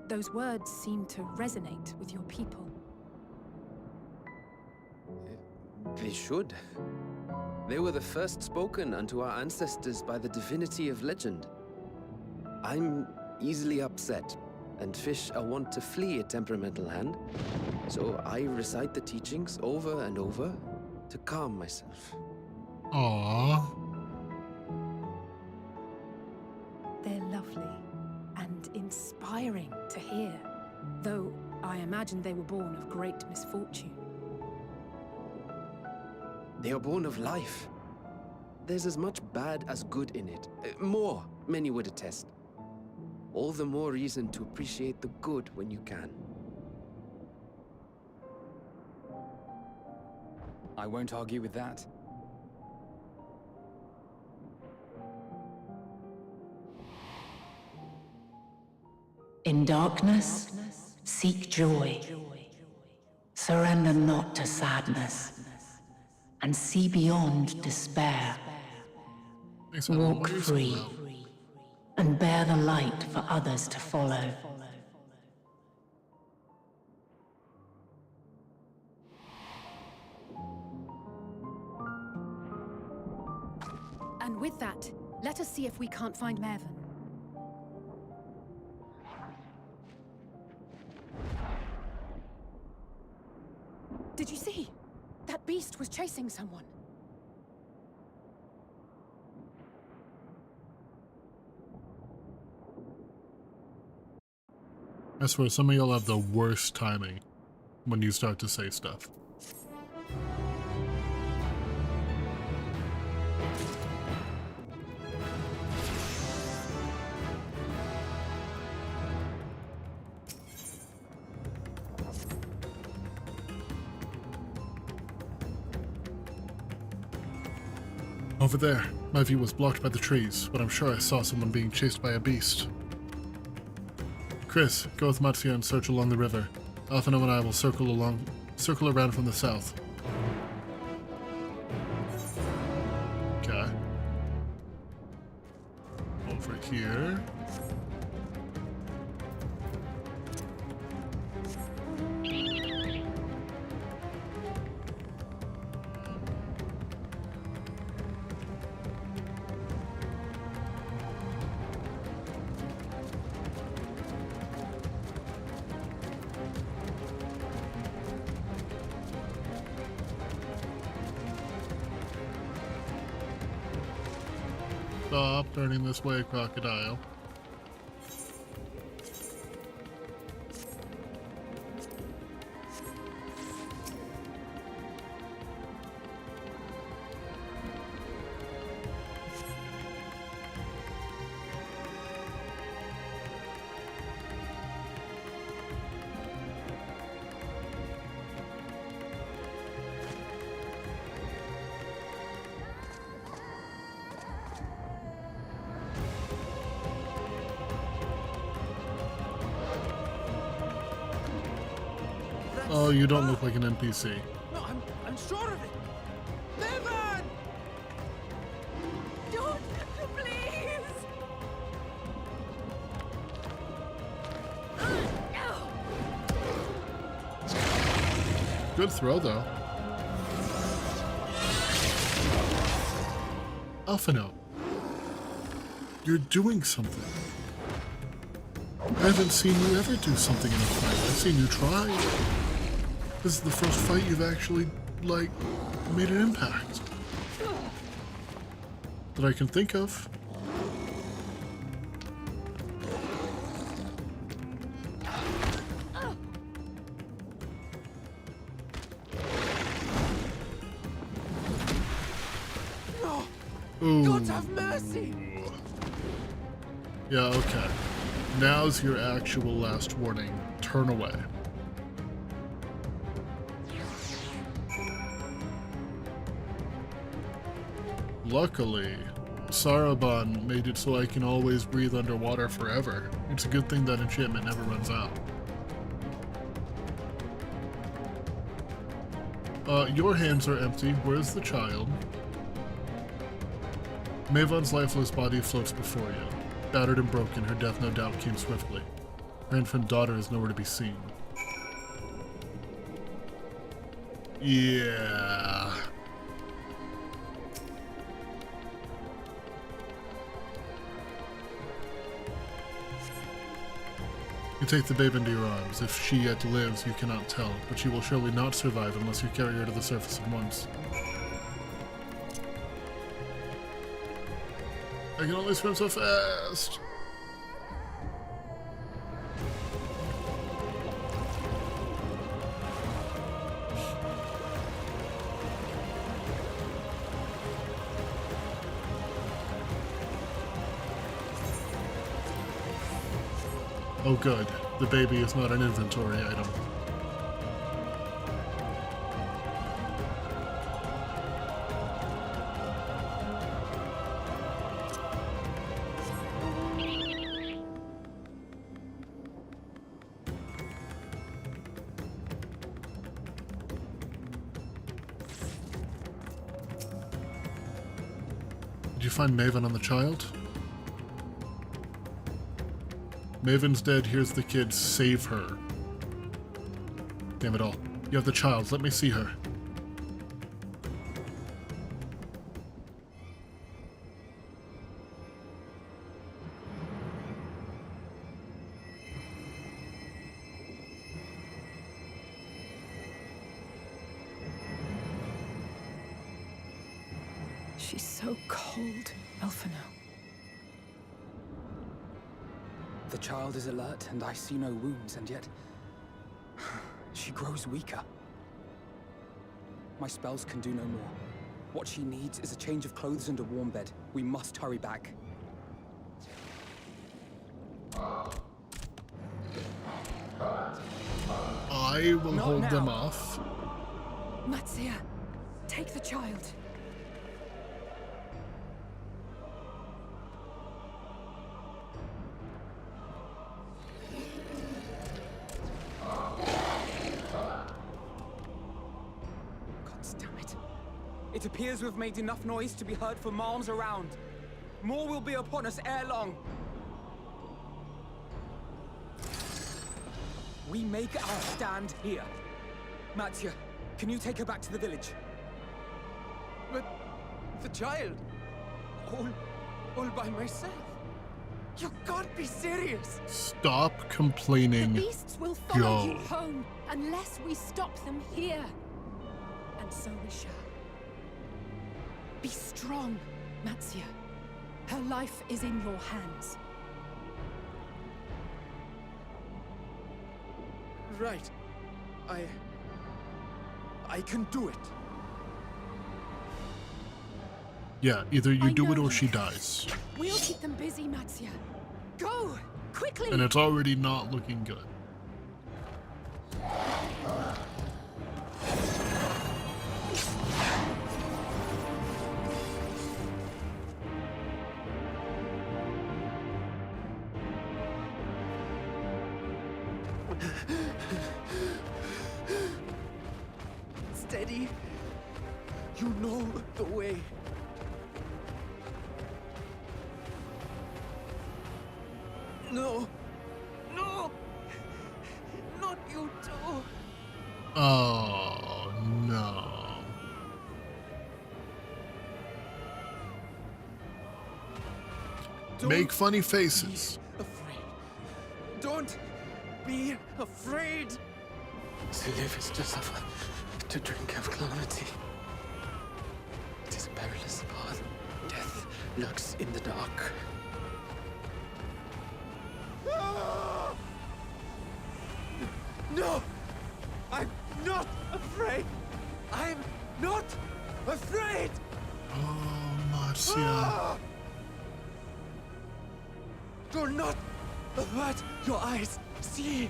Those words seem to resonate with your people. They should. They were the first spoken unto our ancestors by the divinity of legend. I'm easily upset, and fish are wont to flee a temperamental hand, so I recite the teachings over and over to calm myself. Aww. They're lovely and inspiring to hear, though I imagine they were born of great misfortune. They are born of life. There's as much bad as good in it. More, many would attest. All the more reason to appreciate the good when you can. I won't argue with that. In darkness, seek joy. Surrender not to sadness, and see beyond despair. Walk free, and bear the light for others to follow. And with that, let us see if we can't find Mervyn. Did you see? That beast was chasing someone. I swear, some of y'all have the worst timing when you start to say stuff. Over there. My view was blocked by the trees, but I'm sure I saw someone being chased by a beast. Chris, go with Matzia and search along the river. Alphino and I will circle around from the south. Okay. Over here. Stop turning this way, crocodile. Oh, you don't look like an NPC. No, I'm sure of it. Mervyn! Don't, please! Good throw, though. Alphino, you're doing something. I haven't seen you ever do something in a fight. I've seen you try. This is the first fight you've actually, like, made an impact. That I can think of. No! Ooh. God have mercy! Yeah, okay. Now's your actual last warning. Turn away. Luckily, Sarabon made it so I can always breathe underwater forever. It's a good thing that enchantment never runs out. Your hands are empty. Where's the child? Mavon's lifeless body floats before you. Battered and broken, her death no doubt came swiftly. Her infant daughter is nowhere to be seen. Yeah. You take the babe into your arms. If she yet lives, you cannot tell, but she will surely not survive unless you carry her to the surface at once. I can only swim so fast! Oh good, the baby is not an inventory item. Did you find Maven on the child? Maven's dead, here's the kid, save her. Damn it all. You have the child, let me see her. She's so cold, Alphino. The child is alert, and I see no wounds, and yet... she grows weaker. My spells can do no more. What she needs is a change of clothes and a warm bed. We must hurry back. I will hold them off. Matsia, take the child. It appears we've made enough noise to be heard for miles around. More will be upon us ere long. We make our stand here. Matsia, can you take her back to the village? But the child, all by myself. You can't be serious. Stop complaining. The beasts will follow you home unless we stop them here. And so we shall. Be strong, Matsia. Her life is in your hands. Right. I can do it. Yeah, either you do it or she dies. We'll keep them busy, Matsia. Go! Quickly! And it's already not looking good. Steady. You know the way. No. No. Not you too. Oh, no. Make funny faces. Don't be afraid. To live is to suffer, to drink of calamity. It is a perilous path. Death lurks in the dark. No! I'm not afraid! I'm not afraid! Oh, Marcia. Do not avert your eyes. See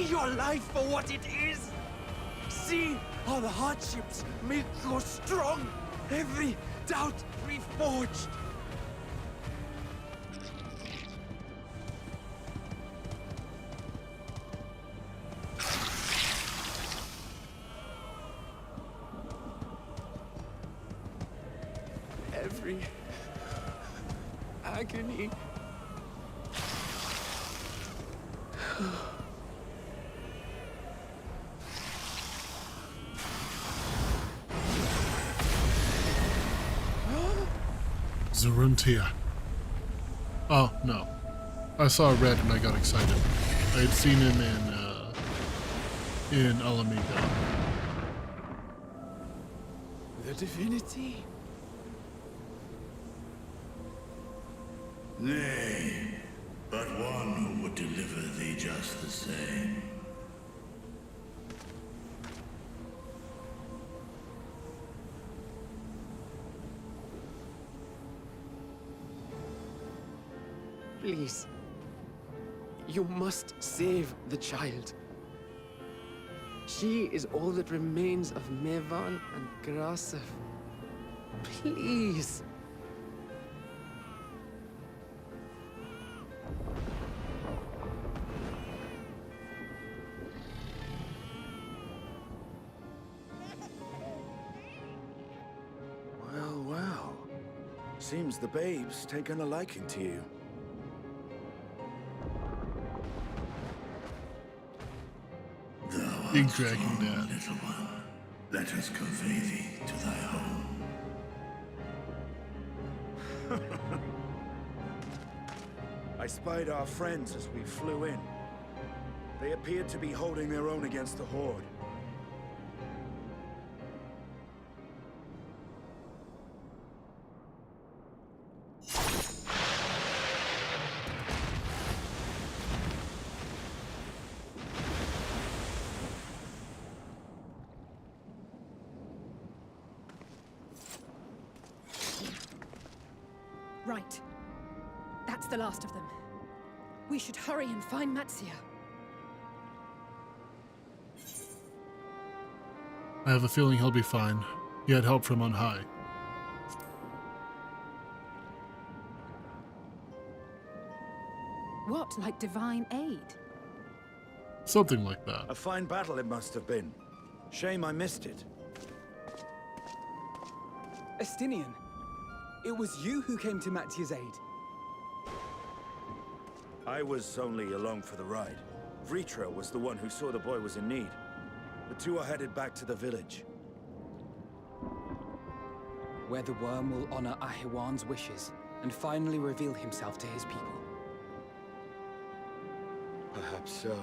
your life for what it is. See how the hardships make you strong. Every doubt reforged. every agony. Zeruntia. Oh, no. I saw red and I got excited. I had seen him in Alameda. The divinity? Nay, but one who would deliver thee just the same. Please. You must save the child. She is all that remains of Mevan and Grasef. Please. Well, well. Seems the babe's taken a liking to you. Big dragon dad. Little one, let us convey thee to thy home. I spied our friends as we flew in. They appeared to be holding their own against the Horde. Right. That's the last of them. We should hurry and find Matzia. I have a feeling he'll be fine. He had help from on high. What, like divine aid? Something like that. A fine battle it must have been. Shame I missed it. Estinian, it was you who came to Mattia's aid. I was only along for the ride. Vritra was the one who saw the boy was in need. The two are headed back to the village. Where the worm will honor Ahiwan's wishes and finally reveal himself to his people. Perhaps so.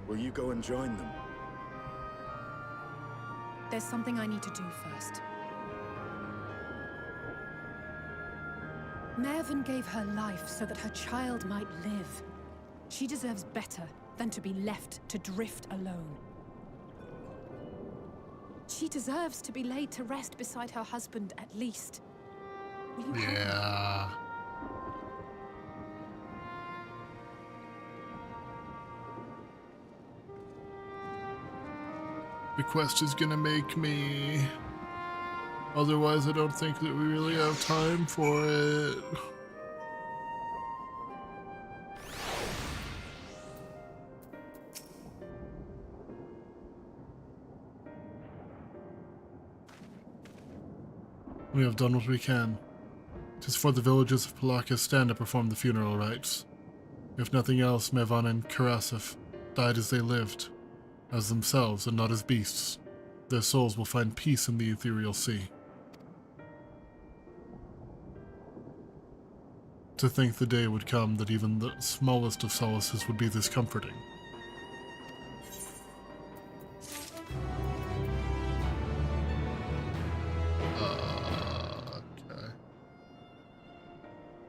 Will you go and join them? There's something I need to do first. Mervyn gave her life so that her child might live. She deserves better than to be left to drift alone. She deserves to be laid to rest beside her husband, at least. Will you help me? Yeah. The quest is gonna make me. Otherwise, I don't think that we really have time for it. We have done what we can. 'Tis for the villages of Palakistan to perform the funeral rites. If nothing else, Mevan and Karasif died as they lived, as themselves and not as beasts. Their souls will find peace in the ethereal sea. To think the day would come that even the smallest of solaces would be this comforting. Okay.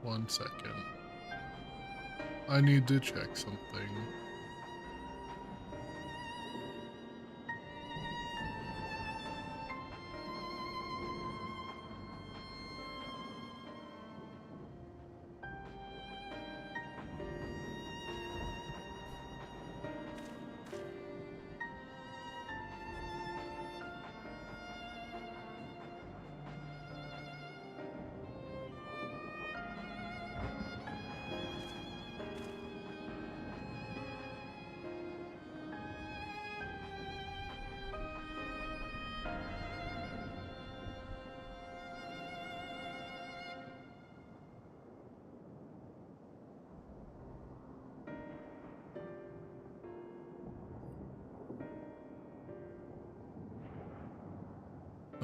1 second. I need to check something.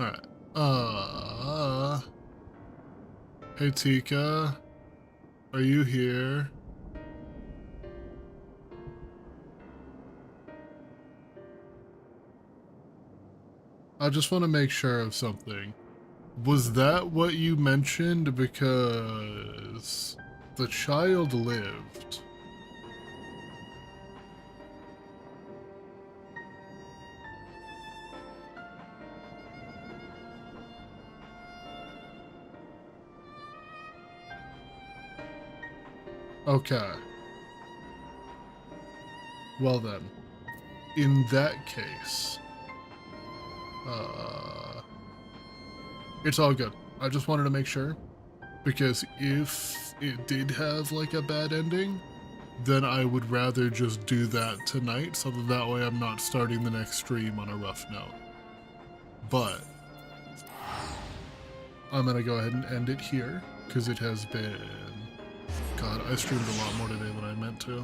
Alright. Hey Tika. Are you here? I just want to make sure of something. Was that what you mentioned? Because the child lived. Okay. Well then, in that case, it's all good. I just wanted to make sure, because if it did have like a bad ending, then I would rather just do that tonight, so that way I'm not starting the next stream on a rough note. But I'm gonna go ahead and end it here, because it has been... God, I streamed a lot more today than I meant to.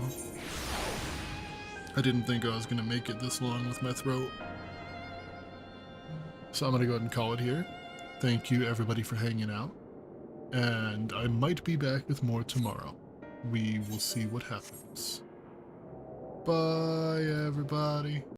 I didn't think I was gonna make it this long with my throat. So I'm gonna go ahead and call it here. Thank you everybody for hanging out. And I might be back with more tomorrow. We will see what happens. Bye everybody.